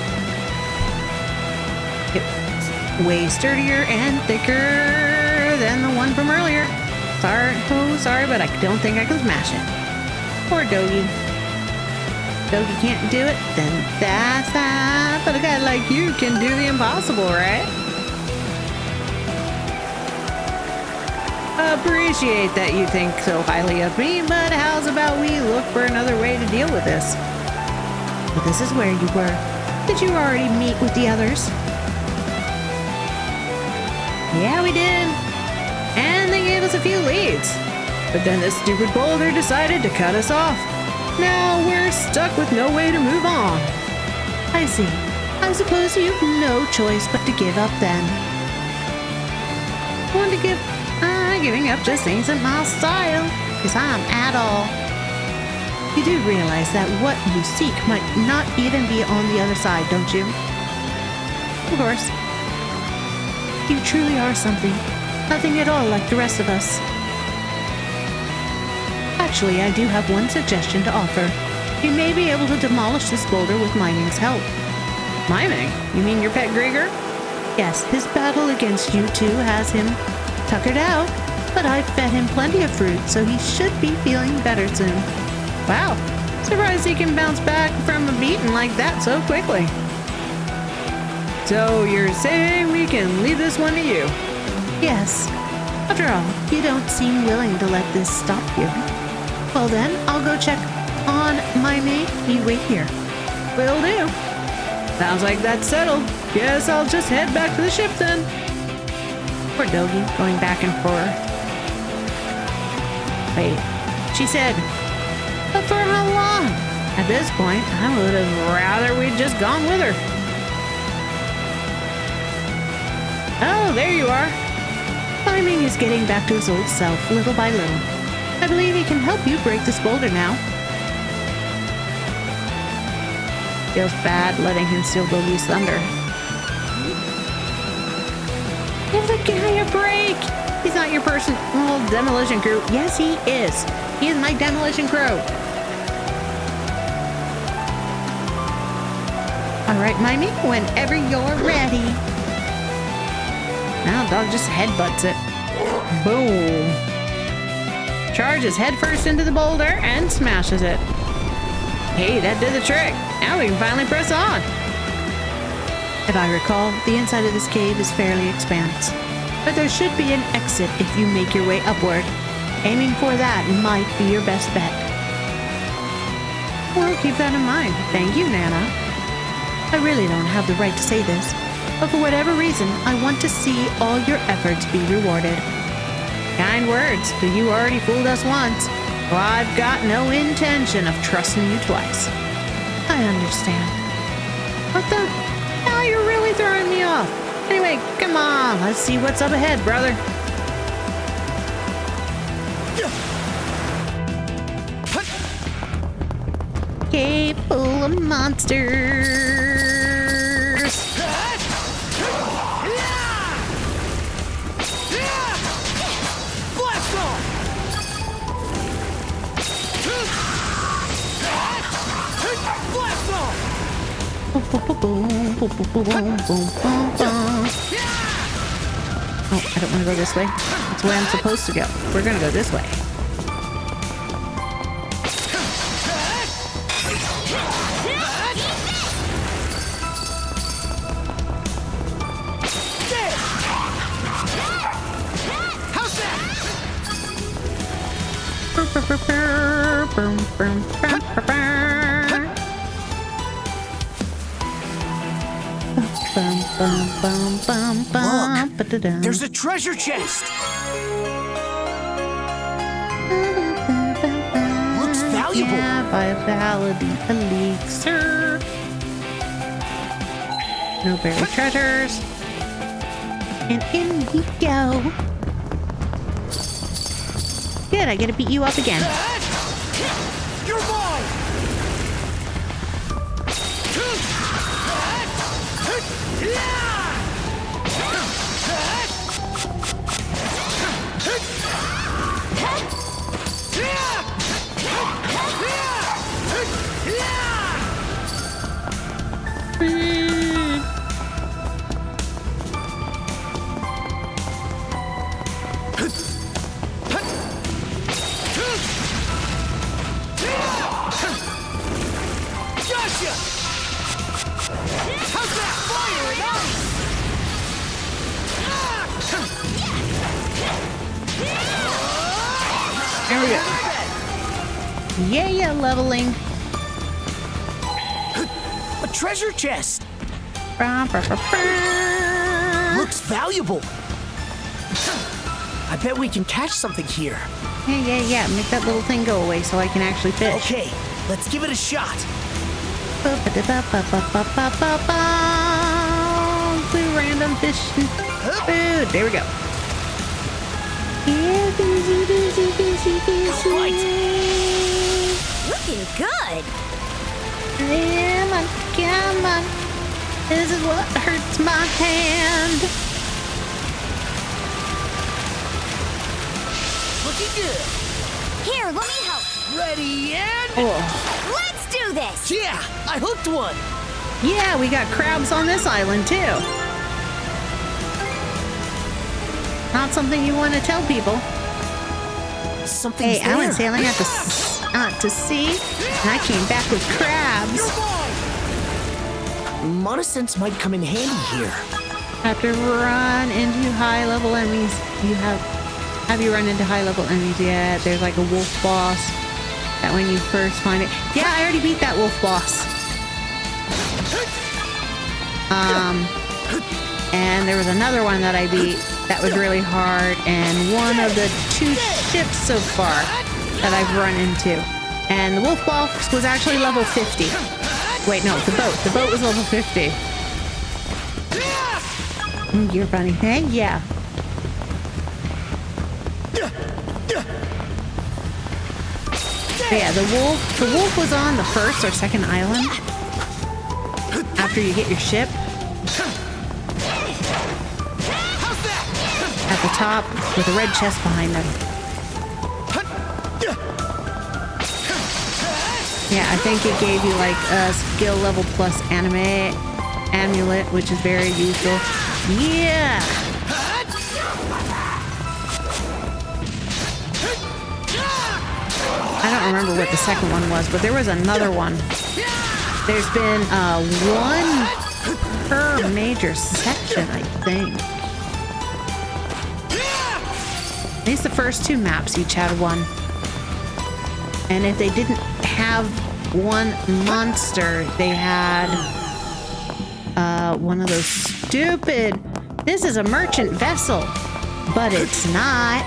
S11: It's way sturdier and thicker than the one from earlier. Sorry, but I don't think I can smash it. Poor Dogi. Dogi can't do it, then that's that. But a guy like you can do the impossible, right? Appreciate that you think so highly of me, but how's about we look for another way to deal with this? Well, this is where you were. Did you already meet with the others? Yeah, we did. And they gave us a few leads. But then this stupid boulder decided to cut us off. Now we're stuck with no way to move on. I see. I suppose you've no choice but to give up then. Giving up just ain't my style, because I'm Adol. You do realize that what you seek might not even be on the other side, don't you? Of course. You truly are something. Nothing at all like the rest of us. Actually, I do have one suggestion to offer. You may be able to demolish this boulder with Miming's help. Miming? You mean your pet Grigger? Yes, his battle against you two has him tuckered out, but I've fed him plenty of fruit, so he should be feeling better soon. Wow, surprised he can bounce back from a beating like that so quickly. So you're saying we can leave this one to you? Yes. After all, you don't seem willing to let this stop you. Well then, I'll go check on Miming. You wait here. Will do. Sounds like that's settled. Guess I'll just head back to the ship then. Poor Dogi, going back and forth. Wait, she said, but for how long? At this point, I would have rather we'd just gone with her. Oh, there you are. Miming is
S1: is getting back to his old self, little by little. I believe he can help you break this boulder now. Feels bad letting him steal Gogi's thunder. Give the guy a break! He's not your personal demolition crew. Yes, he is. He is my demolition crew. Alright, Mimey, whenever you're ready. Now, dog just headbutts it. Boom. Charges headfirst into the boulder and smashes it. Hey, that did the trick. Now we can finally press on. If I recall, the inside of this cave is fairly expansive, but there should be an exit if you make your way upward. Aiming for that might be your best bet. Well, keep that in mind. Thank you, Nana. I really don't have the right to say this, but for whatever reason, I want to see all your efforts be rewarded. Kind words, but you already fooled us once. Well, I've got no intention of trusting you twice. I understand. What the hell? You're really throwing me off. Anyway, come on. Let's see what's up ahead, brother. Cave full of monsters. Oh, I don't want to go this way. That's the way I'm supposed to go. We're gonna go this way.
S9: Look, there's a treasure chest. Looks valuable.
S1: Vitality elixir. No buried treasures. And in we go. Good, I get to beat you up again.
S9: You're mine.
S1: There we go. Yeah, leveling.
S9: A treasure chest. Looks valuable. I bet we can catch something here.
S1: Yeah. Make that little thing go away so I can actually fish.
S9: Okay, let's give it a shot.
S1: Blue random fish food. There we go. Yeah, busy.
S5: Looking good.
S1: Come on. This is what hurts my hand.
S9: Looking good.
S5: Here, let me help.
S9: Ready and...
S1: Oh.
S5: Let's do this.
S9: Yeah, I hooked one.
S1: Yeah, we got crabs on this island too. Not something you want to tell people.
S9: Something's
S1: Hey, I went sailing out to sea, and I came back with crabs.
S9: Monosense might come in handy here.
S1: Have to run into high-level enemies. Have you run into high-level enemies yet? There's like a wolf boss. That when you first find it. Yeah, I already beat that wolf boss. And there was another one that I beat that was really hard, and one of the 2 ships so far that I've run into. And the wolf boss was actually level 50. Wait, no, the boat. The boat was level 50. You're funny. Hey, yeah.
S11: Yeah, the wolf was on the first or second island after you get your ship. At the top with a red chest behind them. Yeah, I think it gave you like a skill level plus anime amulet, which is very useful. Yeah! I don't remember what the second one was, but there was another one. There's been one per major section, I think. At least the first two maps each had one. And if they didn't have one monster, they had one of those stupid, this is a merchant vessel, but it's not.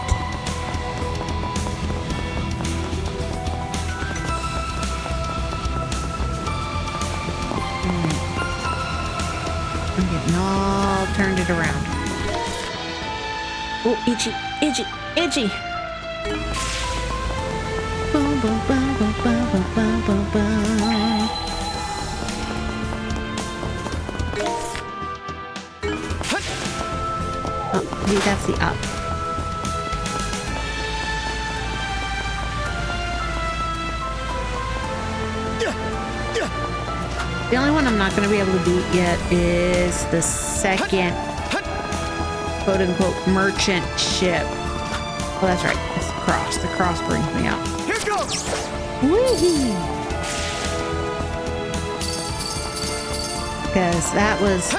S11: I'm getting all turned it around. Oh, itchy, itchy, itchy. Boom, boom, boom, boom, boom, boom, boom, boom, boom. Oh, maybe that's the up. The only one I'm not going to be able to beat yet is the second quote-unquote merchant ship. Oh, that's right. It's the cross. The cross brings me up.
S9: Here goes!
S11: Woohoo! Because that was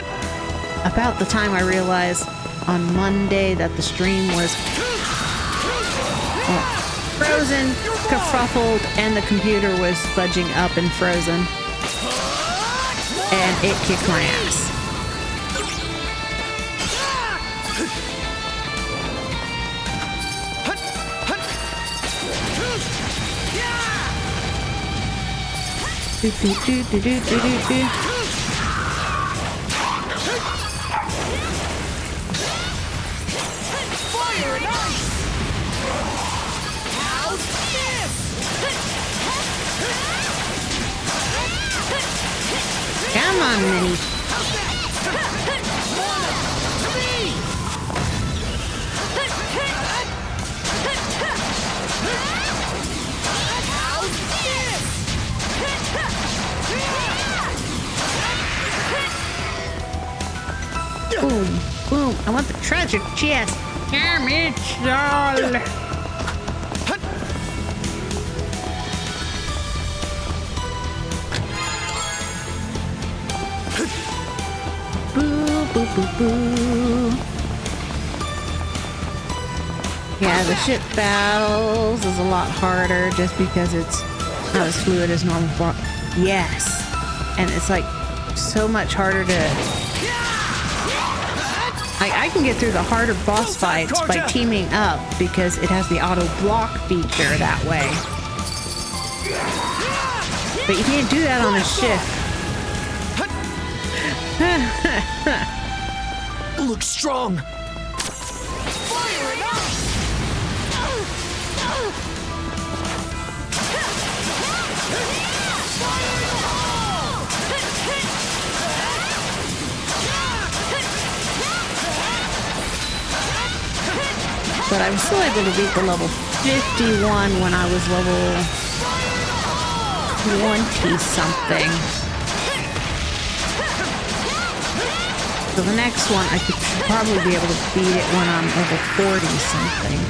S11: about the time I realized on Monday that the stream was frozen, kerfuffled, and the computer was fudging up and frozen. And it kicked my ass. Do, do, do, do, do, do, do.
S9: Fire and ice! How's this?
S11: Come on, Minnie. Boom, boom. I want the treasure chest. Damn it, all. Boo, boo, boo, boo. Yeah, the ship battles is a lot harder just because it's not as fluid as normal. Yes. And it's like so much harder to... I can get through the harder boss fights by teaming up because it has the auto block feature that way. But you can't do that on a ship.
S9: Looks strong.
S11: But I was still able to beat the level 51 when I was level 20 something. So the next one I could probably be able to beat it when I'm level 40 something.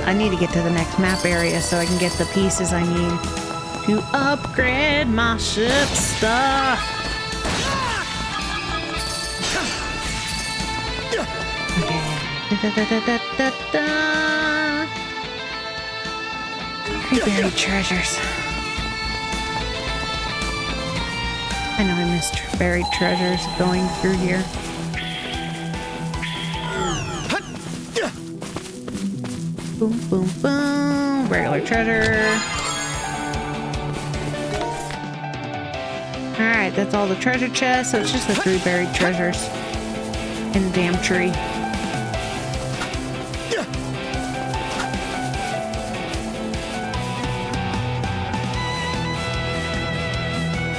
S11: I need to get to the next map area so I can get the pieces I need to upgrade my ship stuff. Buried treasures. I know I missed buried treasures going through here. Boom, boom, boom. Regular treasure. Alright, that's all the treasure chests, so it's just the 3 buried treasures. in the damn tree.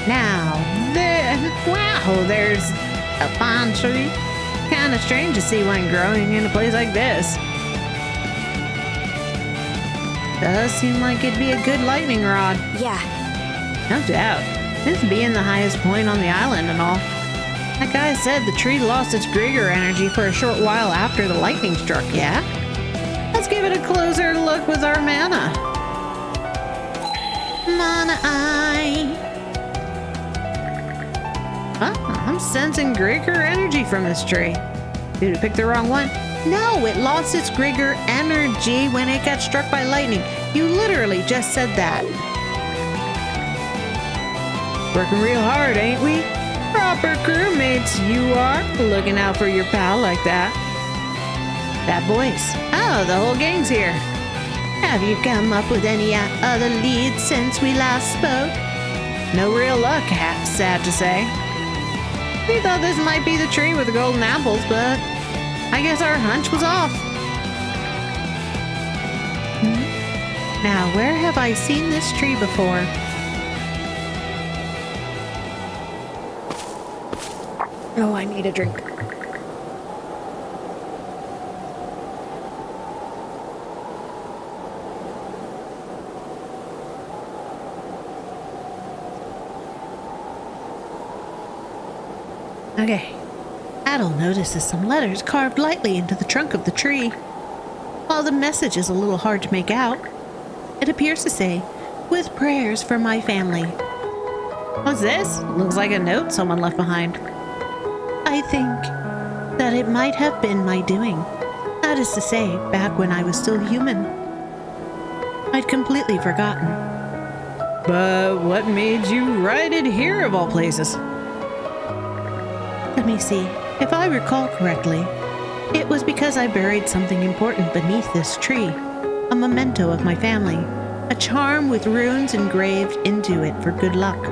S11: Now, wow, there's a pine tree. Kind of strange to see one growing in a place like this. Does seem like it'd be a good lightning rod.
S5: Yeah.
S11: No doubt. This being the highest point on the island and all. That guy said the tree lost its Grigor energy for a short while after the lightning struck, yeah? Let's give it a closer look with our mana. Mana eye. Huh? I'm sensing Grigor energy from this tree. Did it pick the wrong one? No, it lost its Grigor energy when it got struck by lightning. You literally just said that. Working real hard, ain't we? Proper crewmates you are. Looking out for your pal like that. That voice. Oh, the whole gang's here. Have you come up with any other leads since we last spoke? No real luck, sad to say. We thought this might be the tree with the golden apples, but I guess our hunch was off. Now, where have I seen this tree before? Oh, I need a drink. Okay. Adol notices some letters carved lightly into the trunk of the tree. While the message is a little hard to make out, it appears to say, "With prayers for my family." What's this? Looks like a note someone left behind. I think that it might have been my doing. That is to say, back when I was still human. I'd completely forgotten. But what made you write it here of all places? Let me see. If I recall correctly, it was because I buried something important beneath this tree. A memento of my family. A charm with runes engraved into it for good luck.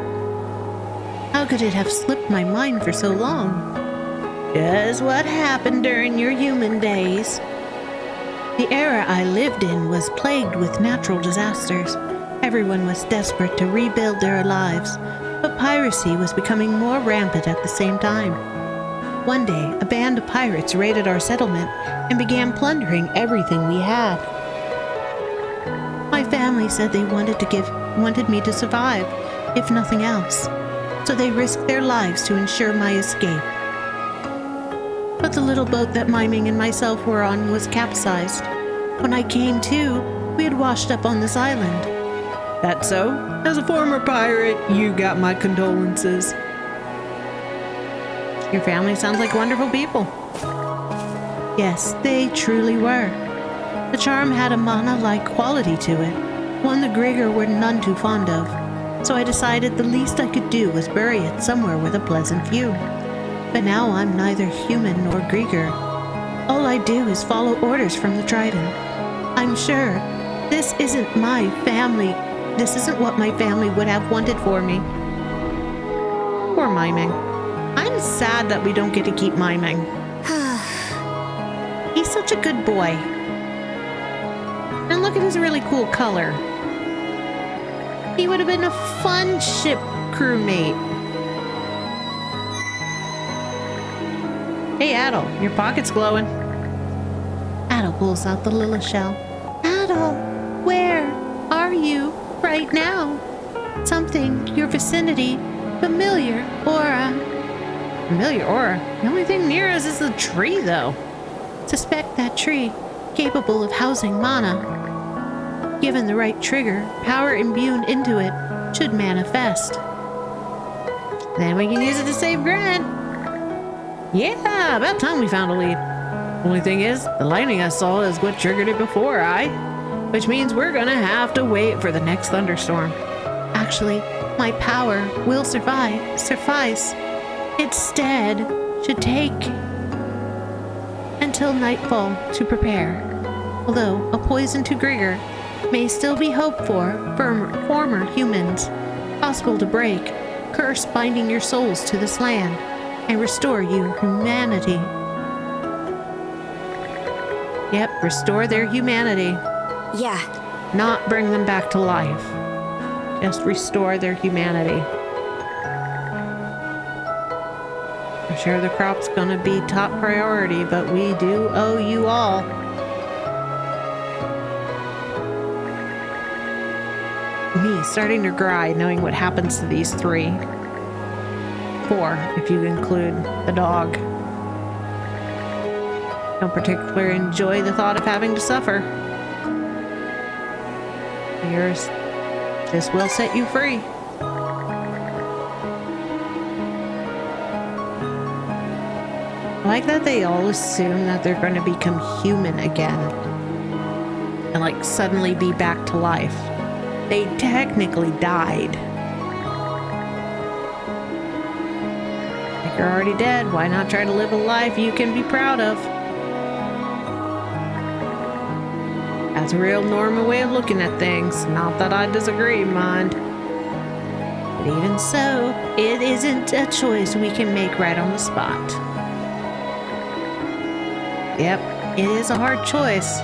S11: How could it have slipped my mind for so long? Just what happened during your human days. The era I lived in was plagued with natural disasters. Everyone was desperate to rebuild their lives, but piracy was becoming more rampant at the same time. One day, a band of pirates raided our settlement and began plundering everything we had. My family said they wanted me to survive, if nothing else, so they risked their lives to ensure my escape. But the little boat that Miming and myself were on was capsized. When I came to, we had washed up on this island. That so? As a former pirate, you got my condolences. Your family sounds like wonderful people. Yes, they truly were. The charm had a mana-like quality to it, one the Grigor were none too fond of, so I decided the least I could do was bury it somewhere with a pleasant view. But now I'm neither human nor Grigor. All I do is follow orders from the Trident. I'm sure this isn't my family. This isn't what my family would have wanted for me. Poor Miming. I'm sad that we don't get to keep Miming. He's such a good boy. And look at his really cool color. He would have been a fun ship crewmate. Hey, Adol, your pocket's glowing. Adol pulls out the Lilith shell. Adol, where are you right now? Something, your vicinity, familiar aura. Familiar aura? The only thing near us is the tree, though. Suspect that tree, capable of housing mana. Given the right trigger, power imbued into it should manifest. Then we can use it to save Grant. Yeah, about time we found a lead. Only thing is, the lightning I saw is what triggered it before, which means we're gonna have to wait for the next thunderstorm. Actually, my power will suffice. Instead, should take until nightfall to prepare. Although a poison to Grigor may still be hoped for former humans, possible to break, curse binding your souls to this land, and restore your humanity. Yep, restore their humanity.
S5: Yeah.
S11: Not bring them back to life. Just restore their humanity. I'm sure the crop's gonna be top priority, but we do owe you all. Me starting to cry knowing what happens to these 3. 4, if you include the dog. Don't particularly enjoy the thought of having to suffer. This will set you free. I like that they all assume that they're going to become human again. And like suddenly be back to life. They technically died. If you're already dead, why not try to live a life you can be proud of? That's a real normal way of looking at things. Not that I disagree, mind. But even so, it isn't a choice we can make right on the spot. Yep, it is a hard choice.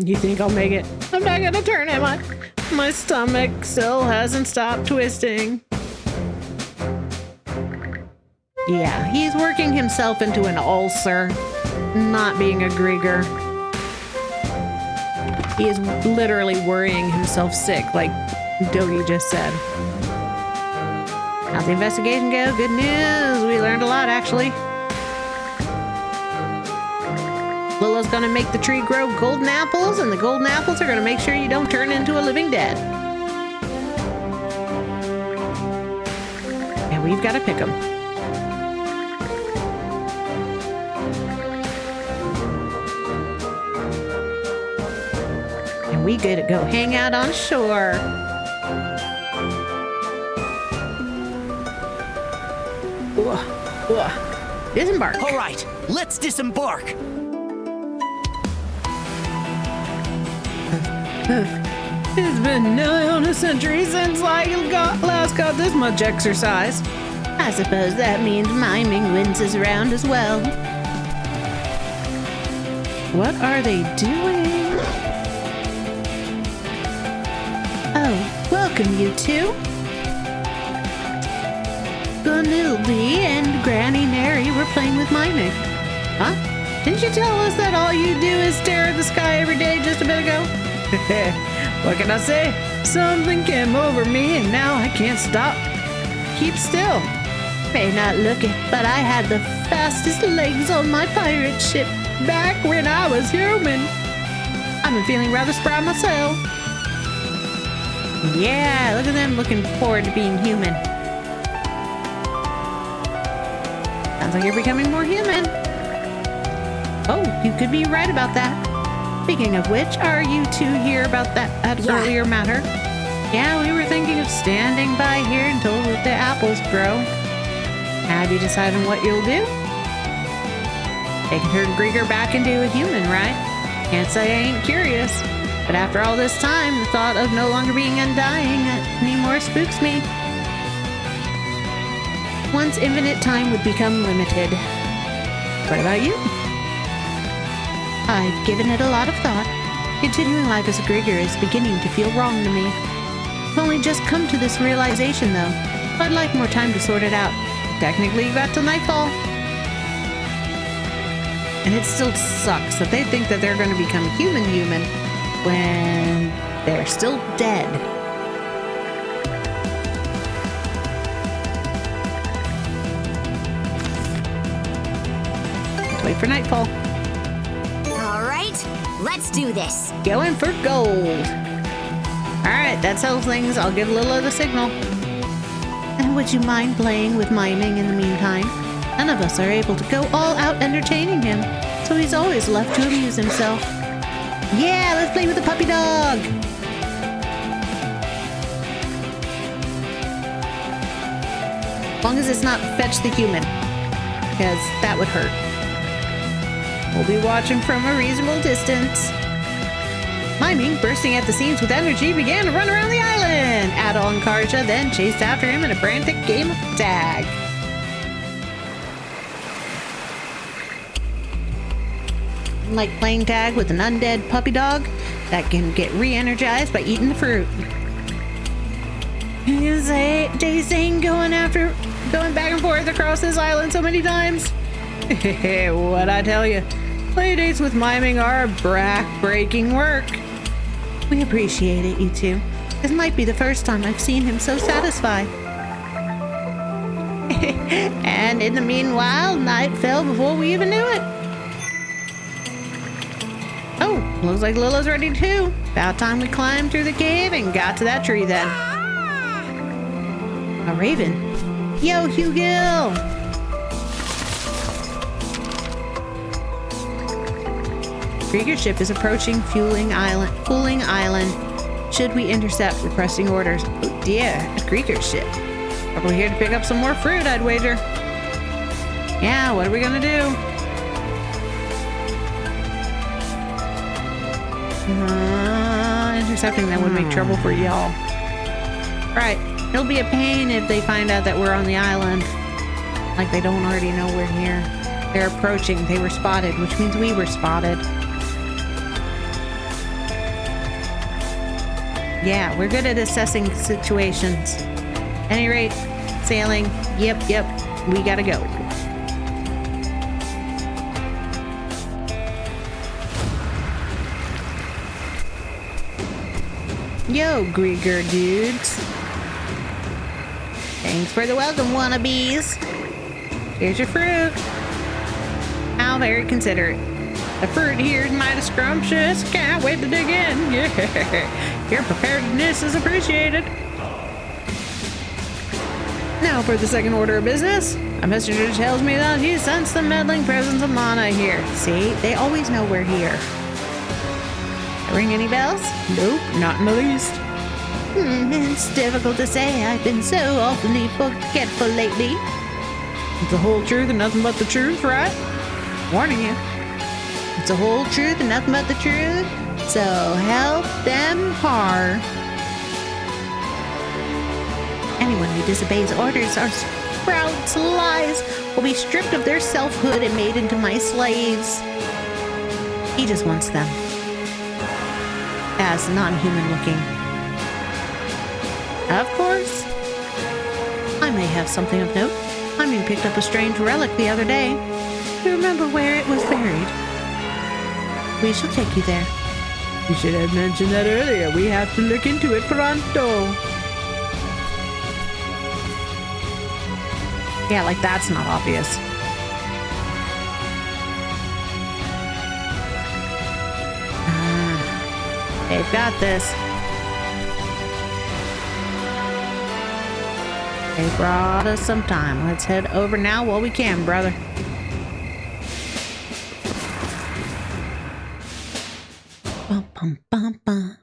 S11: You think I'll make it? I'm not gonna turn, am I? My stomach still hasn't stopped twisting. Yeah, he's working himself into an ulcer, not being a Grieger. He is literally worrying himself sick, like Dogi just said. How'd the investigation go? Good news. We learned a lot, actually. Lilo's gonna make the tree grow golden apples, and the golden apples are gonna make sure you don't turn into a living dead. And we've gotta pick them. And we gotta go hang out on shore. Disembark.
S9: All right, let's disembark.
S11: It's been nearly on a century since I last got this much exercise.
S1: I suppose that means miming wins this round as well.
S11: What are they doing?
S1: Oh, welcome you two. Ylvie and Granny Mary were playing with miming.
S11: Huh? Didn't you tell us that all you do is stare at the sky every day just a bit ago? What can I say? Something came over me and now I can't stop. Keep still.
S1: May not look it, but I had the fastest legs on my pirate ship
S11: back when I was human. I'm feeling rather spry myself.
S1: Yeah, look at them looking forward to being human.
S11: Sounds like you're becoming more human.
S1: Oh, you could be right about that. Speaking of which, are you two here about that earlier matter?
S11: Yeah, we were thinking of standing by here until the apples grow. Have you decided on what you'll do? They can turn Grieger back into a human, right? Can't say I ain't curious. But after all this time, the thought of no longer being undying anymore spooks me.
S1: One's infinite time would become limited.
S11: What about you?
S1: I've given it a lot of thought. Continuing life as a Grieger is beginning to feel wrong to me. I've only just come to this realization, though. I'd like more time to sort it out.
S11: Technically, you got till nightfall. And it still sucks that they think that they're going to become human when they're still dead. Let's wait for nightfall.
S5: All right, let's do this.
S11: Going for gold. All right, that settles things. I'll give Lilo the signal.
S1: And would you mind playing with miming in the meantime? None of us are able to go all out entertaining him, so he's always left to amuse himself.
S11: Yeah, let's play with the puppy dog. As long as it's not fetch the human, because that would hurt. We'll be watching from a reasonable distance. Miming, bursting at the seams with energy, began to run around the island. Adol and Karja then chased after him in a frantic game of tag. Like playing tag with an undead puppy dog that can get re-energized by eating the fruit. Jason going back and forth across this island so many times. What'd I tell you? Playdates with miming are back-breaking work. We appreciate it, you two. This might be the first time I've seen him so satisfied. And in the meanwhile, night fell before we even knew it. Oh, looks like Lila's ready too. About time we climbed through the cave and got to that tree then. A raven. Yo, Hugill! Krieger's ship is approaching Fooling Island. Should we intercept? Requesting orders. Oh dear, a Krieger's ship. Probably here to pick up some more fruit, I'd wager. Yeah, what are we gonna do? Intercepting that would make trouble for y'all. Right, it'll be a pain if they find out that we're on the island. Like they don't already know we're here. They're approaching. They were spotted, which means we were spotted. Yeah, we're good at assessing situations. Any rate, sailing. Yep, we gotta go. Yo, Grieger dudes. Thanks for the welcome, wannabes. Here's your fruit. How very considerate. The fruit here is mighty scrumptious. Can't wait to dig in. Yeah, your preparedness is appreciated. Now for the second order of business. A messenger tells me that he sensed the meddling presence of Mana here. See, they always know we're here. Ring any bells? Nope, not in the least. It's difficult to say. I've been so awfully forgetful lately. It's the whole truth and nothing but the truth, right? Warning you. It's the whole truth and nothing but the truth. So help them har. Anyone who disobeys orders or sprouts lies will be stripped of their selfhood and made into my slaves. He just wants them. As non-human looking. Of course. I may have something of note. I mean, picked up a strange relic the other day. Do you remember where it was buried? We shall take you there. You should have mentioned that earlier. We have to look into it pronto. Yeah, like that's not obvious. They've got this. They brought us some time. Let's head over now while we can, brother. Bum, bum, bum, bum.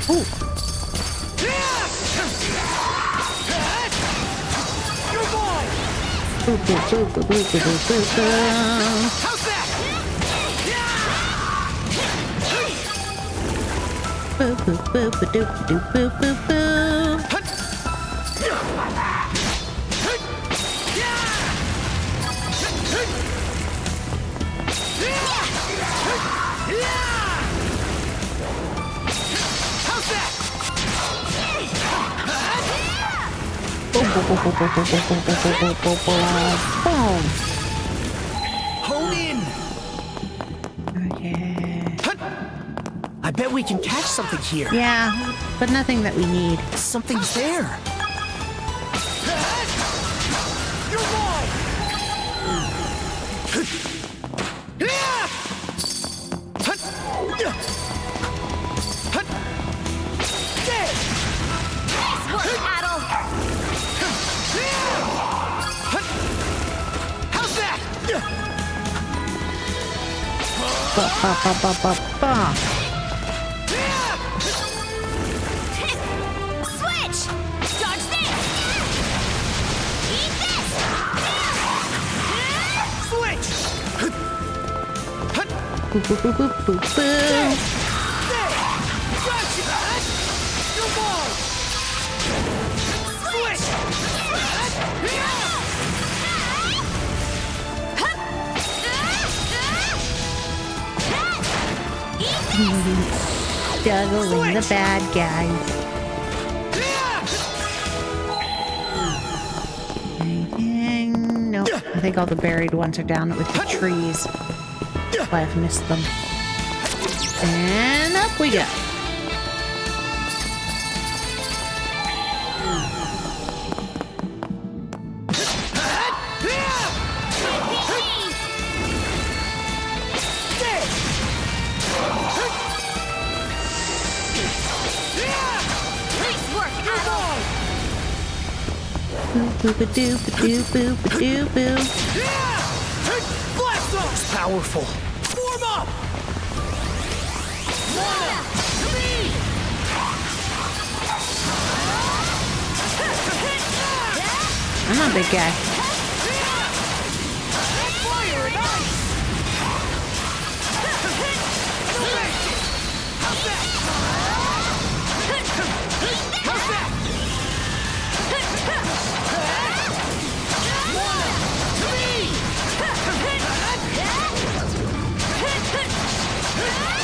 S11: Ooh. How's that? Boo boo boo boo doo boo boo boo boo. How's that? Boom. Hone in. Okay. I bet we can catch something here. Yeah, but nothing that we need. Something's there. You're mine. Nice work, Adol. How's that? Switch! Dodge this! Eat Boop, boop, boop, boop, boop, boop. Juggling the bad guys. Anything? Nope. I think all the buried ones are down with the trees. That's why I've missed them. And up we go. Boop-a-doo, ba-doo, boop-a-doo, boo.
S9: It's powerful. Form up!
S11: I'm a big guy.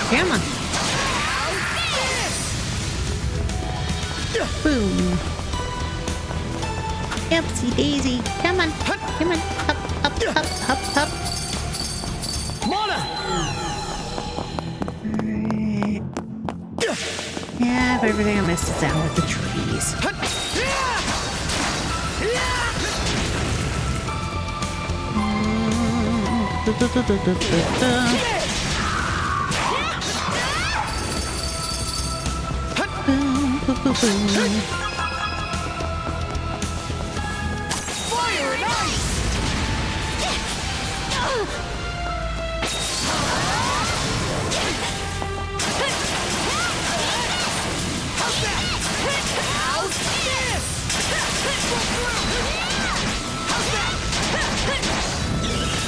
S11: Come on. Boom. Oopsie daisy. Come on. Come on. Up, up, up, up, up.
S9: Mana!
S11: Alright. Yeah, but everything I missed is down with the trees.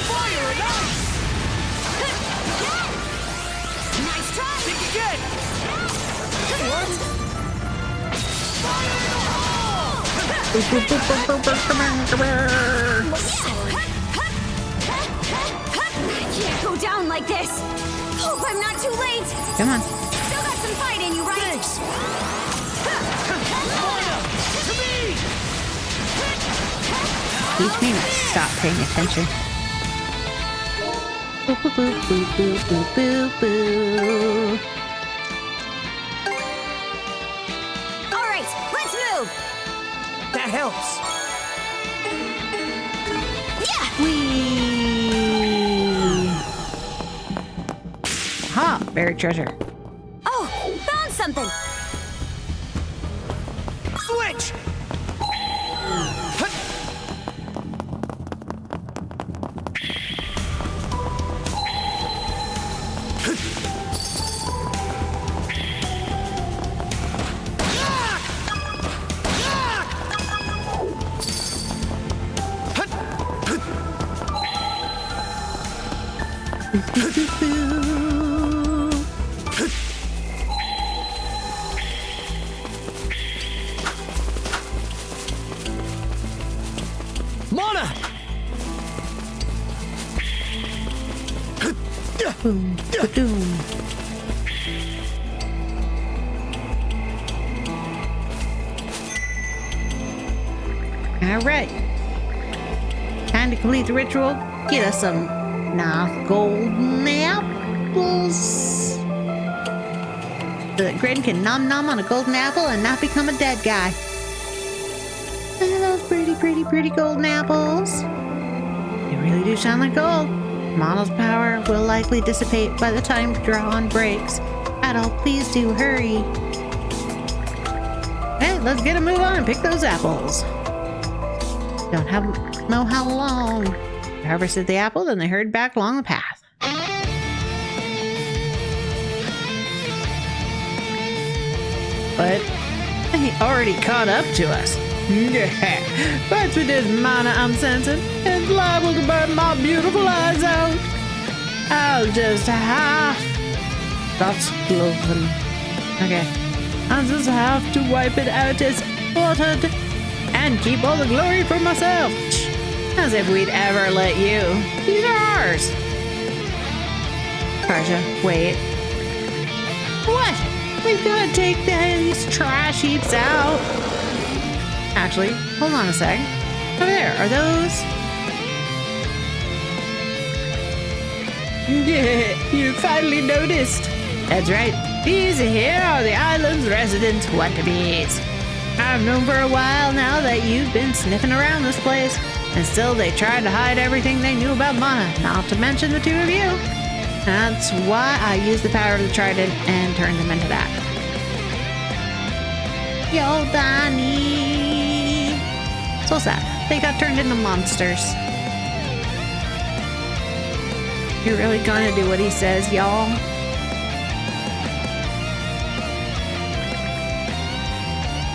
S9: Fire and ice! Nice try! Think again! What?
S5: Can't go down like this. Hope I'm not too late.
S11: Come on.
S5: Still got some fight in you, right?
S9: Thanks!
S11: Teach me to stop paying attention. Boop, boop, boop, boop, boop, boop, boop, boop.
S5: All right, let's move.
S9: That helps.
S5: Yeah.
S11: Whee! Ha! Buried treasure.
S5: Oh, found something.
S9: Switch! Mana!
S11: Boom, ba-doom. All right. Time to complete the ritual. Get us some nice golden apples. So that Grin can nom nom on a golden apple and not become a dead guy. Look at those pretty, pretty, pretty golden apples. They really do shine like gold. Mana's power will likely dissipate by the time drawn breaks. Adol, please do hurry. Hey, let's get a move on and pick those apples. Don't know how long. They harvested the apple, then they hurried back along the path. But he already caught up to us. Yeah, that's with this mana I'm sensing. It's liable to burn my beautiful eyes out. I'll just have... That's cloven. Okay. I'll just have to wipe it out as ordered and keep all the glory for myself. As if we'd ever let you. These are ours. Karja, wait. What? We've got to take these trash heaps out. Actually, hold on a sec. Over there, are those? Yeah, you finally noticed. That's right. These here are the island's resident wannabes. I've known for a while now that you've been sniffing around this place, and still they tried to hide everything they knew about Mana, not to mention the two of you. That's why I used the power of the trident and turned them into that. Yo, Donnie. So sad. They got turned into monsters. You're really gonna do what he says, y'all?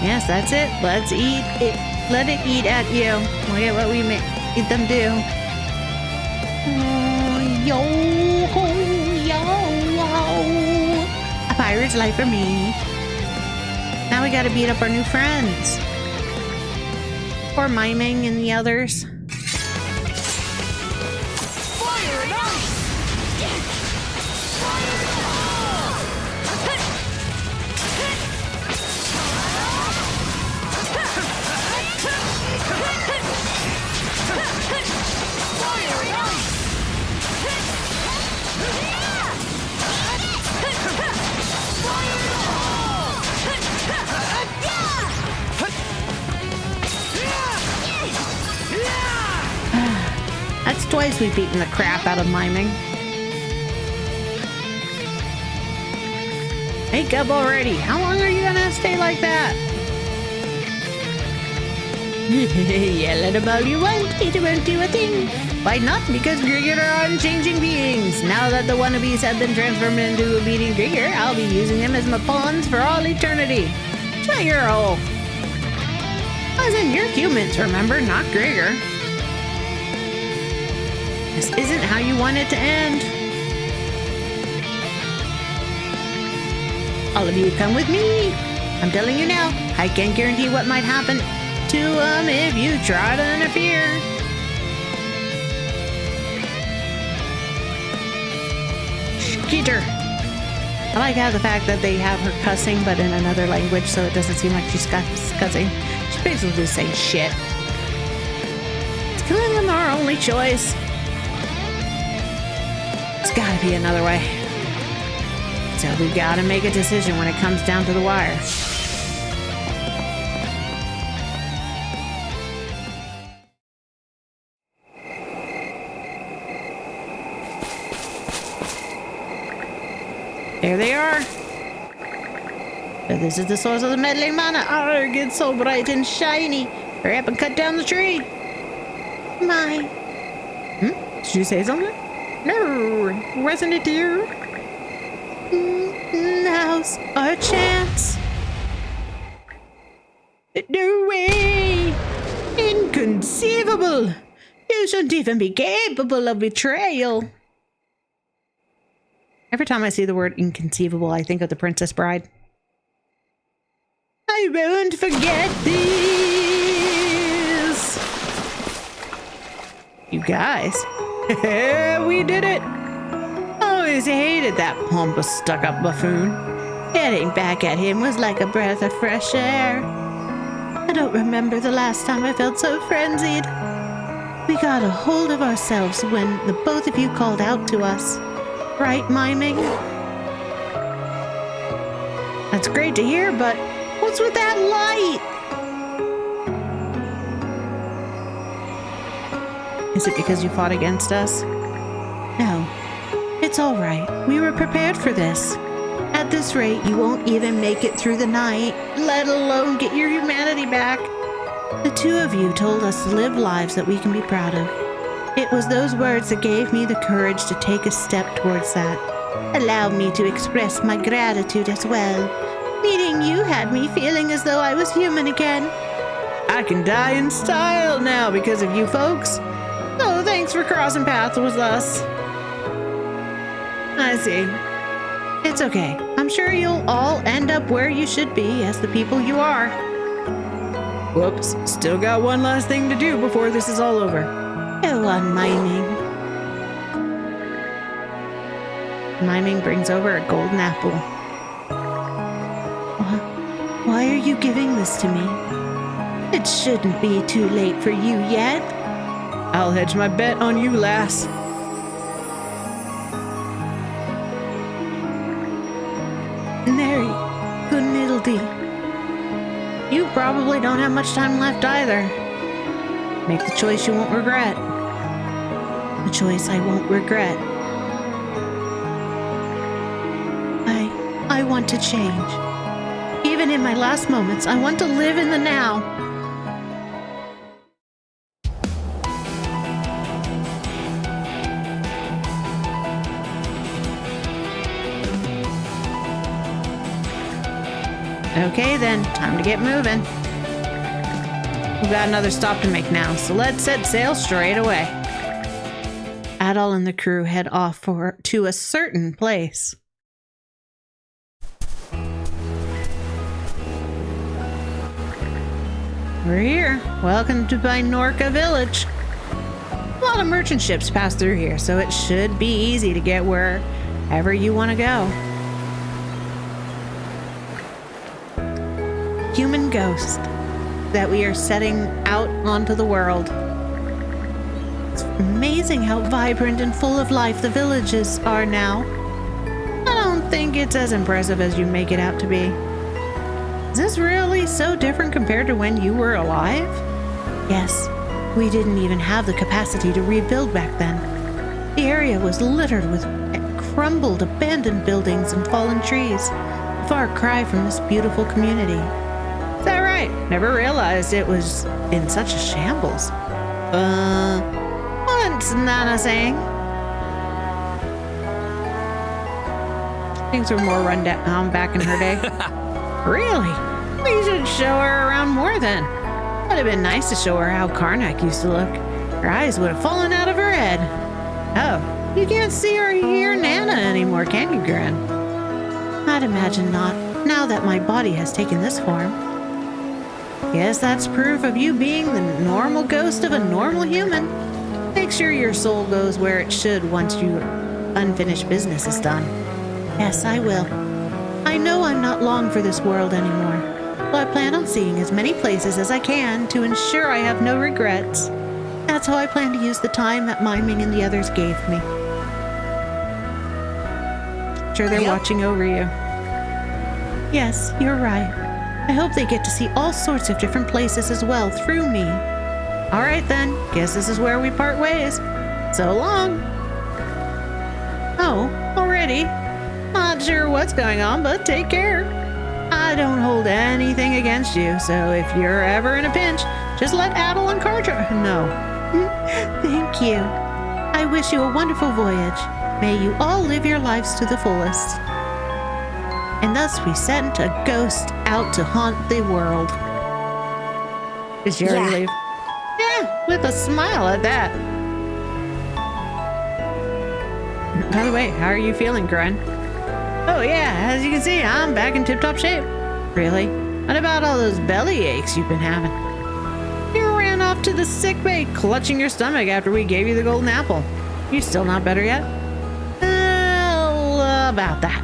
S11: Yes, that's it. Let's eat it. Let it eat at you. Look at what we made them do. Oh, yo, a pirate's life for me. Now we gotta beat up our new friends. Or Miming and the others. That's twice we've beaten the crap out of Miming. Wake up already. How long are you gonna stay like that? Yell at all you want, it won't do a thing. Why not? Because Grigger are unchanging beings. Now that the wannabes have been transformed into obedient Grigger, I'll be using them as my pawns for all eternity. Shut your hole. As in, you're humans, remember? Not Grigger. This isn't how you want it to end. All of you come with me. I'm telling you now, I can't guarantee what might happen to them if you try to interfere. Skitter. I like how the fact that they have her cussing but in another language so it doesn't seem like she's cussing. She's basically just saying shit. Is killing them our only choice? There's gotta be another way. So we gotta make a decision when it comes down to the wire. There they are. So this is the source of the meddling mana. Arrgh, it's so bright and shiny. Hurry up and cut down the tree. My. Did you say something? No, wasn't it you? Now's our chance. No way! Inconceivable! You shouldn't even be capable of betrayal. Every time I see the word inconceivable, I think of the Princess Bride. I won't forget this! You guys. We did it! Always hated that pompous, stuck-up buffoon. Getting back at him was like a breath of fresh air. I don't remember the last time I felt so frenzied. We got a hold of ourselves when the both of you called out to us. Right, Miming? That's great to hear, but what's with that light? Is it because you fought against us? No. It's all right. We were prepared for this. At this rate, you won't even make it through the night, let alone get your humanity back. The two of you told us to live lives that we can be proud of. It was those words that gave me the courage to take a step towards that. Allow me to express my gratitude as well. Meeting you had me feeling as though I was human again. I can die in style now because of you folks. So thanks for crossing paths with us. I see. It's okay. I'm sure you'll all end up where you should be as the people you are. Whoops. Still got one last thing to do before this is all over.
S1: Go on, miming.
S11: Miming brings over a golden apple.
S1: Why are you giving this to me? It shouldn't be too late for you yet.
S11: I'll hedge my bet on you, lass.
S1: Very good niddle-dee.
S11: You probably don't have much time left either. Make the choice you won't regret.
S1: The choice I won't regret. I want to change. Even in my last moments, I want to live in the now.
S11: Okay then, time to get moving. We've got another stop to make now, so let's set sail straight away. Adol and the crew head off to a certain place. We're here. Welcome to Binorca Village. A lot of merchant ships pass through here, so it should be easy to get wherever you want to go. Human ghost that we are setting out onto the world. It's amazing how vibrant and full of life the villages are now. I don't think it's as impressive as you make it out to be. Is this really so different compared to when you were alive?
S1: Yes, we didn't even have the capacity to rebuild back then. The area was littered with crumbled, abandoned buildings and fallen trees. A far cry from this beautiful community.
S11: Is that right? Never realized it was in such a shambles. What's Nana saying? Things were more run down back in her day. Really? We should show her around more then. Would have been nice to show her how Karnak used to look. Her eyes would have fallen out of her head. Oh, you can't see or hear Nana anymore, can you, Gran?
S1: I'd imagine not, now that my body has taken this form.
S11: Guess that's proof of you being the normal ghost of a normal human. Make sure your soul goes where it should once your unfinished business is done.
S1: Yes, I will. I know I'm not long for this world anymore, so I plan on seeing as many places as I can to ensure I have no regrets. That's how I plan to use the time that Miming and the others gave me.
S11: Sure they're watching over you.
S1: Yes, you're right. I hope they get to see all sorts of different places as well through me.
S11: All right then, guess this is where we part ways. So long. Oh, already? Not sure what's going on, but take care. I don't hold anything against you, so if you're ever in a pinch, just let Adol and Karja know.
S1: Thank you. I wish you a wonderful voyage. May you all live your lives to the fullest. And thus we sent a ghost out to haunt the world.
S11: Did you already leave? Yeah, with a smile at that. By the way, how are you feeling, Grun? Oh yeah, as you can see, I'm back in tip-top shape. Really? What about all those belly aches you've been having? You ran off to the sick bay, clutching your stomach after we gave you the golden apple. You still not better yet? Well, about that.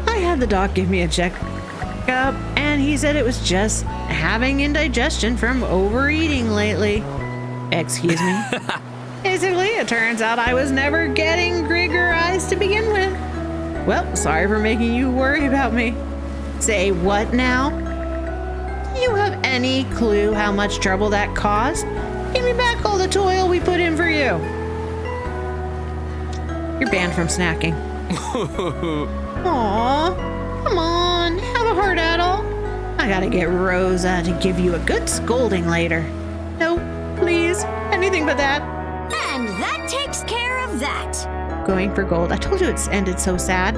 S11: I had the doc give me a checkup, and he said it was just having indigestion from overeating lately. Excuse me? Basically, it turns out I was never getting Grigger eyes to begin with. Well, sorry for making you worry about me. Say what now? Do you have any clue how much trouble that caused? Give me back all the toil we put in for you. You're banned from snacking. Aw, come on, have a heart, Adol. I gotta get Rosa to give you a good scolding later. No, please, anything but that.
S5: And that takes care of that.
S11: Going for gold. I told you it's ended so sad.